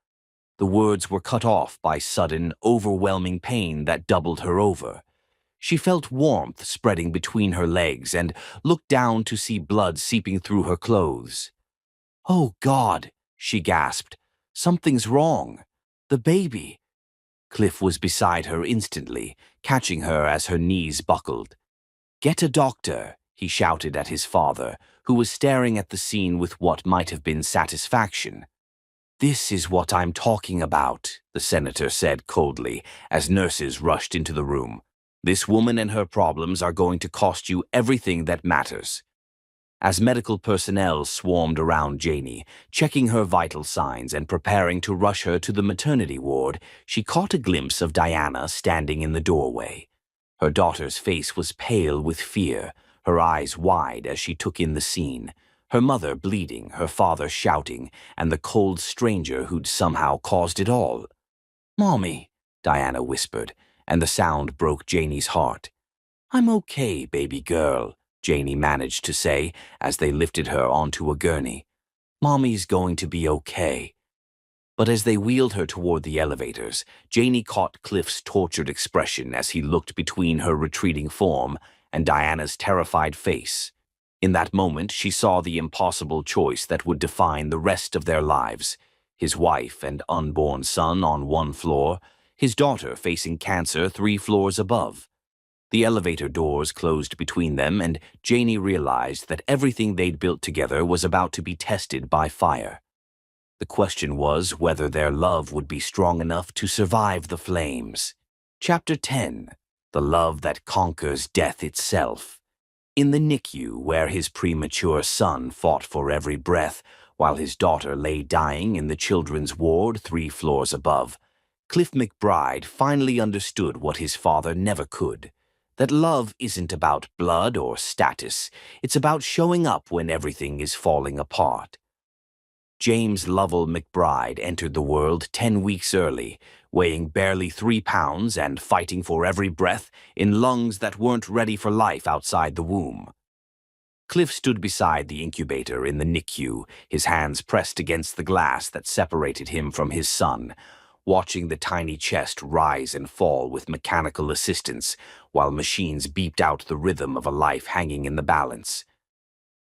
Speaker 2: The words were cut off by sudden, overwhelming pain that doubled her over. She felt warmth spreading between her legs and looked down to see blood seeping through her clothes. "Oh, God," she gasped. "Something's wrong. The baby." Cliff was beside her instantly, catching her as her knees buckled. "Get a doctor," he shouted at his father, who was staring at the scene with what might have been satisfaction. "This is what I'm talking about," the senator said coldly, as nurses rushed into the room. "This woman and her problems are going to cost you everything that matters." As medical personnel swarmed around Janie, checking her vital signs and preparing to rush her to the maternity ward, she caught a glimpse of Diana standing in the doorway. Her daughter's face was pale with fear, her eyes wide as she took in the scene. Her mother bleeding, her father shouting, and the cold stranger who'd somehow caused it all. "Mommy," Diana whispered, and the sound broke Janie's heart. "I'm okay, baby girl," Janie managed to say as they lifted her onto a gurney. "Mommy's going to be okay." But as they wheeled her toward the elevators, Janie caught Cliff's tortured expression as he looked between her retreating form and Diana's terrified face. In that moment, she saw the impossible choice that would define the rest of their lives: his wife and unborn son on one floor, his daughter facing cancer 3 floors above. The elevator doors closed between them, and Janie realized that everything they'd built together was about to be tested by fire. The question was whether their love would be strong enough to survive the flames. Chapter 10. The Love That Conquers Death Itself. In the NICU, where his premature son fought for every breath, while his daughter lay dying in the children's ward 3 floors above, Cliff McBride finally understood what his father never could. That love isn't about blood or status. It's about showing up when everything is falling apart. James Lovell McBride entered the world 10 weeks early, weighing barely 3 pounds and fighting for every breath in lungs that weren't ready for life outside the womb. Cliff stood beside the incubator in the NICU, his hands pressed against the glass that separated him from his son, watching the tiny chest rise and fall with mechanical assistance while machines beeped out the rhythm of a life hanging in the balance.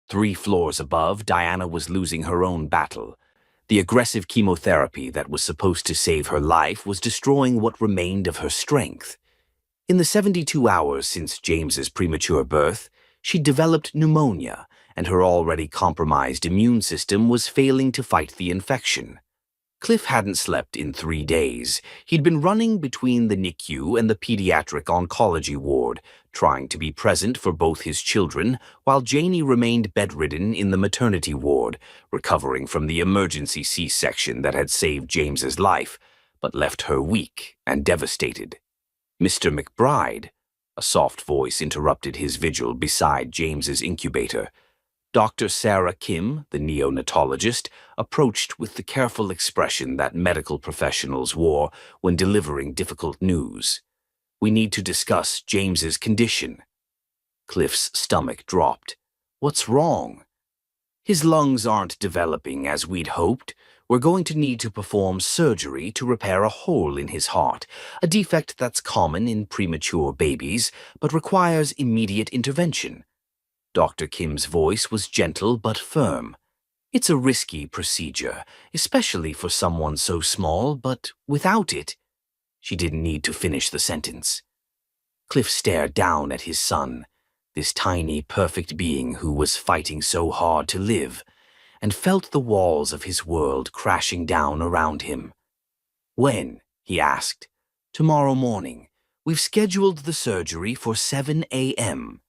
Speaker 2: 3 floors above, Diana was losing her own battle. The aggressive chemotherapy that was supposed to save her life was destroying what remained of her strength. In the 72 hours since James's premature birth, she developed pneumonia, and her already compromised immune system was failing to fight the infection. Cliff hadn't slept in 3 days. He'd been running between the NICU and the pediatric oncology ward, trying to be present for both his children, while Janie remained bedridden in the maternity ward, recovering from the emergency C-section that had saved James's life, but left her weak and devastated. "Mr. McBride," a soft voice interrupted his vigil beside James's incubator. Dr. Sarah Kim, the neonatologist, approached with the careful expression that medical professionals wore when delivering difficult news. "We need to discuss James's condition." Cliff's stomach dropped. "What's wrong?" "His lungs aren't developing as we'd hoped. We're going to need to perform surgery to repair a hole in his heart, a defect that's common in premature babies, but requires immediate intervention." Dr. Kim's voice was gentle but firm. "It's a risky procedure, especially for someone so small, but without it—" She didn't need to finish the sentence. Cliff stared down at his son, this tiny, perfect being who was fighting so hard to live, and felt the walls of his world crashing down around him. "When?" he asked. "Tomorrow morning. We've scheduled the surgery for 7 a.m.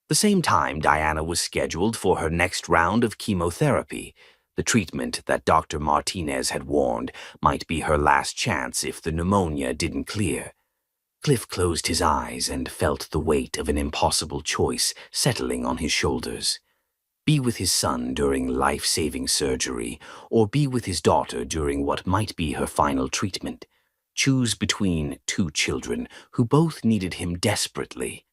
Speaker 2: The same time Diana was scheduled for her next round of chemotherapy. The treatment that Dr. Martinez had warned might be her last chance if the pneumonia didn't clear. Cliff closed his eyes and felt the weight of an impossible choice settling on his shoulders. Be with his son during life-saving surgery, or be with his daughter during what might be her final treatment. Choose between two children who both needed him desperately.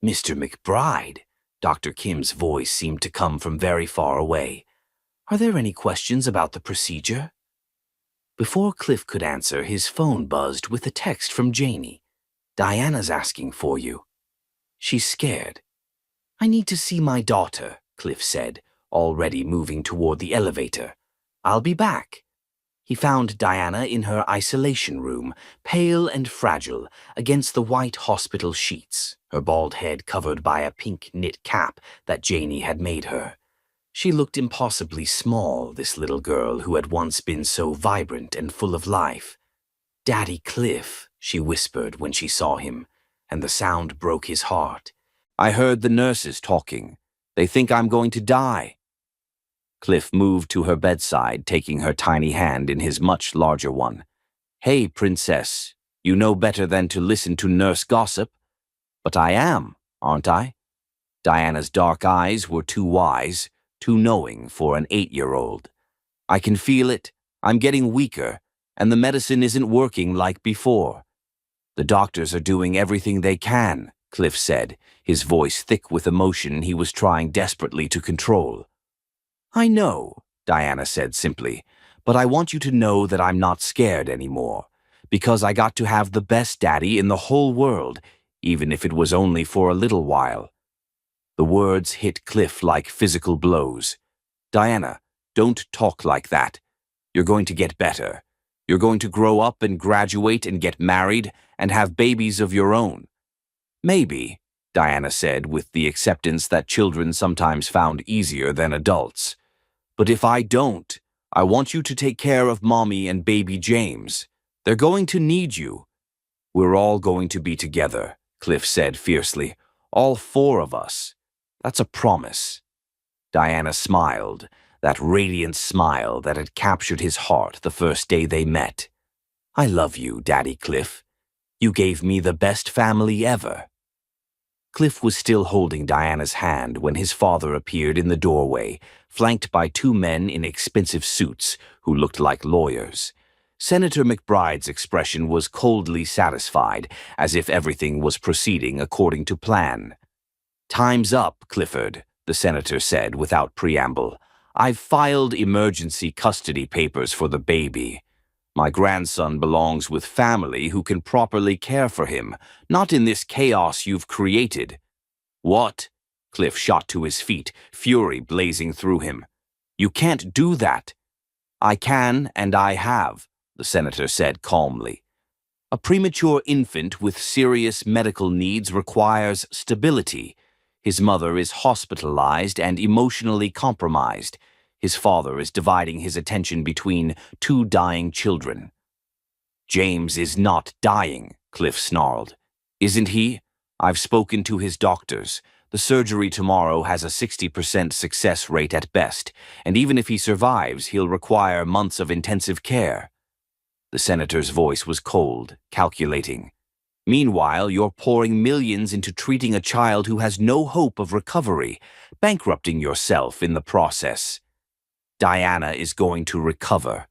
Speaker 2: "Mr. McBride," Dr. Kim's voice seemed to come from very far away. "Are there any questions about the procedure?" Before Cliff could answer, his phone buzzed with a text from Janie. "Diana's asking for you." "She's scared." "I need to see my daughter," Cliff said, already moving toward the elevator. "I'll be back." He found Diana in her isolation room, pale and fragile, against the white hospital sheets, her bald head covered by a pink knit cap that Janie had made her. She looked impossibly small, this little girl who had once been so vibrant and full of life. "Daddy Cliff," she whispered when she saw him, and the sound broke his heart. "I heard the nurses talking. They think I'm going to die." Cliff moved to her bedside, taking her tiny hand in his much larger one. "Hey, princess, you know better than to listen to nurse gossip." "But I am, aren't I?" Diana's dark eyes were too wise, too knowing for an 8-year-old. "I can feel it. I'm getting weaker, and the medicine isn't working like before." "The doctors are doing everything they can," Cliff said, his voice thick with emotion he was trying desperately to control. "I know," Diana said simply, "but I want you to know that I'm not scared anymore, because I got to have the best daddy in the whole world, even if it was only for a little while." The words hit Cliff like physical blows. "Diana, don't talk like that. You're going to get better. You're going to grow up and graduate and get married and have babies of your own." "Maybe," Diana said with the acceptance that children sometimes found easier than adults. "But if I don't, I want you to take care of Mommy and baby James. They're going to need you." "We're all going to be together," Cliff said fiercely. "All 4 of us. That's a promise." Diana smiled, that radiant smile that had captured his heart the first day they met. "I love you, Daddy Cliff. You gave me the best family ever." Cliff was still holding Diana's hand when his father appeared in the doorway, flanked by 2 men in expensive suits who looked like lawyers. Senator McBride's expression was coldly satisfied, as if everything was proceeding according to plan. "Time's up, Clifford," the senator said without preamble. "I've filed emergency custody papers for the baby. My grandson belongs with family who can properly care for him, not in this chaos you've created." "What?" Cliff shot to his feet, fury blazing through him. "You can't do that." "I can, and I have," the senator said calmly. "A premature infant with serious medical needs requires stability. His mother is hospitalized and emotionally compromised. His father is dividing his attention between 2 dying children." "James is not dying," Cliff snarled. "Isn't he? I've spoken to his doctors. The surgery tomorrow has a 60% success rate at best, and even if he survives, he'll require months of intensive care." The senator's voice was cold, calculating. "Meanwhile, you're pouring millions into treating a child who has no hope of recovery, bankrupting yourself in the process." "Diana is going to recover."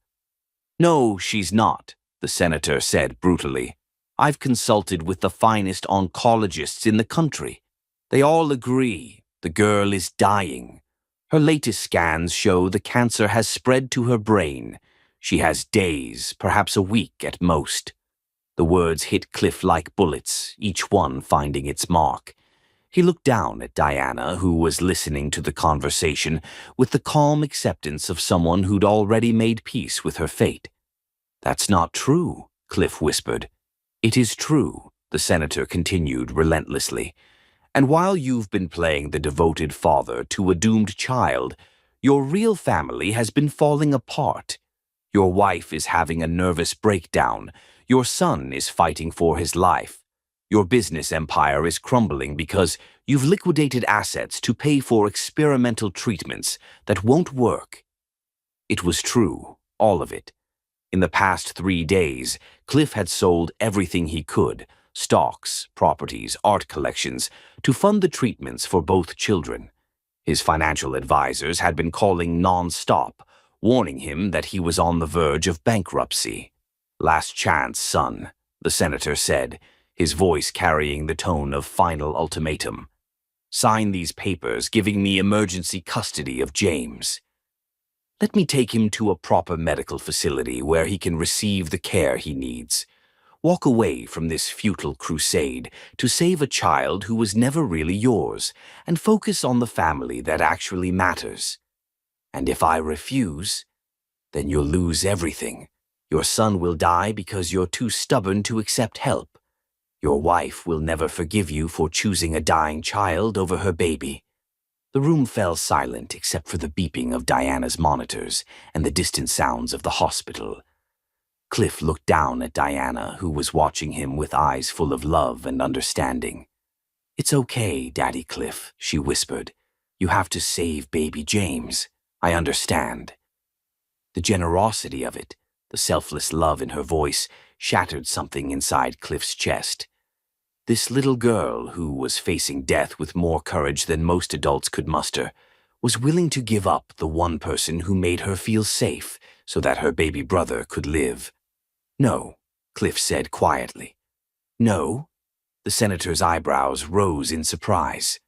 Speaker 2: "No, she's not," the senator said brutally. "I've consulted with the finest oncologists in the country. They all agree the girl is dying. Her latest scans show the cancer has spread to her brain. She has days, perhaps a week at most." The words hit Cliff like bullets, each one finding its mark. He looked down at Diana, who was listening to the conversation with the calm acceptance of someone who'd already made peace with her fate. "That's not true," Cliff whispered. "It is true," the senator continued relentlessly. "And while you've been playing the devoted father to a doomed child, your real family has been falling apart. Your wife is having a nervous breakdown. Your son is fighting for his life. Your business empire is crumbling because you've liquidated assets to pay for experimental treatments that won't work." It was true, all of it. In the past 3 days, Cliff had sold everything he could, stocks, properties, art collections, to fund the treatments for both children. His financial advisors had been calling non-stop, warning him that he was on the verge of bankruptcy. "Last chance, son," the senator said, his voice carrying the tone of final ultimatum. "Sign these papers giving me emergency custody of James. Let me take him to a proper medical facility where he can receive the care he needs. Walk away from this futile crusade to save a child who was never really yours, and focus on the family that actually matters. And if I refuse, then you'll lose everything. Your son will die because you're too stubborn to accept help. Your wife will never forgive you for choosing a dying child over her baby." The room fell silent except for the beeping of Diana's monitors and the distant sounds of the hospital. Cliff looked down at Diana, who was watching him with eyes full of love and understanding. "It's okay, Daddy Cliff," she whispered. "You have to save baby James. I understand." The generosity of it, the selfless love in her voice, shattered something inside Cliff's chest. This little girl, who was facing death with more courage than most adults could muster, was willing to give up the one person who made her feel safe so that her baby brother could live. "No," Cliff said quietly. "No?" The senator's eyebrows rose in surprise.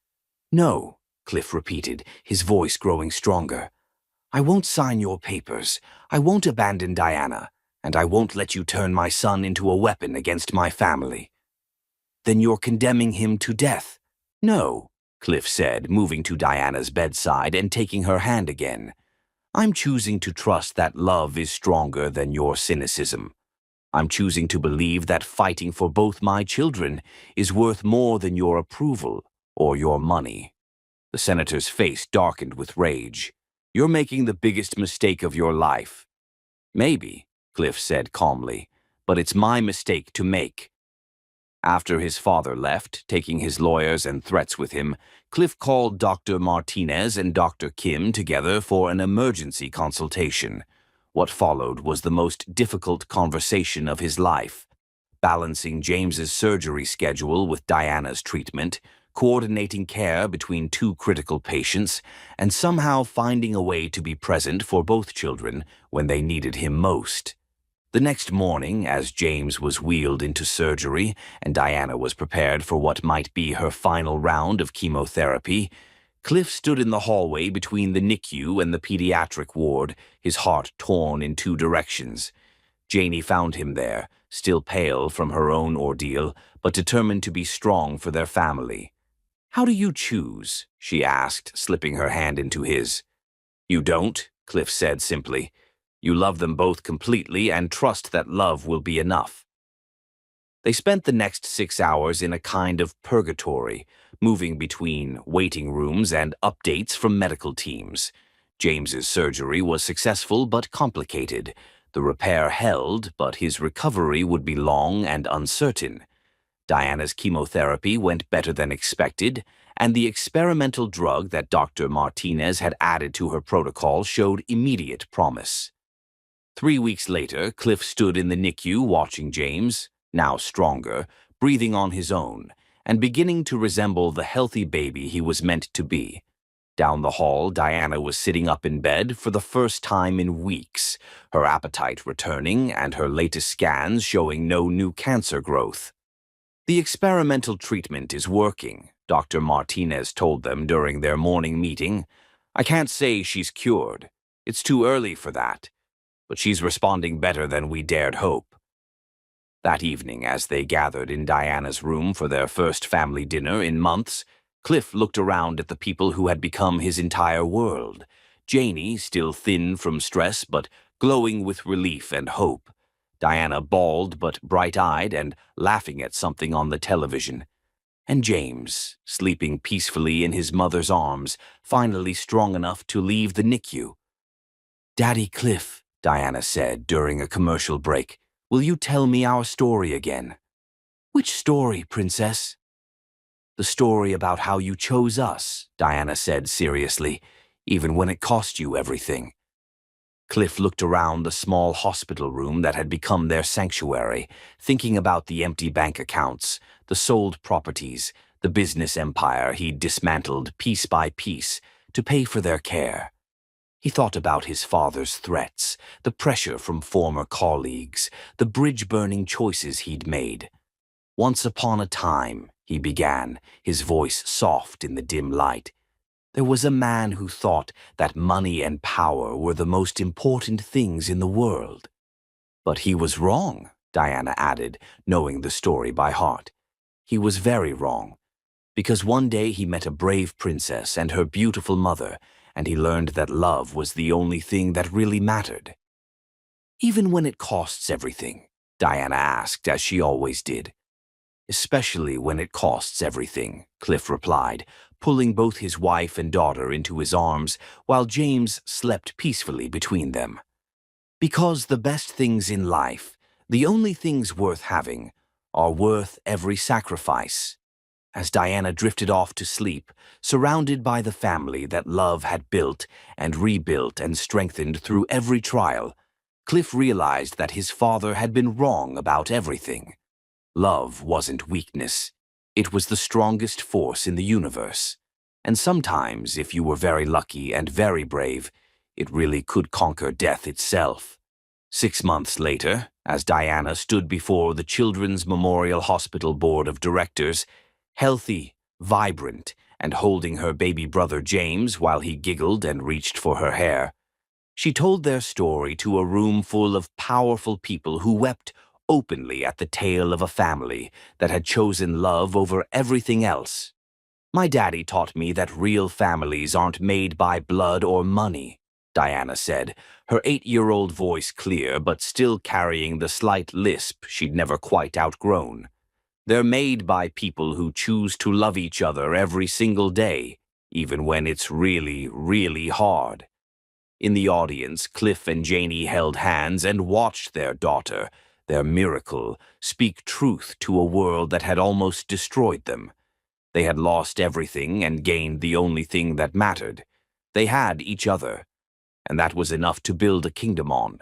Speaker 2: "No," Cliff repeated, his voice growing stronger. "I won't sign your papers. I won't abandon Diana, and I won't let you turn my son into a weapon against my family." "Then you're condemning him to death?" "No," Cliff said, moving to Diana's bedside and taking her hand again. "I'm choosing to trust that love is stronger than your cynicism. I'm choosing to believe that fighting for both my children is worth more than your approval or your money." The senator's face darkened with rage. "You're making the biggest mistake of your life." "Maybe," Cliff said calmly, "but it's my mistake to make." After his father left, taking his lawyers and threats with him, Cliff called Dr. Martinez and Dr. Kim together for an emergency consultation. What followed was the most difficult conversation of his life, balancing James's surgery schedule with Diana's treatment, coordinating care between two critical patients, and somehow finding a way to be present for both children when they needed him most. The next morning, as James was wheeled into surgery and Diana was prepared for what might be her final round of chemotherapy, Cliff stood in the hallway between the NICU and the pediatric ward, his heart torn in two directions. Janie found him there, still pale from her own ordeal, but determined to be strong for their family. "How do you choose?" she asked, slipping her hand into his. "You don't," Cliff said simply. "You love them both completely and trust that love will be enough." They spent the next 6 hours in a kind of purgatory, moving between waiting rooms and updates from medical teams. James's surgery was successful but complicated. The repair held, but his recovery would be long and uncertain. Diana's chemotherapy went better than expected, and the experimental drug that Dr. Martinez had added to her protocol showed immediate promise. 3 weeks later, Cliff stood in the NICU watching James, now stronger, breathing on his own, and beginning to resemble the healthy baby he was meant to be. Down the hall, Diana was sitting up in bed for the first time in weeks, her appetite returning and her latest scans showing no new cancer growth. "The experimental treatment is working," Dr. Martinez told them during their morning meeting. "I can't say she's cured. It's too early for that. But she's responding better than we dared hope." That evening, as they gathered in Diana's room for their first family dinner in months, Cliff looked around at the people who had become his entire world. Janie, still thin from stress but glowing with relief and hope. Diana bald but bright-eyed and laughing at something on the television. And James, sleeping peacefully in his mother's arms, finally strong enough to leave the NICU. "Daddy Cliff," Diana said during a commercial break, "will you tell me our story again?" "Which story, Princess?" "The story about how you chose us," Diana said seriously, "even when it cost you everything." Cliff looked around the small hospital room that had become their sanctuary, thinking about the empty bank accounts, the sold properties, the business empire he'd dismantled piece by piece to pay for their care. He thought about his father's threats, the pressure from former colleagues, the bridge-burning choices he'd made. "Once upon a time," he began, his voice soft in the dim light, "there was a man who thought that money and power were the most important things in the world." "But he was wrong," Diana added, knowing the story by heart. "He was very wrong, because one day he met a brave princess and her beautiful mother, and he learned that love was the only thing that really mattered." "Even when it costs everything?" Diana asked, as she always did. "Especially when it costs everything," Cliff replied, pulling both his wife and daughter into his arms while James slept peacefully between them. "Because the best things in life, the only things worth having, are worth every sacrifice." As Diana drifted off to sleep, surrounded by the family that love had built and rebuilt and strengthened through every trial, Cliff realized that his father had been wrong about everything. Love wasn't weakness. It was the strongest force in the universe. And sometimes, if you were very lucky and very brave, it really could conquer death itself. 6 months later, as Diana stood before the Children's Memorial Hospital Board of Directors, healthy, vibrant, and holding her baby brother James while he giggled and reached for her hair, she told their story to a room full of powerful people who wept openly at the tale of a family that had chosen love over everything else. "My daddy taught me that real families aren't made by blood or money," Diana said, her 8-year-old voice clear but still carrying the slight lisp she'd never quite outgrown. "They're made by people who choose to love each other every single day, even when it's really, really hard." In the audience, Cliff and Janie held hands and watched their daughter, their miracle, speak truth to a world that had almost destroyed them. They had lost everything and gained the only thing that mattered. They had each other, and that was enough to build a kingdom on.